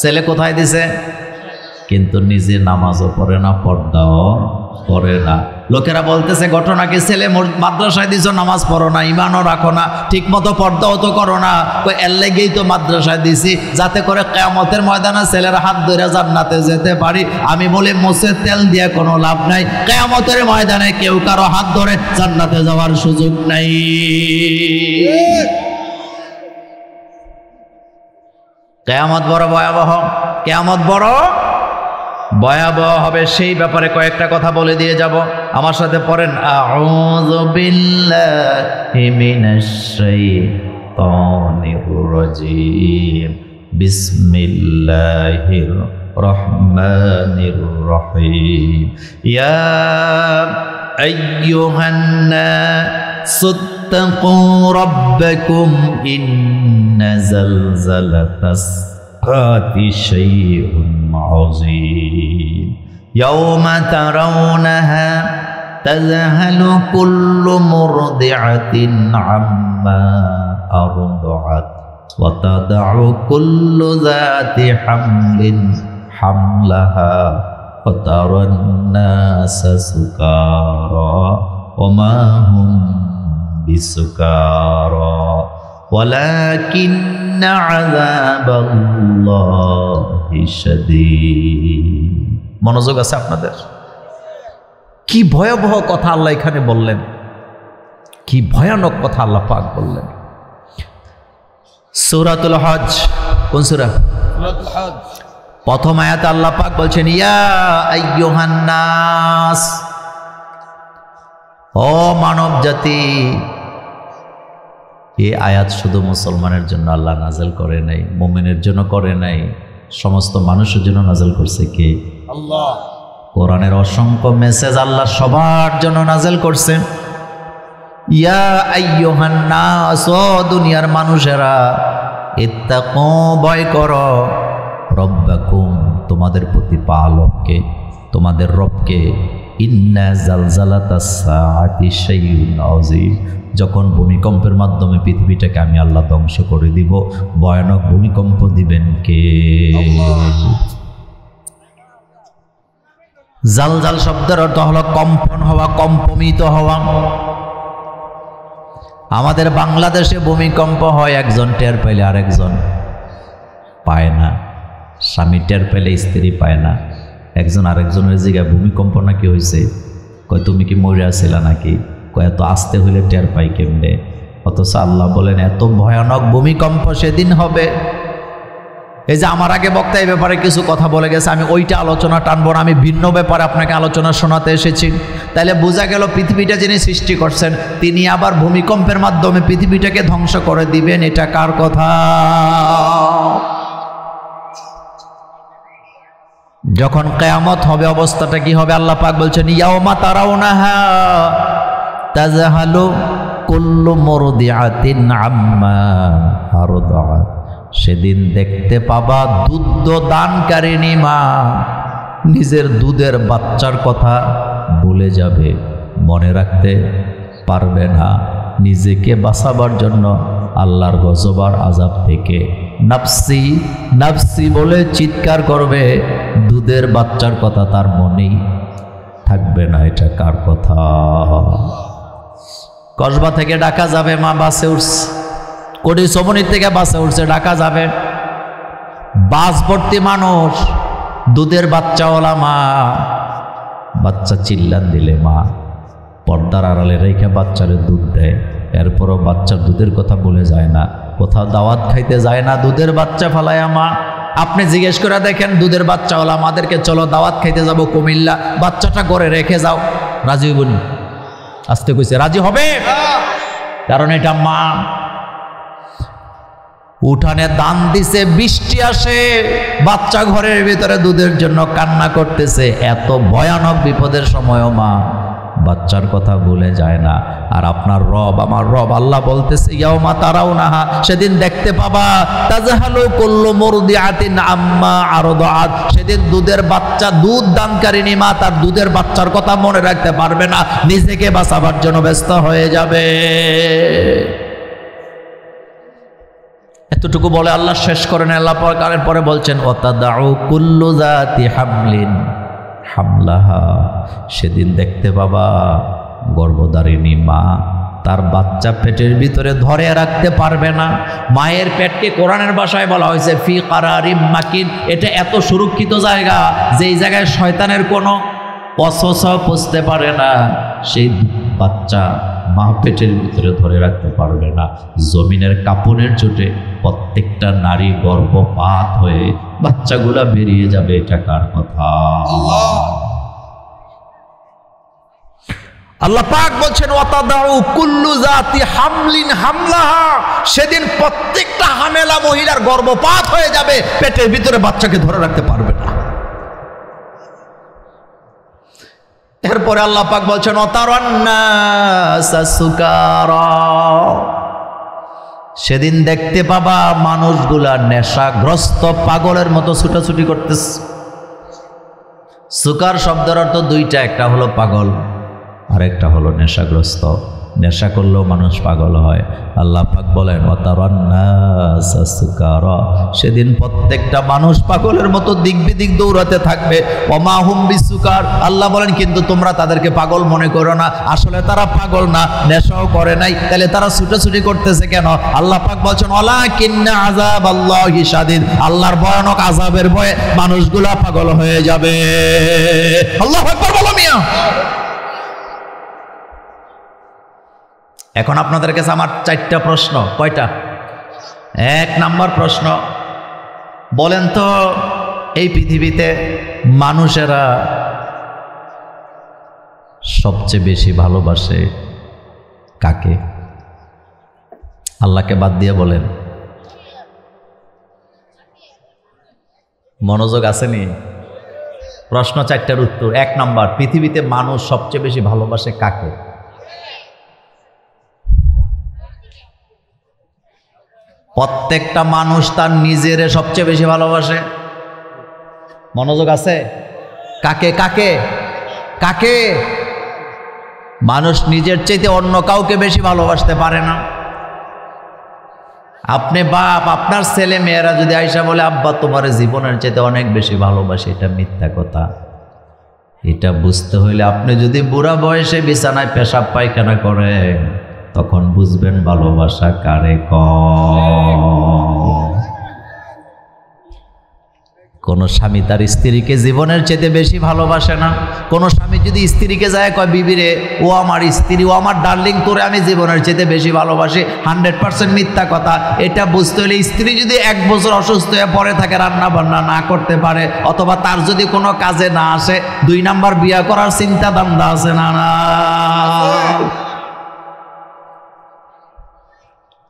ছেলে কোথায় দিছে? কিন্তু নিজে নামাজও পড়ে না, পর্দাও করে না। লোকেরা বলতেছে ঘটনা কি, ছেলে মাদ্রাসায় দিছো, নামাজ পড়ো না, ইমানও রাখো না, ঠিক মতো পর্দাও তো করো না। এর লেগেই তো মাদ্রাসায় দিছি, যাতে করে কিয়ামতের ময়দানে ছেলের হাত ধরে জান্নাতে যেতে পারি। আমি বলি মোছে তেল দিয়ে কোনো লাভ নাই, কিয়ামতের ময়দানে কেউ কারো হাত ধরে জান্নাতে যাওয়ার সুযোগ নাই। কিয়ামত বড় ভয়াবহ, কিয়ামত বড় ভয়াবহ হবে। সেই ব্যাপারে কয়েকটা কথা বলে দিয়ে যাব, আমার সাথে পড়েন। আউযু বিল্লাহি মিনাশ শাইতানির রাজীম, বিসমিল্লাহির রহমানির রহিম। ইয়া আইয়ুহান নাসু ইত্তাকু রাব্বাকুম ইন্না যালযালাতাস সাআতি শাইউন عظيم يوم ترونها تذهل كل مرضعة عما أرضعت وتضع كل ذات حمل حملها وترى الناس سكارى وما هم بسكارى ولكن عذاب الله شديد। মনোযোগ আছে আপনাদের? কি ভয়াবহ কথা আল্লাহ এখানে বললেন, কি ভয়ানক কথা আল্লাহ পাক বললেন। সূরাতুল হজ, কোন সূরা? সূরাতুল হজ। প্রথম আয়াতে আল্লাহ পাক বলছেন ইয়া আইয়ুহান নাস, ও মানব জাতি। এই আয়াত শুধু মুসলমানের জন্য আল্লাহ নাযিল করে নাই, মুমিনের জন্য করে নাই, সমস্ত মানুষের জন্য নাযিল করছে কে? আল্লাহ। কোরআনের অসংখ্য মেসেজ আল্লাহ সবার জন্য নাযিল করছে। ইয়া আইয়ুহান নাস, ও দুনিয়ার মানুষেরা, ইত্তাকু, ভয় করো, রব্বাকুম, তোমাদের প্রতিপালককে, তোমাদের রবকে। ইন্না জালজালাতাস সাআতি শাইউন আযীম, যখন ভূমিকম্পের মাধ্যমে পৃথিবীটাকে আমি আল্লাহ ধ্বংস করে দিব, ভয়ানক ভূমিকম্প দিবেন কে? জালজাল শব্দের অর্থ হলো কম্পন হওয়া, কম্পমিত হওয়া। আমাদের বাংলাদেশে ভূমিকম্প হয়, একজন টের পাইলে আরেকজন পায় না, স্বামী টের পাইলে স্ত্রী পায় না, একজন আরেকজনের জায়গায় ভূমিকম্প নাকি হয়েছে, কয় তুমি কি মরে আসিলা নাকি, কয় এত আসতে হইলে টের পাই কেমনে। অথচ আল্লাহ বলেন এত ভয়ানক ভূমিকম্প সেদিন হবে। এই যে আমার আগে বক্তা এই ব্যাপারে কিছু কথা বলে গেছে, আমি ওইটা আলোচনা টানবো না, আমি ভিন্ন ব্যাপারে আপনাকে আলোচনা শোনাতে এসেছি। তাইলে বোঝা গেল পৃথিবীটা যিনি সৃষ্টি করছেন তিনি আবার ভূমিকম্পের মাধ্যমে পৃথিবীটাকে ধ্বংস করে দিবেন, এটা কার কথা? যখন কিয়ামত হবে অবস্থাটা কি হবে আল্লাহ পাক বলছেন ইয়াউমা তারাউনাহা তাযহালু কুল্লু মুরদিআতিন আম্মা আরদাআত, সেদিন দেখতে পাবা দুধ দানকারিণী মা নিজের দুধের বাচ্চার কথা ভুলে যাবে, মনে রাখতে পারবে না। নিজেকে বাঁচাবার জন্য আল্লাহর গজব আর আযাব থেকে নাফসি নাফসি বলে চিৎকার করবে, দুধের বাচ্চার কথা তার মনেই থাকবে না। এটা কার কথা? কসবা থেকে ঢাকা যাবে, মা বাসে উঠছে, কোটি সমনি থেকে বাসে উঠছে, ঢাকা যাবে, বাস ভর্তি মানুষ, দুধের বাচ্চাওয়ালা মা। বাচ্চা চিল্লান দিলে মা পর্দার আড়ালে রেখে বাচ্চারে দুধ দেয়, এরপরও বাচ্চার দুধের কথা বলে যায় না। কোথাও দাওয়াত খাইতে যায় না, দুধের বাচ্চা ফালায়া মা। আপনি জিজ্ঞেস করে দেখেন দুধের বাচ্চাওয়ালা আমাদেরকে চলো দাওয়াত খাইতে যাব কুমিল্লা, বাচ্চাটা করে রেখে যাও, রাজি হইবনি? আসতে কইছে রাজি হবে, কারণ এটা মা। উঠানে দান দিছে, বৃষ্টি আসে, বাচ্চা ঘরের ভিতরে দুধের জন্য কান্না করতেছে। এত ভয়ানক বিপদের সময়ও মা বাচ্চার কথা ভুলে যায় না। আর আপনার রব, আমার রব আল্লাহ বলতেছে ইয়াউমা তারাউনাহা, সেদিন দেখতে পাবা তাযহালু কুল্লু মুরদিআতিন আম্মা আরদাআত, সেদিন দুধের বাচ্চা, দুধ দানকারিণী মা তার দুধের বাচ্চার কথা মনে রাখতে পারবে না, নিজেকে বাঁচাবার জন্য ব্যস্ত হয়ে যাবে। এতটুকু বলে আল্লাহ শেষ করেন। আল্লাহ পরে বলছেন ওয়াতাদাউ কুল্লু যাতি হামলিন হামলাহা, সেদিন দেখতে পাবা গর্ভধারিণী মা তার বাচ্চা পেটের ভিতরে ধরে রাখতে পারবে না। মায়ের পেটকে কোরআনের ভাষায় বলা হয়েছে ফি কারারিম মাকিন, এটা এত সুরক্ষিত জায়গা যেই জায়গায় শয়তানের কোনো অসওয়াসা পৌঁছতে পারে না। সেই বাচ্চা মা পেটের ভিতরে ধরে রাখতে পারবে না। জমিনের কাপড়ের চোটে প্রত্যেকটা নারী গর্ভপাত হয়ে বাচ্চাগুলা বেরিয়ে যাবে। এটা কার কথা? আল্লাহ পাক বলছেন ওয়াতাদাউ কুল্লু জাতি হামলিন হামলাহা, সেদিন প্রত্যেকটা হামেলা মহিলার গর্ভপাত হয়ে যাবে, পেটের ভিতরে বাচ্চাকে ধরে রাখতে পারবে না। এরপরে আল্লাহ পাক বলছেন ওয়াতারান্নাসা সুকারা, সেদিন দেখতে পাবা মানুষগুলা নেশাগ্রস্ত পাগলের মতো ছুটাছুটি করতেছে। সুকার শব্দের অর্থ দুইটা, একটা হলো পাগল আর একটা হলো নেশাগ্রস্ত। নেশা করলেও মানুষ পাগল হয়। আল্লাহ পাক বলেন ওয়াতারান্নাসা সুকারা, সেদিন প্রত্যেকটা মানুষ পাগলের মতো দিক বিদিক দৌড়াতে থাকবে। ওমা হুম বিসুকার, আল্লাহ বলেন কিন্তু তোমরা তাদেরকে পাগল মনে করো না, আসলে তারা পাগল না, নেশাও করে নাই, তাহলে তারা ছুটাছুটি করতেছে কেন? আল্লাহ পাক বলছেন ওয়ালাকিন্না আযাবাল্লাহি শাদীদ, আল্লাহর ভয়ানক আযাবের ভয়ে মানুষগুলা পাগল হয়ে যাবে। আল্লাহু আকবার বলো মিয়া। এখন আপনাদের কাছে আমার 4টা প্রশ্ন। কয়টা? 1 নাম্বার প্রশ্ন, বলেন তো এই পৃথিবীতে মানুষেরা সবচেয়ে বেশি ভালোবাসে কাকে? আল্লাহকে বাদ দিয়ে বলেন। মনোযোগ আসেনি? প্রশ্ন 4টার উত্তর। 1 নাম্বার, পৃথিবীতে মানুষ সবচেয়ে বেশি ভালোবাসে কাকে? প্রত্যেকটা মানুষ তার নিজের সবচেয়ে বেশি ভালোবাসে। মনোযোগ আছে? কাকে কাকে কাকে? মানুষ নিজের চাইতে অন্য কাউকে বেশি ভালোবাসতে পারে না। আপনি বাপ, আপনার ছেলে মেয়েরা যদি আইসা বলে আব্বা তোমার জীবনের চাইতে অনেক বেশি ভালোবাসে, এটা মিথ্যা কথা। এটা বুঝতে হইলে আপনি যদি বুড়া বয়সে বিছানায় পেশাব পায়খানা করেন তখন বুঝবেন ভালোবাসা কারে কয়। কোন স্বামী তার স্ত্রীকে জীবনের চাইতে বেশি ভালোবাসে না। কোন স্বামী যদি স্ত্রীকে যায় কয় বিবিরে ও আমার স্ত্রী, ও আমার ডার্লিং, তোরে আমি জীবনের চাইতে বেশি ভালোবাসি, 100% মিথ্যা কথা। এটা বুঝতে হলে স্ত্রী যদি 1 বছর অসুস্থ হয়ে পড়ে থাকে, রান্না বান্না না করতে পারে, অথবা তার যদি কোনো কাজে না আসে, 2 নাম্বার বিয়া করার চিন্তা ধান্দা আছে না? না,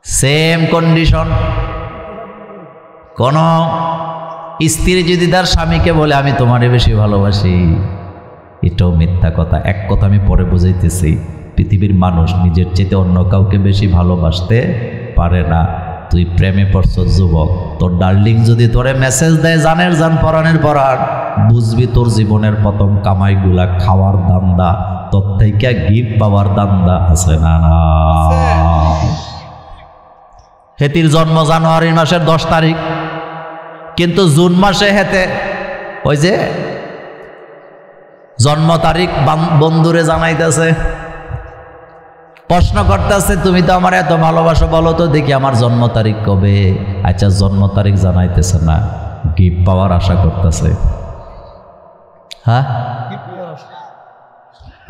সেম কন্ডিশন। কোন স্ত্রী যদি তার স্বামীকে বলে আমি তোমারে বেশি ভালোবাসি, এটাও মিথ্যা কথা। এক কথা আমি পরে বুঝাইতেছি। পৃথিবীর মানুষ নিজের চেয়ে অন্য কাউকে বেশি ভালোবাসতে পারে না। তুই প্রেমে পড়ছ যুবক, তোর ডার্লিং যদি তোরে মেসেজ দেয় জানের জান পরাণের পরাণ, বুঝবি তোর জীবনের প্রথম কামাইগুলা খাওয়ার দান্দা, তোর থেকে গিফট পাওয়ার দান্দা আছে না? না, হেতির জন্ম জানুয়ারি মাসের 10 তারিখ, কিন্তু জুন মাসে হেতে ওই যে জন্ম তারিখ বন্ধুরে জানাইতেছে, প্রশ্ন করতেছে তুমি তো আমার এত ভালোবাসো, বলো তো দেখি আমার জন্ম তারিখ কবে? আচ্ছা, জন্ম তারিখ জানাইতেছে না, গিফট পাওয়ার আশা করতেছে। হ্যাঁ,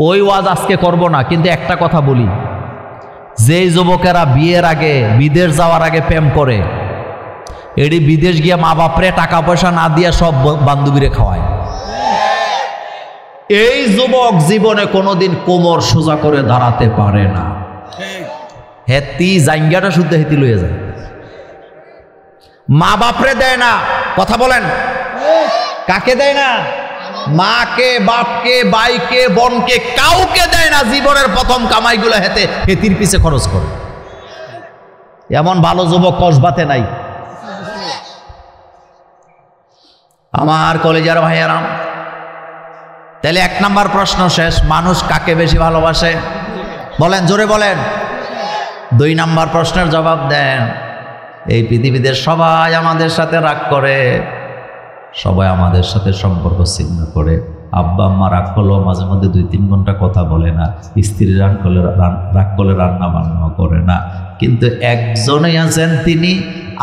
ওই ওয়াজ আজকে করব না, কিন্তু একটা কথা বলি, যেই যুবকেরা বিয়ের আগে, বিদেশ যাওয়ার আগে প্রেম করে, এটি বিদেশ গিয়ে মা বাপরে টাকা পয়সা না দিয়ে সব বান্ধবীরে খাওয়ায়। এই যুবক জীবনে কোনোদিন কোমর সোজা করে দাঁড়াতে পারে না। হেতি জাঙ্গাটা শুদ্ধ হেতি লইয়া যায়, মা বাপরে দেয় না। কথা বলেন, কাকে দেয় না? মাকে, বাপকে, ভাইকে, বোনকে, কাউকে দেয় না। জীবনের প্রথম কামাইগুলো হেতির পিছে খরচ করে। এমন ভালো যুবক কসবাতে নাই। আমার কলেজের ভাইয়েরা, তাহলে 1 নাম্বার প্রশ্ন শেষ। মানুষ কাকে বেশি ভালোবাসে? বলেন, জোরে বলেন। 2 নাম্বার প্রশ্নের জবাব দেন। এই পৃথিবীতে সবাই আমাদের সাথে রাগ করে, সবাই আমাদের সাথে সম্পর্ক ছিন্ন করে, আব্বা আম্মা রাগ করলেও মাঝে মধ্যে 2-3 ঘন্টা কথা বলে না, স্ত্রী রাগ করলে রান্না বান্না করে না, কিন্তু একজনই আছেন তিনি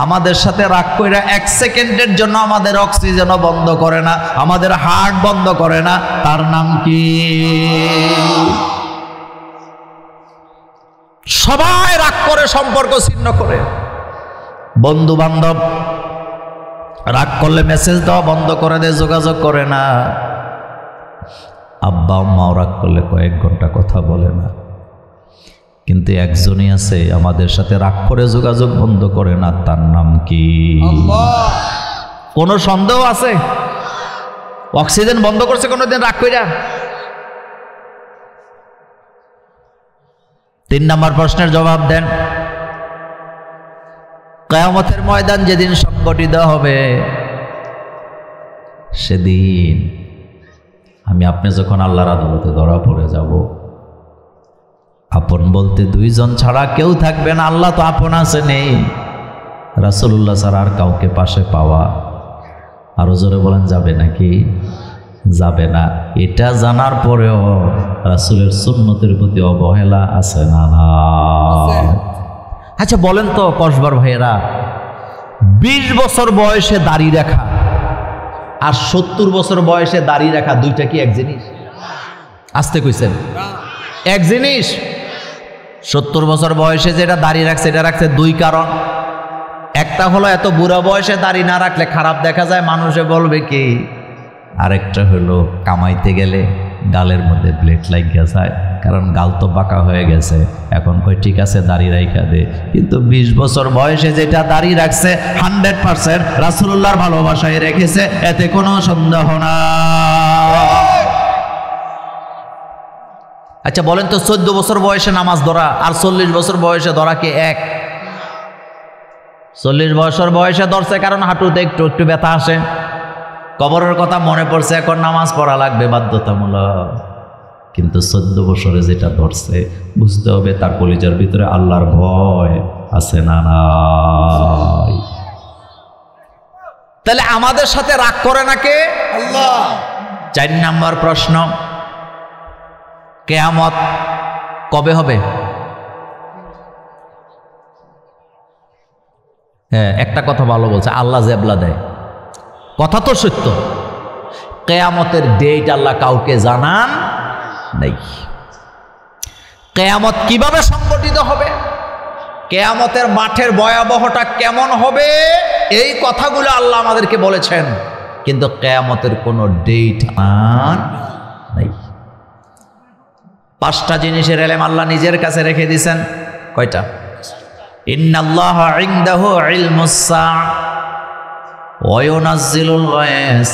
আমাদের সাথে রাগ কইরা 1 সেকেন্ডের জন্য আমাদের অক্সিজেনও বন্ধ করে না, আমাদের হার্ট বন্ধ করে না। তার নাম কি? সবাই রাগ করে, সম্পর্ক ছিন্ন করে। বন্ধু বান্ধব রাগ করলে মেসেজ দেওয়া বন্ধ করে দেয়, যোগাযোগ করে না। আব্বা আম্মাও রাগ করলে কয়েক ঘন্টা কথা বলে না, কিন্তু একজনই আছে আমাদের সাথে রাগ করে যোগাযোগ বন্ধ করে না। তার নাম কি? কোনো সন্দেহ আছে? অক্সিজেন বন্ধ করছে কোনোদিন রাগ কইরা? 3 নম্বর প্রশ্নের জবাব দেন। কিয়ামতের ময়দান যেদিন সংগঠিত হবে, সেদিন আমি আপনি যখন আল্লাহর আদালতে ধরা পড়ে যাব, আপন বলতে 2 জন ছাড়া কেউ থাকবে না। আল্লাহ তো আপন আছে, নেই। রাসূলুল্লাহ ছাড়া আর কাউকে পাশে পাওয়া, আরো জোরে বলেন, যাবে নাকি? যাবে না। এটা জানার পরেও রাসূলের সুন্নতের প্রতি অবহেলা আছে না? না। আচ্ছা বলেন তো কসবার ভাইয়েরা, 20 বছর বয়সে দাড়ি রাখা আর 70 বছর বয়সে দাড়ি রাখা দুইটা কি এক জিনিস? আসতে কইছেন, এক জিনিস। 70 বছর বয়সে যেটা দাড়ি রাখছে, এটা রাখছে 2 কারণ। একটা হলো এত বুড়া বয়সে দাড়ি না রাখলে খারাপ দেখা যায়, মানুষে বলবে কি। আরেকটা হলো কামাইতে গেলে গালের মধ্যে ব্লেড লাগিয়া যায়, কারণ গাল তো বাঁকা হয়ে গেছে। এখন কই ঠিক আছে দাড়ি রাইখা দে, কিন্তু 20 বছর বয়সে যেটা দাড়ি রাখছে 100% রাসূলুল্লাহর ভালোবাসায় রেখেছে, এতে কোনো সন্দেহ না। আচ্ছা বলেন তো, 14 বছর বয়সে নামাজ ধরা আর 40 বছর বয়সে ধরা কি এক? 40 বছর বয়সে ধরছে কারণ হাঁটুতে একটু একটু ব্যথা আসে, কবরের কথা মনে পড়ছে, এখন নামাজ পড়া লাগবে বাধ্যতামূলক। কিন্তু 14 বছরে যেটা ধরছে, বুঝতে হবে তার কলিজার ভিতরে আল্লাহর ভয় আছে না নাই? তাহলে আমাদের সাথে রাগ করে না কে? আল্লাহ। 4 নম্বর প্রশ্ন, কিয়ামত কবে হবে? হ্যাঁ, একটা কথা ভালো বলছে, আল্লাহ জেবলা দেয়, কথা তো সত্য। কিয়ামতের ডেট আল্লাহ কাউকে জানান নাই। কিয়ামত কিভাবে সংগঠিত হবে, কিয়ামতের মাঠের ভয়াবহটা কেমন হবে, এই কথাগুলো আল্লাহ আমাদেরকে বলেছেন, কিন্তু কিয়ামতের কোনো ডেট নাই। 5টা জিনিসের ইলম আল্লাহ নিজের কাছে রেখে দিয়েছেন। কয়টা? ইন্নাল্লাহা ইনদাহু ইলমুস সাআ ওয়া ইউনাজ্জিলুল গায়স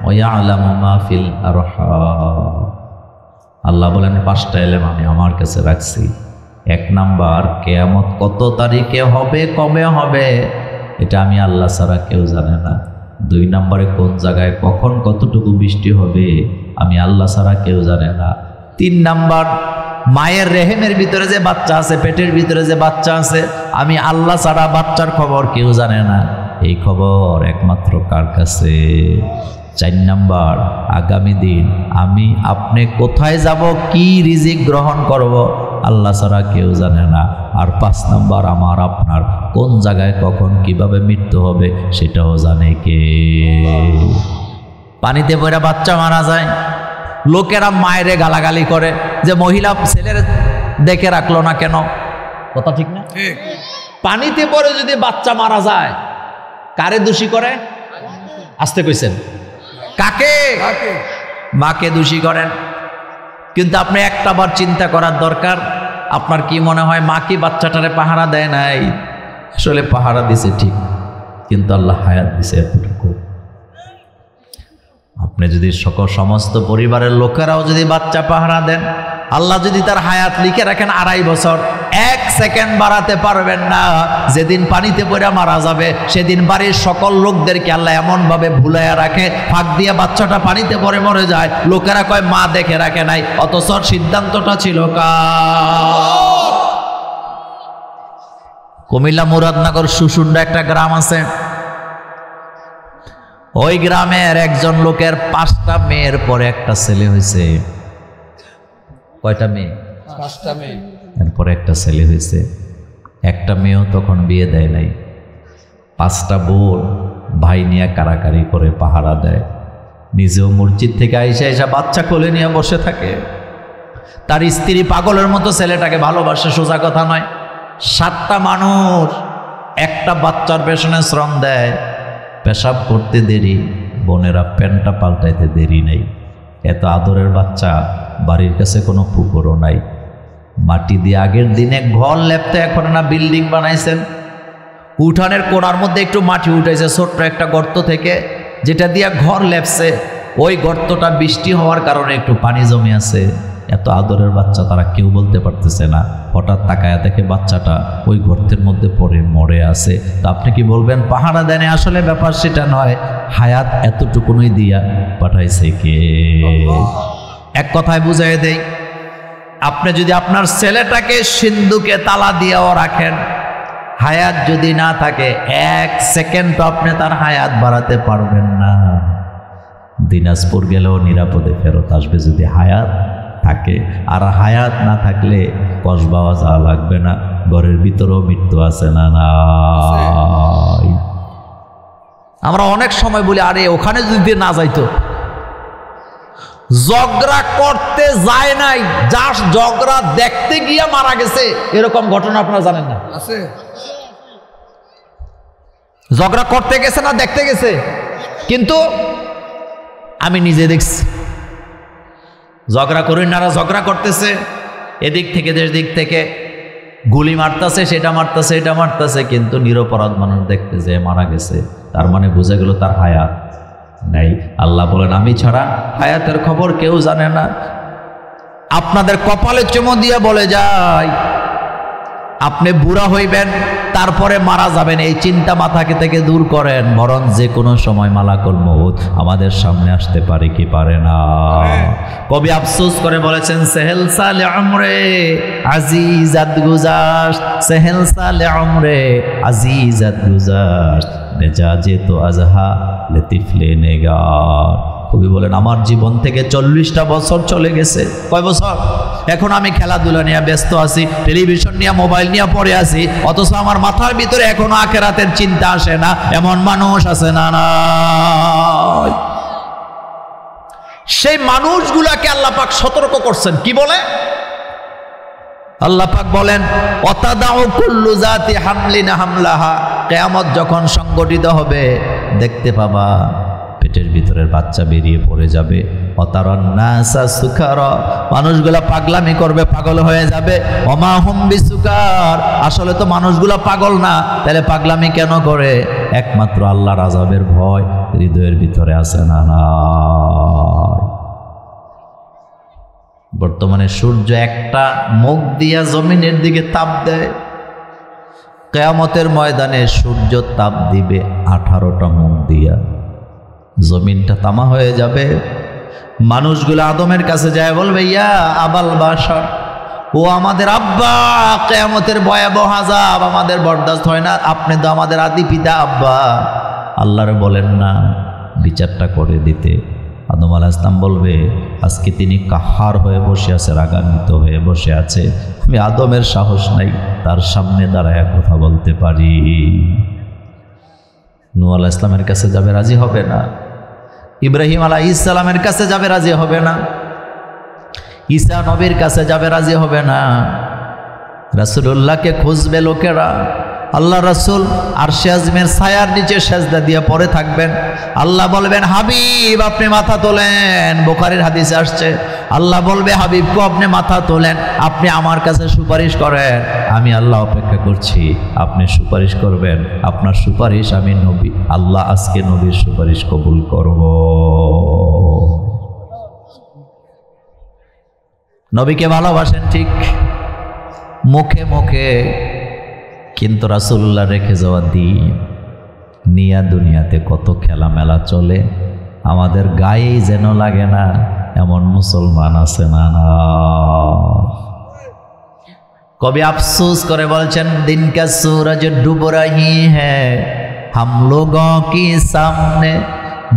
ওয়া ইয়ালামু মা ফিল আরহাম। আল্লাহ বলেন 5টা ইলম আমি আমার কাছে রাখছি। 1 নাম্বার, কিয়ামত কত তারিখে হবে, কবে হবে, এটা আমি আল্লাহ ছাড়া কেউ জানে না। 2 নম্বরে কোন জায়গায় কখন কতটুকু বৃষ্টি হবে, আমি আল্লাহ ছাড়া কেউ জানে না। 3 নাম্বার, মায়ের রেহেমের ভিতরে যে বাচ্চা আছে, পেটের ভিতরে যে বাচ্চা আছে, আমি আল্লাহ ছাড়া বাচ্চার খবর কেউ জানে না। এই খবর একমাত্র কার কাছে? 4 নাম্বার, আগামী দিন আমি আপনি কোথায় যাব, কি রিজিক গ্রহণ করব, আল্লাহ ছাড়া কেউ জানে না। আর 5 নাম্বার, আমার আপনার কোন জায়গায় কখন কিভাবে মৃত্যু হবে, সেটাও জানে কে? পানিতে পড়ে বাচ্চা মারা যায়, লোকেরা মায়েরে গালাগালি করে যে মহিলা ছেলের দেখে রাখলো না কেন, কথা ঠিক না? পানিতে পড়ে যদি বাচ্চা মারা যায়, কারে দোষী করে? আসতে কইছেন, কাকে? মাকে দোষী করেন। কিন্তু আপনি একটা বার চিন্তা করার দরকার, আপনার কি মনে হয় মা কি বাচ্চাটারে পাহারা দেয় নাই? আসলে পাহারা দিছে ঠিক, কিন্তু আল্লাহ হায়াত দিছে এতটুকু। আপনি যদি সমস্ত পরিবারের লোকেরাও যদি বাচ্চা পাহারা দেন, আল্লাহ যদি তার হায়াত লিখে রাখেন 2.5 বছর, 1 সেকেন্ড বাড়াতে পারবেন না। যেদিন পানিতে পড়ে মারা যাবে, সেদিন বাড়ির সকল লোকদেরকে আল্লাহ এমনভাবে ভুলাইয়া রাখে, ফাঁক দিয়ে বাচ্চাটা পানিতে পড়ে মরে যায়। লোকেরা কয় মা দেখে রাখে নাই, অথচ সিদ্ধান্তটা ছিল কার? কুমিল্লা মুরাদনগর সুসুন্ডা একটা গ্রাম আছে, ওই গ্রামের একজন লোকের 5টা মেয়ের পরে একটা ছেলে হয়েছে। কয়টা মেয়ে? 5টা মেয়ে। এরপরে একটা ছেলে হয়েছে। একটা মেয়েও তখন বিয়ে দেয় নাই। 5টা বোন ভাই নিয়ে কারাকারি করে পাহারা দেয়। নিজেও মসজিদ থেকে আইসা বাচ্চা কোলে নিয়ে বসে থাকে। তার স্ত্রী পাগলের মতো ছেলেটাকে ভালোবাসে, সোজা কথা নয়। 7টা মানুষ একটা বাচ্চার পেছনে শ্রম দেয়। পেশাব করতে দেরি, বোনেরা প্যান্টটা পাল্টাইতে দেরি নেই। এত আদরের বাচ্চা, বাড়ির কাছে কোনো পুকুরও নাই। মাটি দিয়ে আগের দিনে ঘর লেপতে এখন না বিল্ডিং বানাইছেন। উঠানের কোণার মধ্যে একটু মাটি উঠাইছে ছোট্ট একটা গর্ত থেকে, যেটা দিয়ে ঘর লেপছে। ওই গর্তটা বৃষ্টি হওয়ার কারণে একটু পানি জমে আছে। এত আদরের বাচ্চা, তারা কেউ বলতে পারতেছে না। হঠাৎ তাকায়া দেখে বাচ্চাটা ওই গর্তের মধ্যে পড়ে মরে আছে। তা আপনি কি বলবেন পাহারা দেনে? আসলে ব্যাপার সেটা নয়। হায়াত এতটুকুনই দিয়া পাঠাইছে কে? এক কথায় বুঝাই দেই, আপনি যদি আপনার ছেলেটাকে সিন্ধুকে তালা দিয়েও রাখেন, হায়াত যদি না থাকে 1 সেকেন্ড আপনি তার হায়াত বাড়াতে পারবেন না। দিনাজপুর গেলেও নিরাপদে ফেরত আসবে যদি হায়াত থাকে। আর হায়াত না থাকলে কসবাওয়া যাওয়া লাগবে না। ঘরের ভিতরেও মৃত্যু আছে না নাই? আমরা অনেক সময় বলি আরে ওখানে যদি না যাইতো। ঝগড়া করতে যায় নাই, জাস্ট ঝগড়া দেখতে গিয়ে মারা গেছে, এরকম ঘটনা আপনারা জানেন না? আছে। ঝগড়া করতে গেছে না দেখতে গেছে, কিন্তু আমি নিজে দেখছি। ঝগড়া করি না, ঝগড়া করতেছে, এদিক থেকে দিক থেকে গুলি মারতেছে, সেটা মারতেছে, এটা মারতেছে, কিন্তু নিরপরাধ মানুষ দেখতে যে মারা গেছে। তার মানে বুঝে গেল তার হায়াত নাই। আল্লাহ বলেন আমি ছাড়া হায়াতের খবর কেউ জানে না। আপনাদের কপালে চুমো দিয়ে বলে যায় আপনি বুড়া হইবেন, তারপরে মারা যাবেন, এই চিন্তা মাথা থেকে দূর করেন। বরং যে কোনো সময় মালাকুল মউত আমাদের সামনে আসতে পারে কি পারে না। কবি আফসোস করে বলেছেন সেহেল সালে আমরে আজিজাত গুজার, সেহেল সালে আমরে আজিজাত গুজার, মেজাজে তো আজহা লতিফলে নেগার। কবি বলেন আমার জীবন থেকে 40টা বছর চলে গেছে। কয় বছর? এখন আমি খেলাধুলা নিয়ে ব্যস্ত আছি, টেলিভিশন নিয়ে, মোবাইল নিয়ে পড়ে আছি, অথচ আমার মাথার ভিতরে এখনো আখিরাতের চিন্তা আসে না। এমন মানুষ আছে না? নাই। সেই মানুষগুলাকে আল্লাহ পাক সতর্ক করছেন। কি বলে? আল্লাহ পাক বলেন অতাদাউ কুল্লু জাতি হামলিন হামলাহা, কিয়ামত যখন সংগঠিত হবে দেখতে পাবা পেটের ভিতরের বাচ্চা বেরিয়ে পড়ে যাবে। অতারন্নাসা সুকারা, মানুষগুলা পাগলামি করবে, পাগল হয়ে যাবে। ওমা হুম বিসুকার, আসলে তো মানুষগুলা পাগল না, তাহলে পাগলামি কেন করে? একমাত্র আল্লাহর আযাবের ভয় হৃদয়ের ভিতরে আছে না? বর্তমানে সূর্য একটা মুখ দিয়া জমিনের দিকে তাপ দেয়। কিয়ামতের ময়দানে সূর্য তাপ দিবে 18টা মুখ দিয়া, জমিনটা তামা হয়ে যাবে। মানুষগুলো আদমের কাছে যায় বলবে ইয়া আবাল বাশার, ও আমাদের আব্বা, কিয়ামতের ভয়াবহ আযাব আমাদের বরদাস্ত হয় না, আপনি তো আমাদের আদি পিতা আব্বা। আল্লাহর বলেন না বিচারটা করে দিতে। আদম আলাইহিস সালাম বলবে আজকে তিনি কাহার হয়ে বসে আছে, রাগান্বিত হয়ে বসে আছে, আমি আদমের সাহস নাই তার সামনে দাঁড়ায় কথা বলতে পারি। নূহ আলাইহিস সালামের কাছে যাবে, রাজি হবে না। ইব্রাহিম আলাইহিস সালামের কাছে যাবে, রাজি হবে না। ঈসা নবীর কাছে যাবে, রাজি হবে না। রাসূলুল্লাহকে খুঁজবে লোকেরা। আল্লাহ রাসূল আরশে আযমের ছায়ার নিচে সেজদা দিয়ে পড়ে থাকবেন। আল্লাহ বলবেন হাবিব আপনি মাথা তোলেন, বুখারীর হাদিসে আসছে। আল্লাহ বলবে হাবিবকে আপনি মাথা তোলেন, আপনি আমার কাছে সুপারিশ করেন, আমি আল্লাহ অপেক্ষা করছি, আপনি সুপারিশ করবেন, আপনার সুপারিশ আমি নবী, আল্লাহ আজকে নবীর সুপারিশ কবুল করব। নবীকে ভালোবাসেন ঠিক মুখে মুখে, কিন্তু রাসূলুল্লাহ রেখে যাওয়া দিন নিয়া দুনিয়াতে কত খেলামেলা চলে, আমাদের গায়েই যেন লাগে না এমন মুসলমান আছে না? কবি আফসোস করে বলছেন দিন কা सूरज डूब रही है हम लोगों के सामने,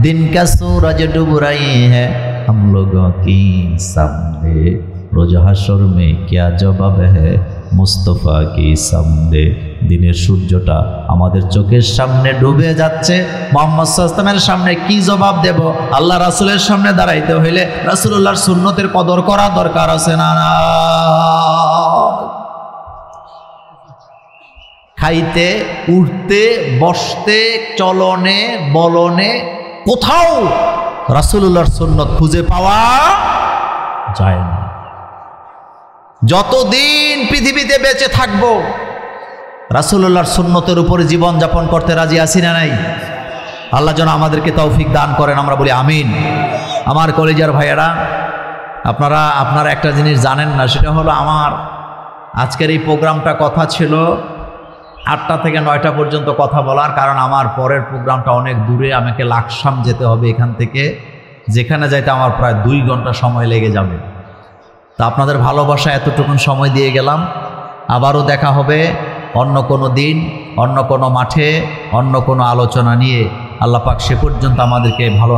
दिन का सूरज डूब रही है हम लोगों की सामने, रोज हाशर में क्या जवाब है मुस्तफा की सामने। দিনের সূর্যটা আমাদের চোখের সামনে ডুবে যাচ্ছে, মুহাম্মদ সাল্লাল্লাহু আলাইহি ওয়াসাল্লামের সামনে কি জবাব দেব? আল্লাহ রাসূলের সামনে দাঁড়াইতে হইলে রাসূলুল্লাহর সুন্নতের কদর করা দরকার আছে না? না, খাইতে উঠতে বসতে চলনে বলনে কোথাও রাসূলুল্লাহর সুন্নত খুঁজে পাওয়া যায় না। যতদিন পৃথিবীতে বেঁচে থাকবো রাসূলুল্লাহর সুন্নতের উপরে জীবন যাপন করতে রাজি আছি না নাই? আল্লাহ যেন আমাদেরকে তৌফিক দান করেন, আমরা বলি আমিন। আমার কলেজের ভাইয়েরা, আপনারা একটা জিনিস জানেন না, সেটা হলো আমার আজকের এই প্রোগ্রামটা কথা ছিল 8টা থেকে 9টা পর্যন্ত কথা বলার, কারণ আমার পরের প্রোগ্রামটা অনেক দূরে, আমাকে লাকসাম যেতে হবে এখান থেকে, যেখানে যাইতে আমার প্রায় 2 ঘন্টা সময় লেগে যাবে। তা আপনাদের ভালোবাসা এতটুকুন সময় দিয়ে গেলাম। আবারও দেখা হবে অন্য কোনো দিন, অন্য কোনো মাঠে, অন্য কোনো আলোচনা নিয়ে। আল্লাহ পাক সে পর্যন্ত আমাদেরকে ভালো